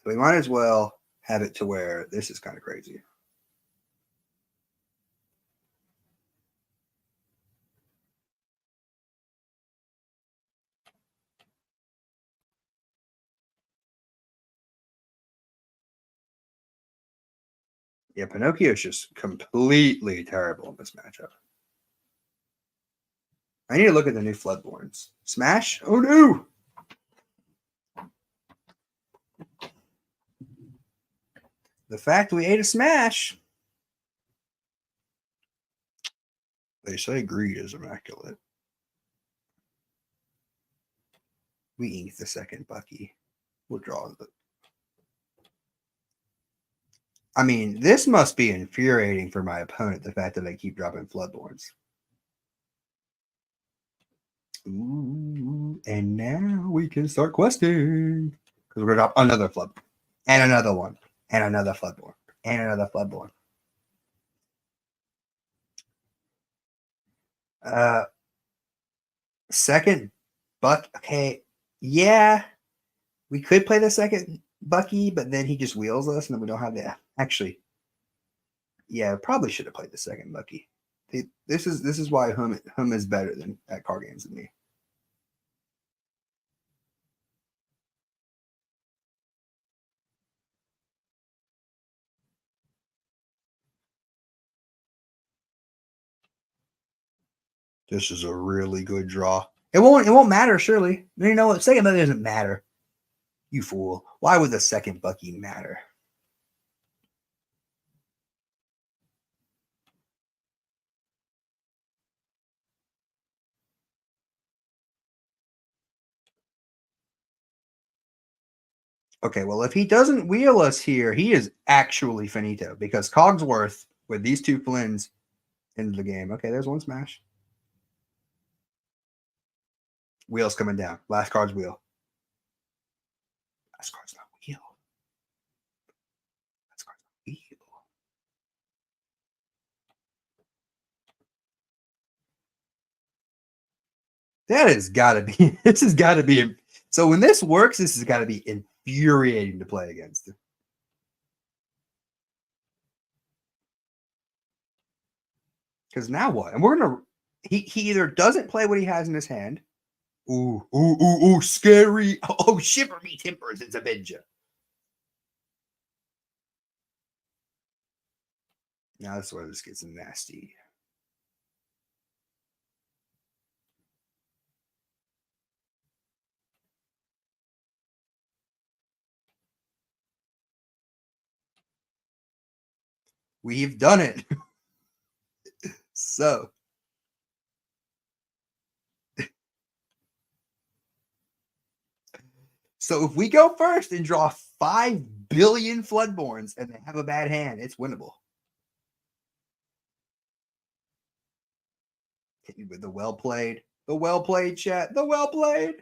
Speaker 1: So we might as well have it to where this is kind of crazy. Yeah, Pinocchio is just completely terrible in this matchup. I need to look at the new Floodborns. Smash? Oh no! The fact we ate a smash. They say greed is immaculate. We ink the second Bucky. We'll draw the. I mean, this must be infuriating for my opponent, the fact that they keep dropping Floodborns. Ooh, and now we can start questing. Because we're going to drop another Flood. And another one. And another Floodborn. And another Floodborn. Second Buck. Okay. Yeah. We could play the second Bucky, but then he just wheels us and then we don't have that. Actually, yeah, probably should have played the second Bucky. This is why Hum is better than at card games than me. This is a really good draw. It won't matter, surely. You know what? Second Bucky doesn't matter. You fool. Why would the second Bucky matter? Okay, well, if he doesn't wheel us here, he is actually finito because Cogsworth with these two Flynns into the game. Okay, there's one smash. Wheel's coming down. Last card's wheel. Last card's not wheel. Last card's not wheel. That has got to be. This has got to be. So when this works, this has got to be infuriating to play against. Because now what? And we're gonna. He either doesn't play what he has in his hand. Ooh, ooh, ooh, ooh, scary. Oh, shiver me timbers, it's a Benja. Now that's where this gets nasty. We've done it. So if we go first and draw 5 billion Floodborns and they have a bad hand, it's winnable. Hit me with the well played. The well played, chat. The well played.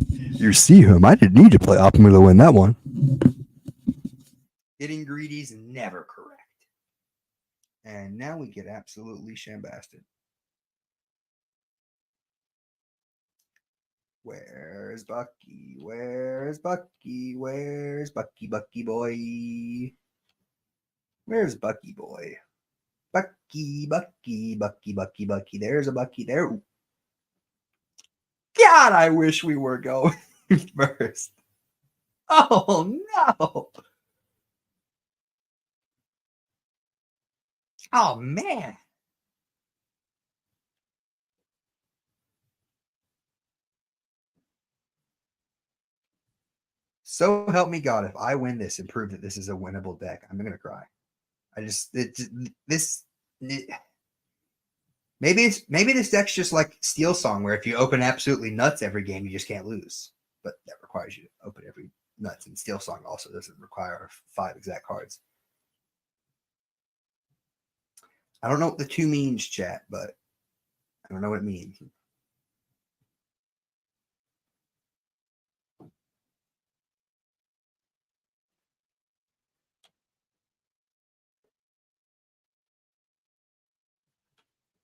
Speaker 1: You see him. I didn't need to play Optimal to win that one. Getting greedy is never correct. And now we get absolutely shambasted. Where's Bucky? Where's Bucky? Where's Bucky? Bucky boy. Where's Bucky boy? Bucky, Bucky, Bucky, Bucky, Bucky. There's a Bucky there. God, I wish we were going first. Oh no. Oh man. So help me God, if I win this and prove that this is a winnable deck, I'm gonna cry. I just this maybe this deck's just like Steel Song, where if you open absolutely nuts every game, you just can't lose. But that requires you to open every nuts, and Steel Song also doesn't require 5 exact cards. I don't know what the 2 means, chat, but I don't know what it means.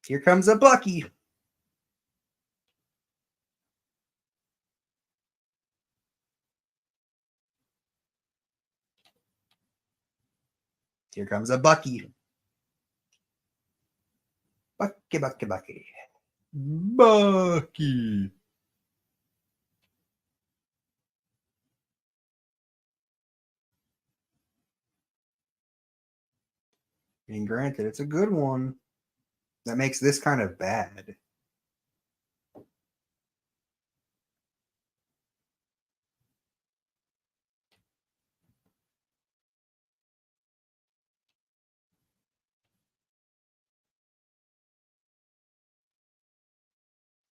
Speaker 1: Here comes a Bucky. Here comes a Bucky. Bucky, Bucky, Bucky. Bucky. And granted, it's a good one. That makes this kind of bad.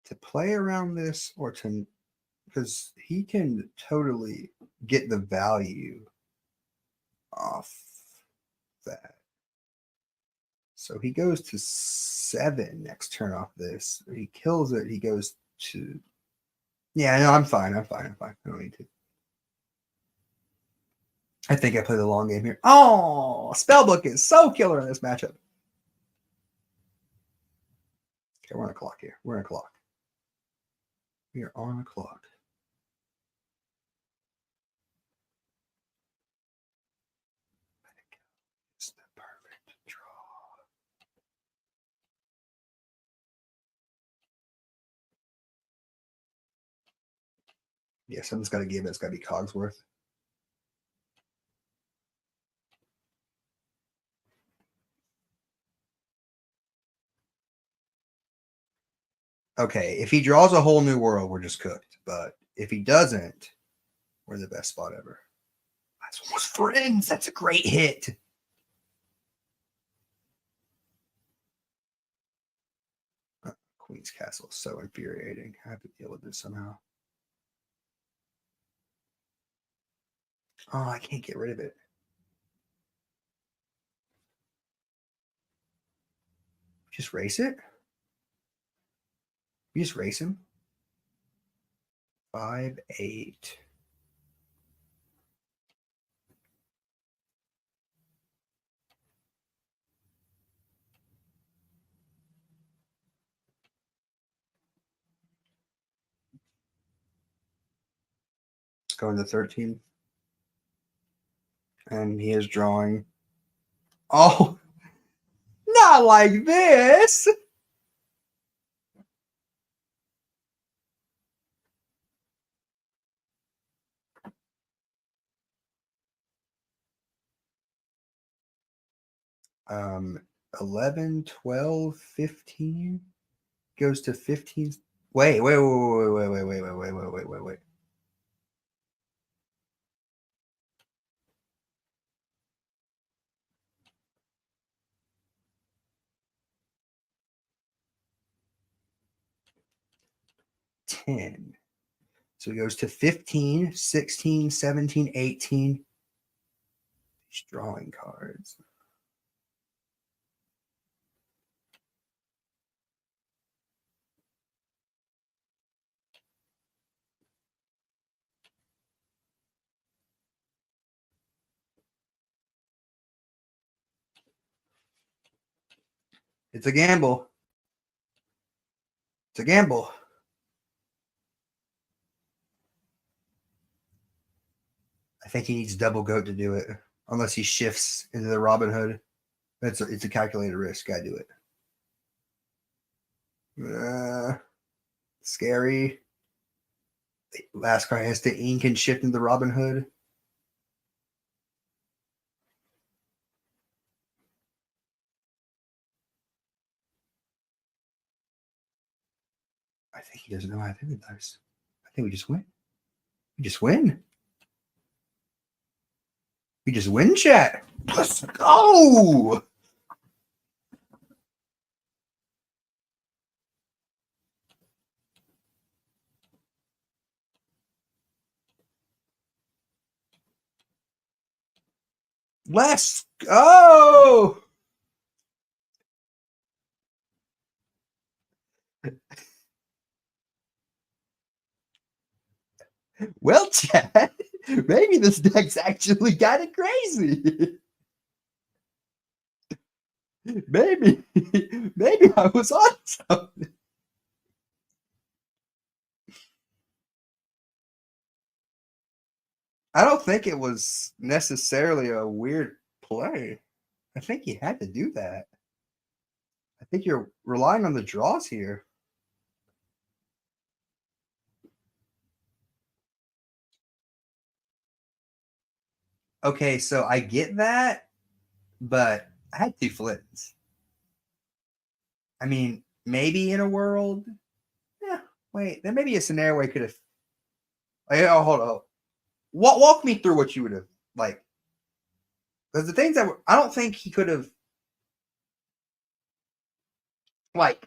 Speaker 1: to play around this or to, because he can totally get the value off that. So he goes to 7 next turn off this. He kills it. He goes to, yeah, no, I'm fine. I'm fine. I don't need to. I think I play the long game here. Oh, Spellbook is so killer in this matchup. Okay, we're on a clock here. We're on a clock. We are on a clock. It's the perfect draw. Yeah, something's got to give. It's got to be Cogsworth. Okay, if he draws a whole new world, we're just cooked. But if he doesn't, we're the best spot ever. That's almost friends. That's a great hit. Queen's Castle is so infuriating. I have to deal with this somehow. Oh, I can't get rid of it. Just race it? You just race him? 5-8. Going to 13. And he is drawing. Oh, not like this. Um, 11, 12, 15 goes to 15. Wait. 10. So it goes to 15, 16, 17, 18. He's drawing cards. It's a gamble. It's a gamble. I think he needs double goat to do it, unless he shifts into the Robin Hood. It's a calculated risk. Gotta do it. Scary. Last card has to ink and shift into the Robin Hood. I think he doesn't know how to do dice. I think we just win. We just win. We just win, chat. Let's go. Let's go. Well, chat, maybe this deck's actually kind of crazy. maybe I was on something. I don't think it was necessarily a weird play. I think you had to do that. I think you're relying on the draws here. Okay, so I get that, but I had 2 Flintons. I mean, maybe in a world. Yeah, wait, there may be a scenario where he could have. Oh, hold on. Walk me through what you would have like. Because the things that I don't think he could have like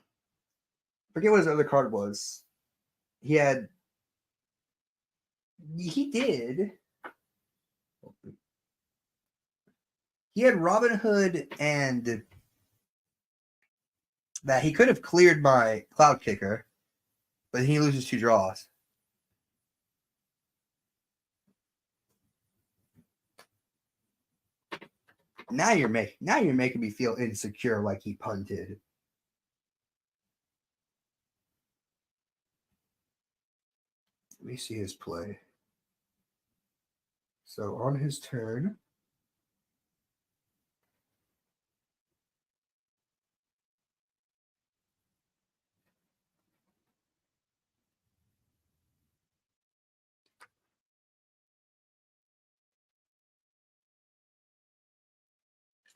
Speaker 1: Forget what his other card was. He did. He had Robin Hood and that he could have cleared my Cloud Kicker, but he loses 2 draws. Now you're making me feel insecure like he punted. Let me see his play. So on his turn,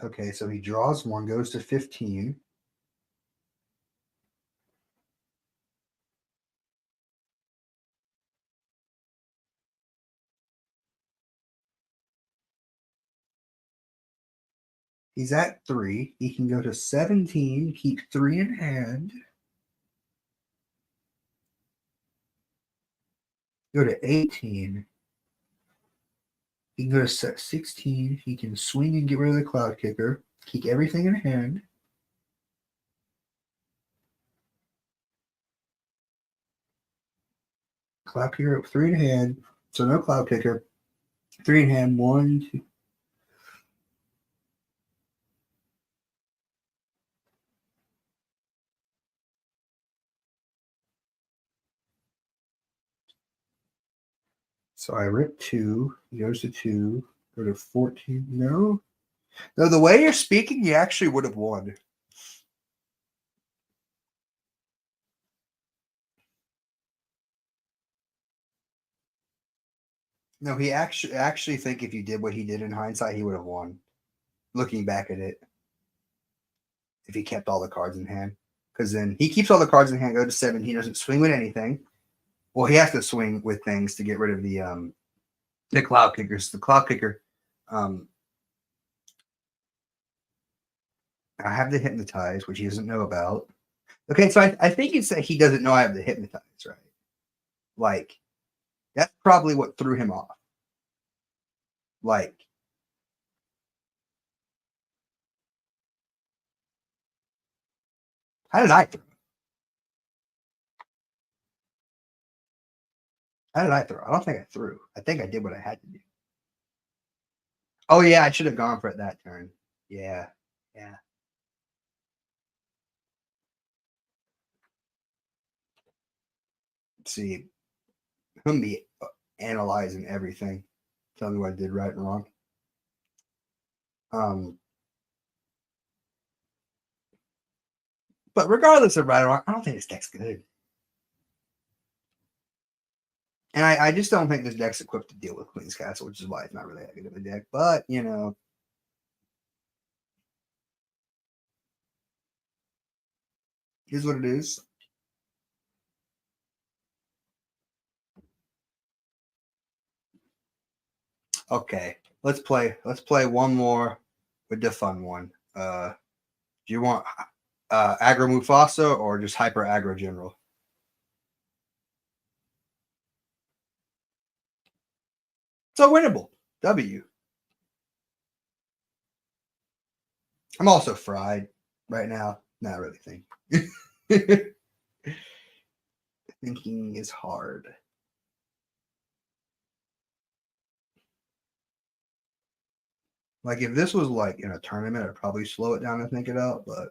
Speaker 1: okay, so he draws 1, goes to 15. He's at 3. He can go to 17, keep 3 in hand. Go to 18. He can go to 16. He can swing and get rid of the Cloud Kicker. Keep everything in hand. Cloud Kicker, 3 in hand. So no Cloud Kicker. 3 in hand. 1, 2. So I rip 2. He goes to 2. Go to 14. No. No, the way you're speaking, you actually would have won. No, he actually think if you did what he did in hindsight, he would have won. Looking back at it, if he kept all the cards in hand, because then he keeps all the cards in hand, go to 7. He doesn't swing with anything. Well, he has to swing with things to get rid of the Cloud Kickers. The Cloud Kicker, I have the Hypnotize, which he doesn't know about. Okay, so I think it's that he doesn't know I have the Hypnotize, right? Like, that's probably what threw him off. Like, how did I throw? How did I throw? I don't think I threw. I think I did what I had to do. Oh yeah, I should have gone for it that turn. Yeah, yeah. Let's see, I'm be analyzing everything. Tell me what I did right and wrong. Um, but regardless of right or wrong, I don't think this deck's good. And I just don't think this deck's equipped to deal with Queen's Castle, which is why it's not really that good of a deck. But, you know, here's what it is. Okay, let's play one more with the fun one. Do you want aggro Mufasa or just hyper aggro general? So winnable. W. I'm also fried right now. Not really thinking. Thinking is hard. Like if this was like in a tournament, I'd probably slow it down and think it out. But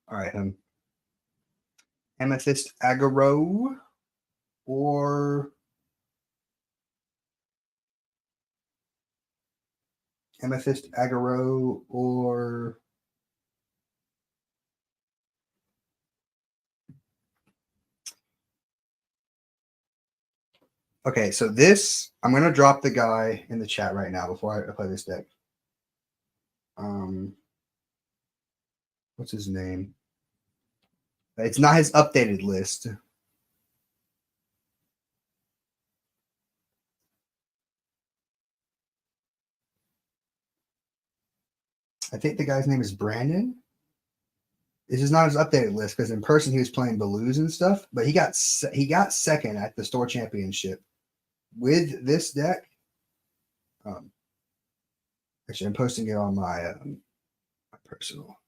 Speaker 1: all right, Amethyst Aggro or Amethyst Aggro or okay, so this I'm gonna drop the guy in the chat right now before I play this deck. What's his name? It's not his updated list. I think the guy's name is Brandon. This is not his updated list because in person he was playing Balloos and stuff, but he got second at the store championship with this deck. Actually, I'm posting it on my personal.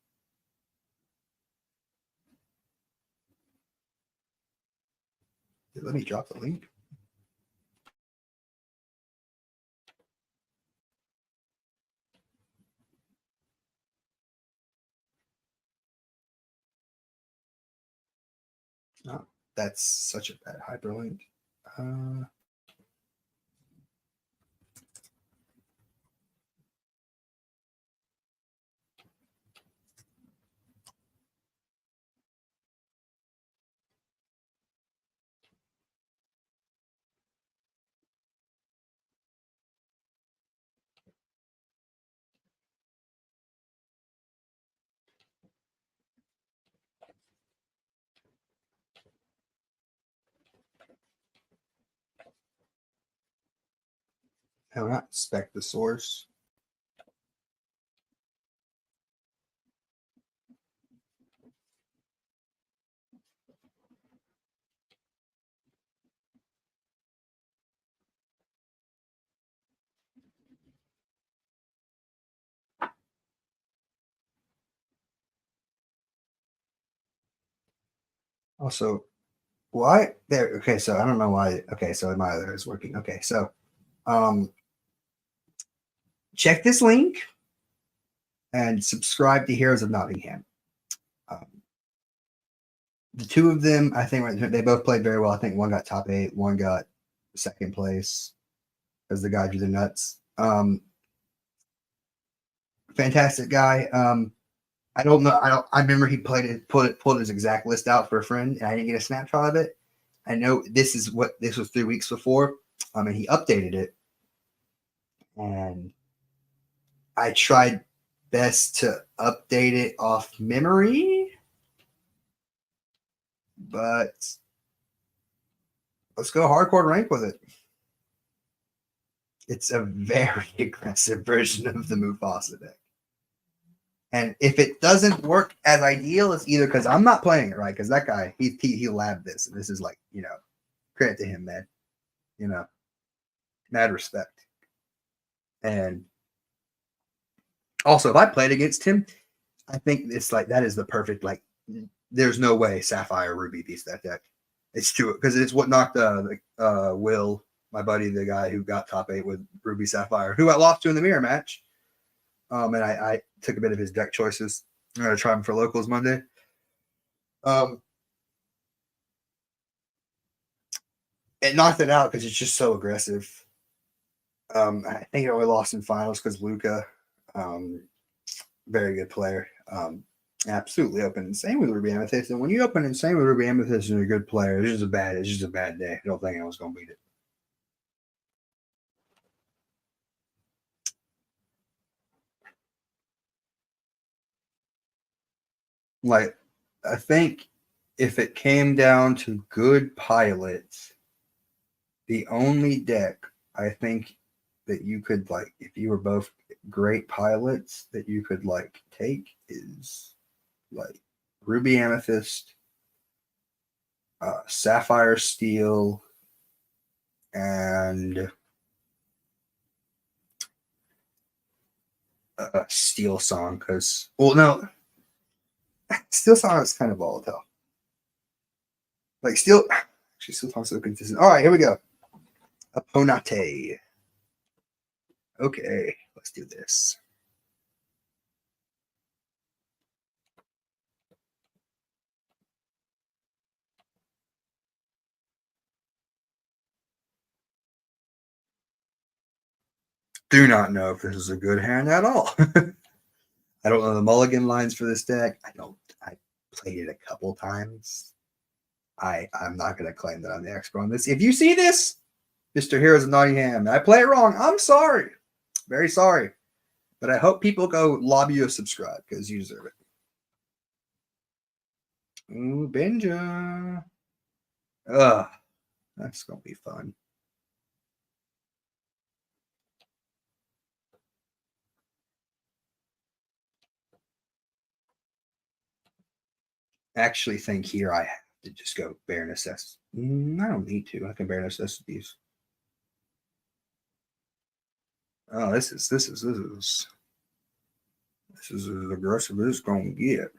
Speaker 1: Let me drop the link. Oh, that's such a bad hyperlink. No, not spec the source. Also, why there? Okay, so I don't know why. Okay, so my other is working. Okay, so check this link and subscribe to Heroes of Nottingham. The two of them, I think, they both played very well. I think one got top 8, one got second place as the guy drew the nuts. Fantastic guy. I don't know. I remember he pulled his exact list out for a friend, and I didn't get a snapshot of it. I know this was 3 weeks before. And he updated it, and I tried best to update it off memory, but let's go hardcore rank with it. It's a very aggressive version of the Mufasa deck. And if it doesn't work as ideal, it's either because I'm not playing it right, because that guy, he labbed this, and this is like, credit to him, man. Mad respect. And also, if I played against him, I think it's like that is the perfect, like, there's no way Sapphire Ruby beats that deck. It's too, because it's what knocked Will, my buddy, the guy who got top 8 with Ruby Sapphire, who I lost to in the mirror match. And I took a bit of his deck choices. I'm going to try them for locals Monday. It knocked it out because it's just so aggressive. I think it only lost in finals because Luca, very good player. Absolutely open insane with Ruby Amethyst. And when you open insane with Ruby Amethyst and you're a good player, it's just a bad day. I don't think I was going to beat it. Like, I think if it came down to good pilots, the only deck I think that you could, like, if you were both great pilots, that you could, like, take is like Ruby Amethyst, Sapphire Steel, and Steel Song. Because, well, no, Steel Song is kind of volatile. Like, Steel Song's so consistent. All right, here we go. Aponate. Okay, let's do this. Do not know if this is a good hand at all. I don't know the mulligan lines for this deck. I played it a couple times. I'm not going to claim that I'm the expert on this. If you see this, Mr. Heroes of Nottingham, I play it wrong, I'm sorry. Very sorry. But I hope people go lobby you a subscribe because you deserve it. Ooh, Benja. Ugh, that's going to be fun. actually think here I have to just go bare necessity. I don't need to. I can bare necessities. Oh, this is as aggressive as it's gonna get.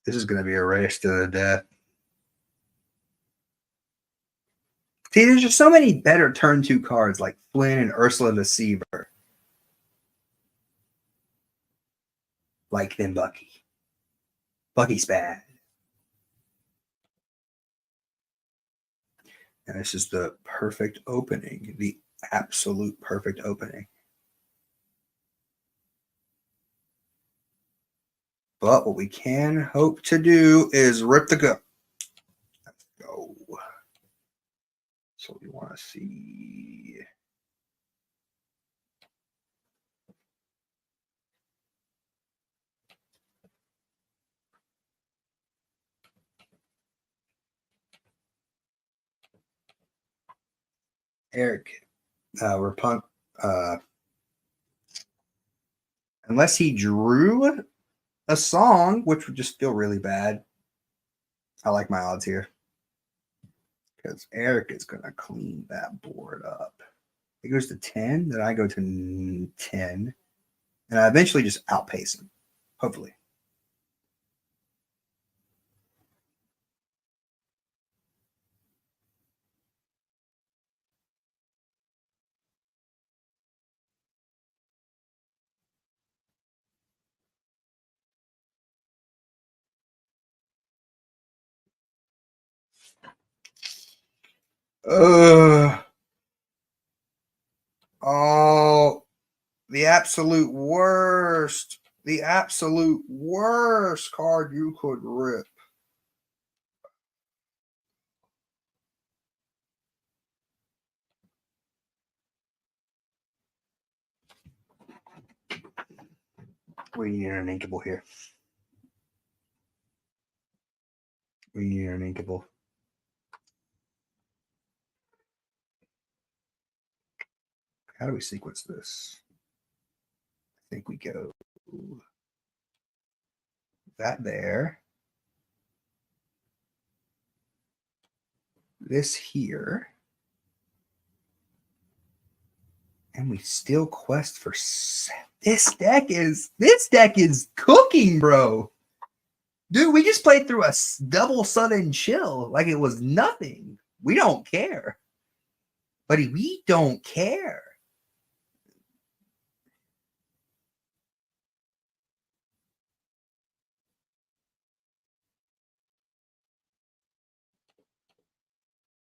Speaker 1: This is gonna be a race to the death. See, there's just so many better turn 2 cards like Flynn and Ursula Deceiver. Like than Bucky. Bucky's bad. And this is the perfect opening. The absolute perfect opening. But what we can hope to do is rip the go. Let's go. So we want to see. Eric, unless he drew a song, which would just feel really bad. I like my odds here because Eric is going to clean that board up. He goes to 10, then I go to 10, and I eventually just outpace him, hopefully. Oh, the absolute worst. The absolute worst card you could rip. We need an inkable here. We need an inkable. How do we sequence this? I think we go that there. This here. And we still quest for this deck is cooking, bro. Dude, we just played through a double sudden chill like it was nothing. We don't care. Buddy, we don't care.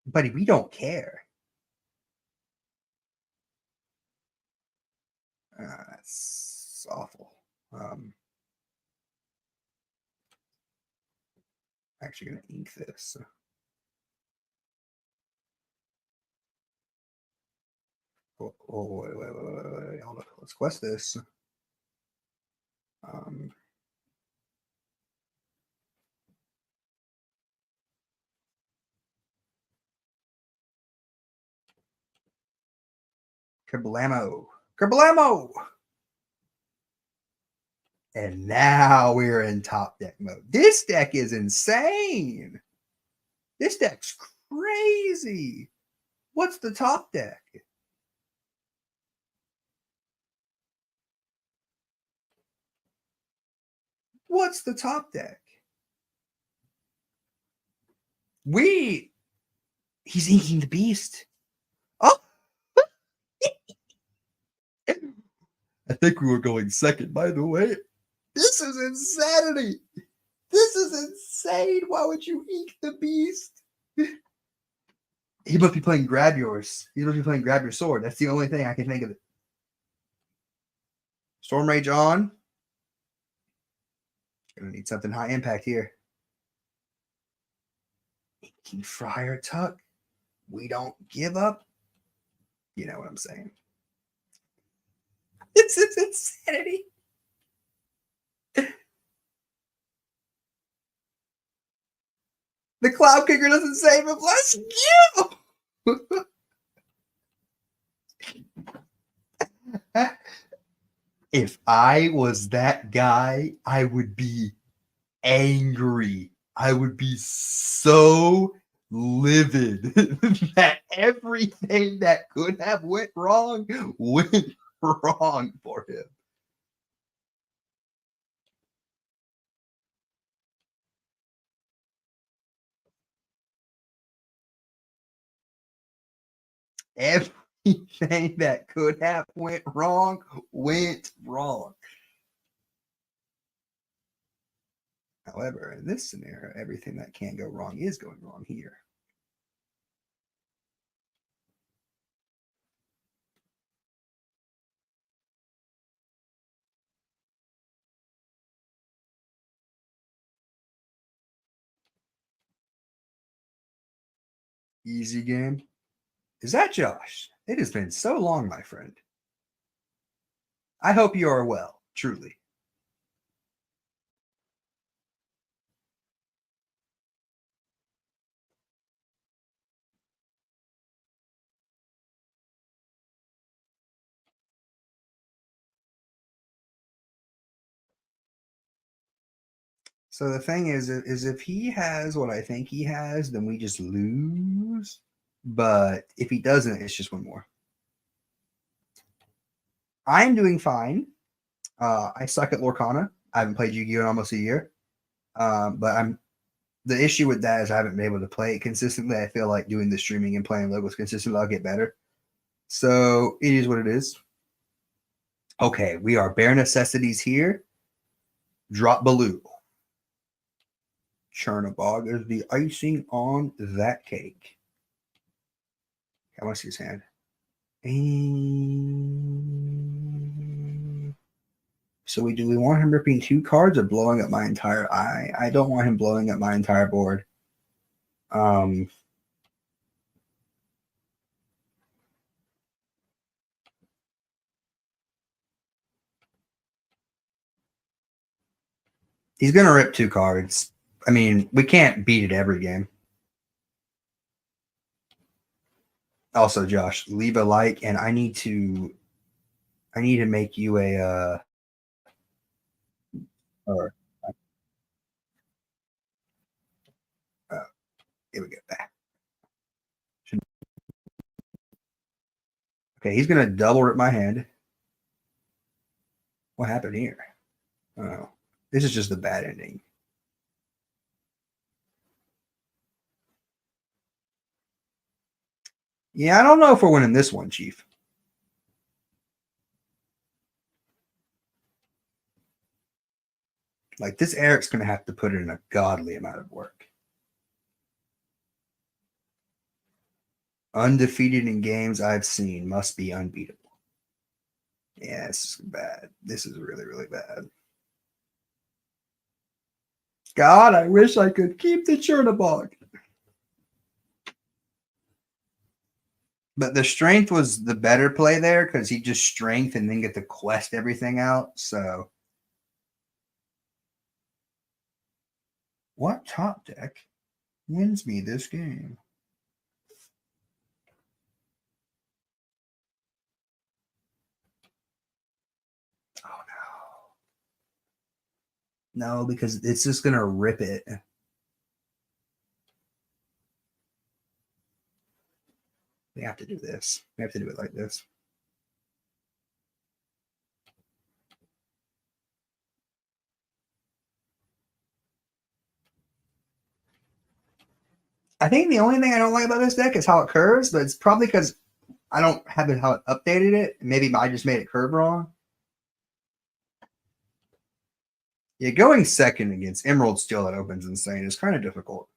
Speaker 1: Buddy, we don't care. That's awful. Actually going to ink this. Oh, wait. Hold on. Let's quest this. Kablamo. Kablamo! And now we're in top deck mode. This deck is insane. This deck's crazy. What's the top deck? What's the top deck? He's inking the beast. Oh! I think we were going second, by the way. This is insanity. This is insane. Why would you ink the beast? He must be playing Grab Yours. He must be playing Grab Your Sword. That's the only thing I can think of it. Storm Rage on. Gonna need something high impact here. Inking Friar Tuck. We don't give up. You know what I'm saying. This is insanity. The Cloud Kicker doesn't save him. Let's go. If I was that guy, I would be angry. I would be so livid that everything that could have went wrong went wrong for him. Everything that could have went wrong went wrong. However, in this scenario, everything that can go wrong is going wrong here. Easy game. Is that Josh? It has been so long, my friend. I hope you are well, truly. So the thing is if he has what I think he has, then we just lose. But if he doesn't, it's just one more. I am doing fine. I suck at Lorcana. I haven't played Yu-Gi-Oh in almost a year. But I'm the issue with that is I haven't been able to play it consistently. I feel like doing the streaming and playing logos consistently, I'll get better. So it is what it is. Okay, we are bare necessities here. Drop Baloo. Chernabog is the icing on that cake. I want to see his hand. And so do we want him ripping 2 cards or blowing up my entire eye? I don't want him blowing up my entire board. He's gonna rip 2 cards. I mean, we can't beat it every game. Also, Josh, leave a like, and I need to make you a or here we go. Okay, he's gonna double rip my hand. What happened here? Oh, this is just a bad ending. Yeah, I don't know if we're winning this one, Chief. Like this, Eric's gonna have to put in a godly amount of work. Undefeated in games I've seen, must be unbeatable. Yeah, this is bad. This is really, really bad. God, I wish I could keep the Chernabog. But the strength was the better play there because he just strength and then get to quest everything out. So, what top deck wins me this game? Oh no. No, because it's just going to rip it. We have to do this. We have to do it like this. I think the only thing I don't like about this deck is how it curves, but it's probably because I don't have it how it updated it. Maybe I just made it curve wrong. Yeah, going second against Emerald Steel that opens insane is kind of difficult.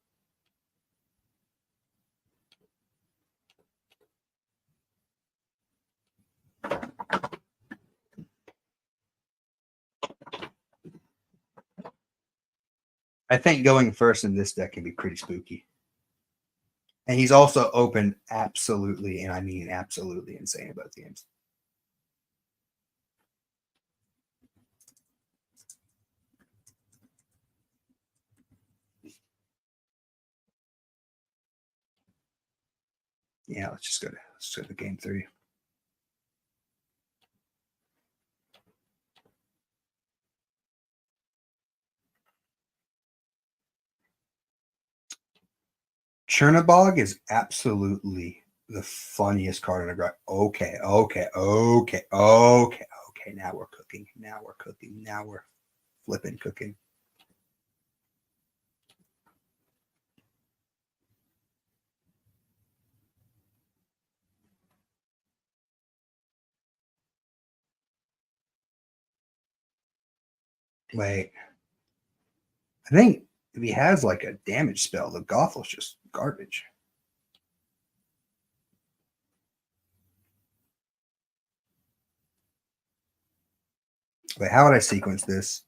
Speaker 1: I think going first in this deck can be pretty spooky. And he's also opened absolutely, and I mean absolutely insane about the games. Yeah, let's go to game 3. Chernobog is absolutely the funniest card in a graph. Okay. Now we're cooking. Now we're cooking. Now we're flipping cooking. Wait. I think if he has like a damage spell, the Gothel's just garbage. Wait, how would I sequence this?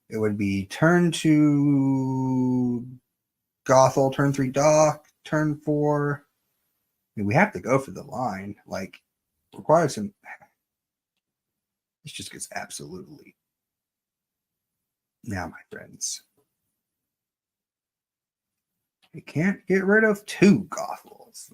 Speaker 1: It would be turn 2 Gothel, turn 3 Dock, turn 4. I mean, we have to go for the line. Like, requires some. This just gets absolutely. Now, my friends, we can't get rid of 2 Gothels.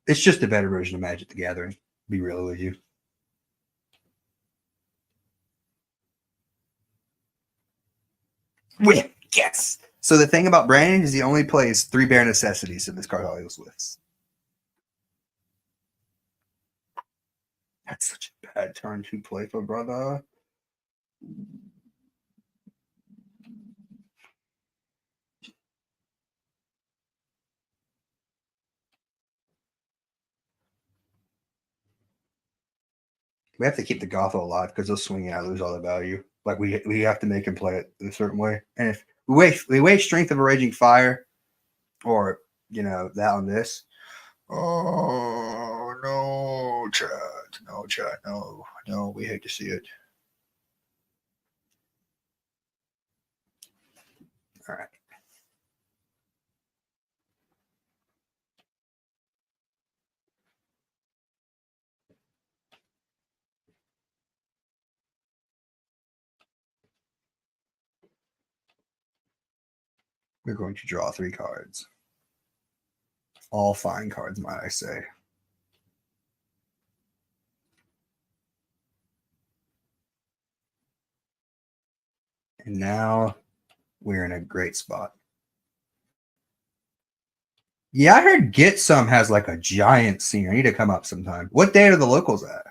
Speaker 1: It's just a better version of Magic the Gathering. Be real with you. Win. Yes. So the thing about Brandon is he only plays 3 Bare Necessities in this card all he lists. That's such a bad turn to play for brother. We have to keep the Gothel alive because they'll swing and I lose all the value. Like we have to make him play it a certain way. And if we waste Strength of a Raging Fire, or that on this. Oh no, chat, no, we hate to see it. All right. We're going to draw 3 cards. All fine cards, might I say. And now we're in a great spot. Yeah, I heard Get Some has like a giant scene. I need to come up sometime. What day are the locals at?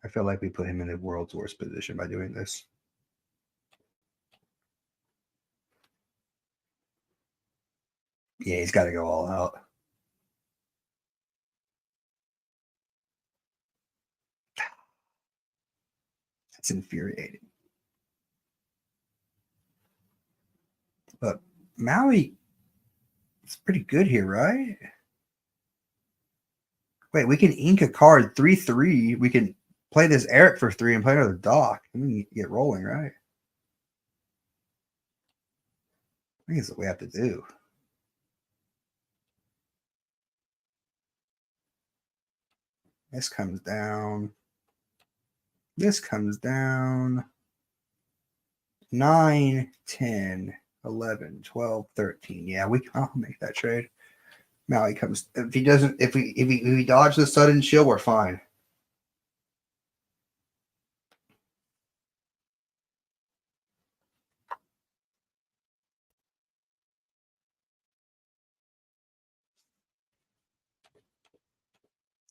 Speaker 1: I feel like we put him in the world's worst position by doing this. Yeah, he's got to go all out. That's infuriating. But Maui is pretty good here, right? Wait, we can ink a card 3/3. We can play this Eric for 3 and play another Doc. And we can get rolling, right? I think it's what we have to do. This comes down. This comes down. 9, 10, 11, 12, 13. Yeah, I'll make that trade. Maui comes. If he doesn't, if we dodge the sudden chill, we're fine.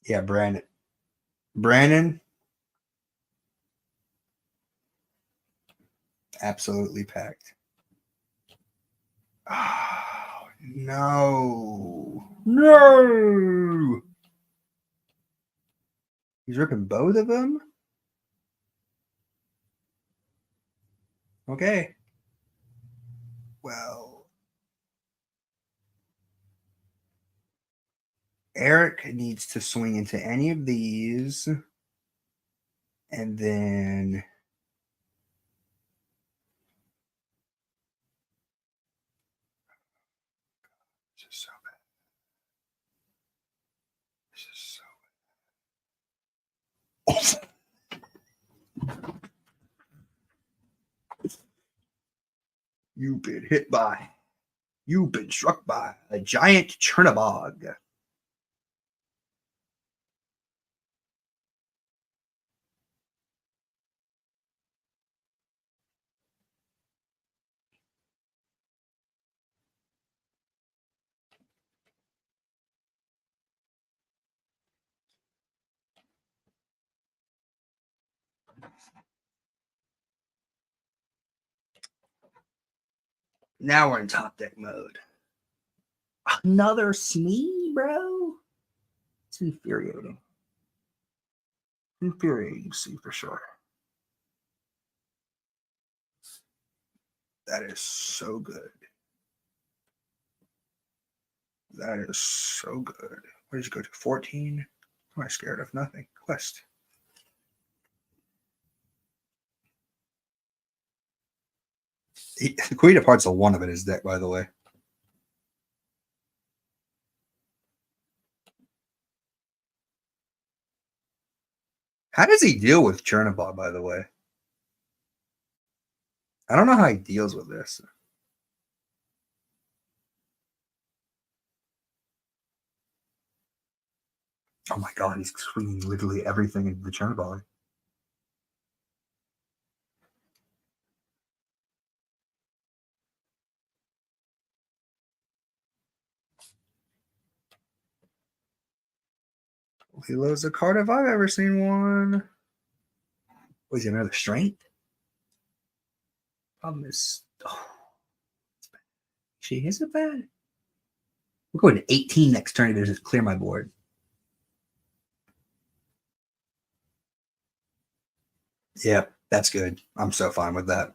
Speaker 1: Yeah, Brandon, absolutely packed. Oh, no. He's ripping both of them. Okay. Well, Eric needs to swing into any of these. And then this is so bad. This is so bad. You've been hit by. You've been struck by a giant Chernobog. Now we're in top deck mode. Another Smee, bro? It's infuriating. Infuriating, see for sure. That is so good. That is so good. What did you go to? 14? Am I scared of nothing? Quest. Queen of Hearts a one of it his deck, by the way. How does he deal with Chernobog, by the way? I don't know how he deals with this. Oh my god, he's swinging literally everything into the Chernobog. Lilo's a card if I've ever seen one. Was he another strength? Problem is, she is it bad? We're going to 18 next turn to just clear my board. Yeah, that's good. I'm so fine with that.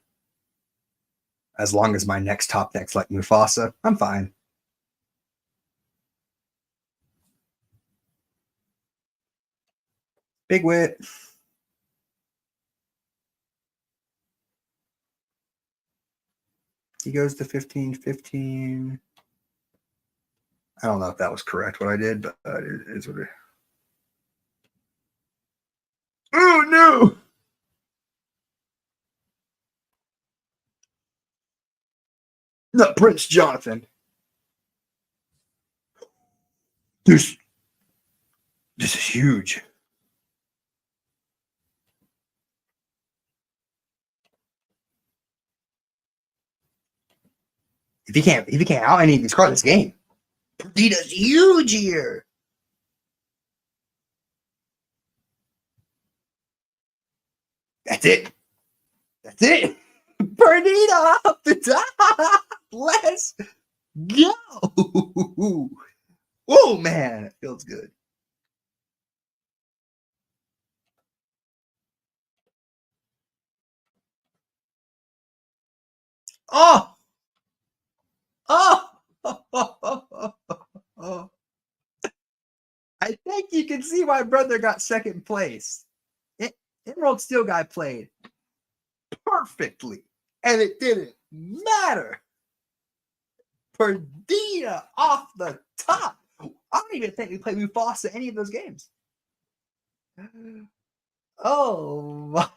Speaker 1: As long as my next top deck's like Mufasa, I'm fine. Big Wit. He goes to 15, 15. I don't know if that was correct what I did, but it is what it is. Oh, no! Not Prince Jonathan. This is huge. If he can't out any of these cards this game, Perdita's huge here. That's it. That's it. Perdita up the top. Let's go. Oh man, it feels good. Oh, oh, oh. I think you can see my brother got second place. Emerald Steel guy played perfectly, and it didn't matter. Perdita off the top. I don't even think we played Mufasa any of those games. Oh my.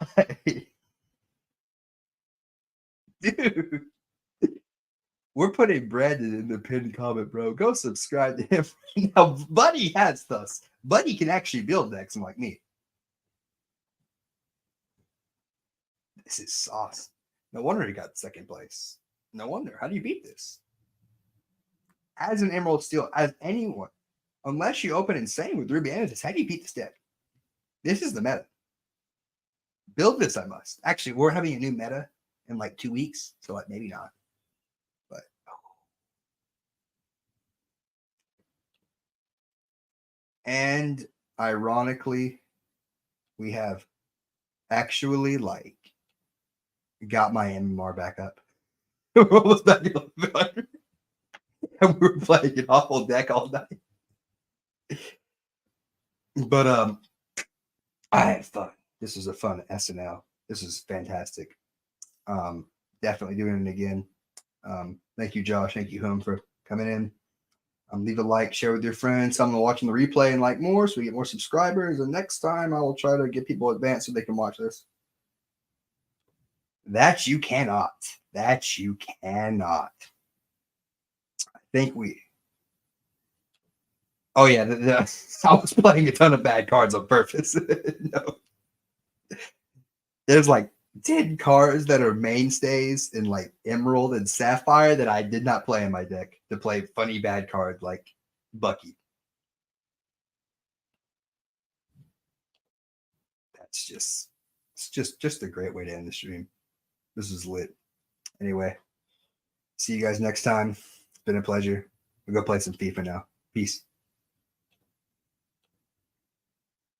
Speaker 1: Dude. We're putting Brandon in the pinned comment, bro. Go subscribe to him. Now, Buddy has this. Buddy can actually build decks like me. This is sauce. No wonder he got second place. No wonder. How do you beat this? As an Emerald Steel, as anyone, unless you open Insane with Ruby Amethyst, how do you beat this deck? This is the meta. Build this, I must. Actually, we're having a new meta in like 2 weeks, so like maybe not. But and ironically, we have actually like got my MMR back up. We're almost back in 1100. And we were playing an awful deck all night. But I had fun. This was a fun SNL. This is fantastic. Definitely doing it again. Thank you, Josh. Thank you, Home, for coming in. Leave a like, share with your friends. Some are watching the replay and like more, so we get more subscribers. And next time, I will try to get people advanced so they can watch this. That you cannot. That you cannot. I think we. Oh yeah, I was playing a ton of bad cards on purpose. No, there's like 10 cards that are mainstays in like Emerald and Sapphire that I did not play in my deck to play funny bad cards like Bucky. That's just a great way to end the stream. This is lit. Anyway, see you guys next time. It's been a pleasure. We'll go play some FIFA now. Peace.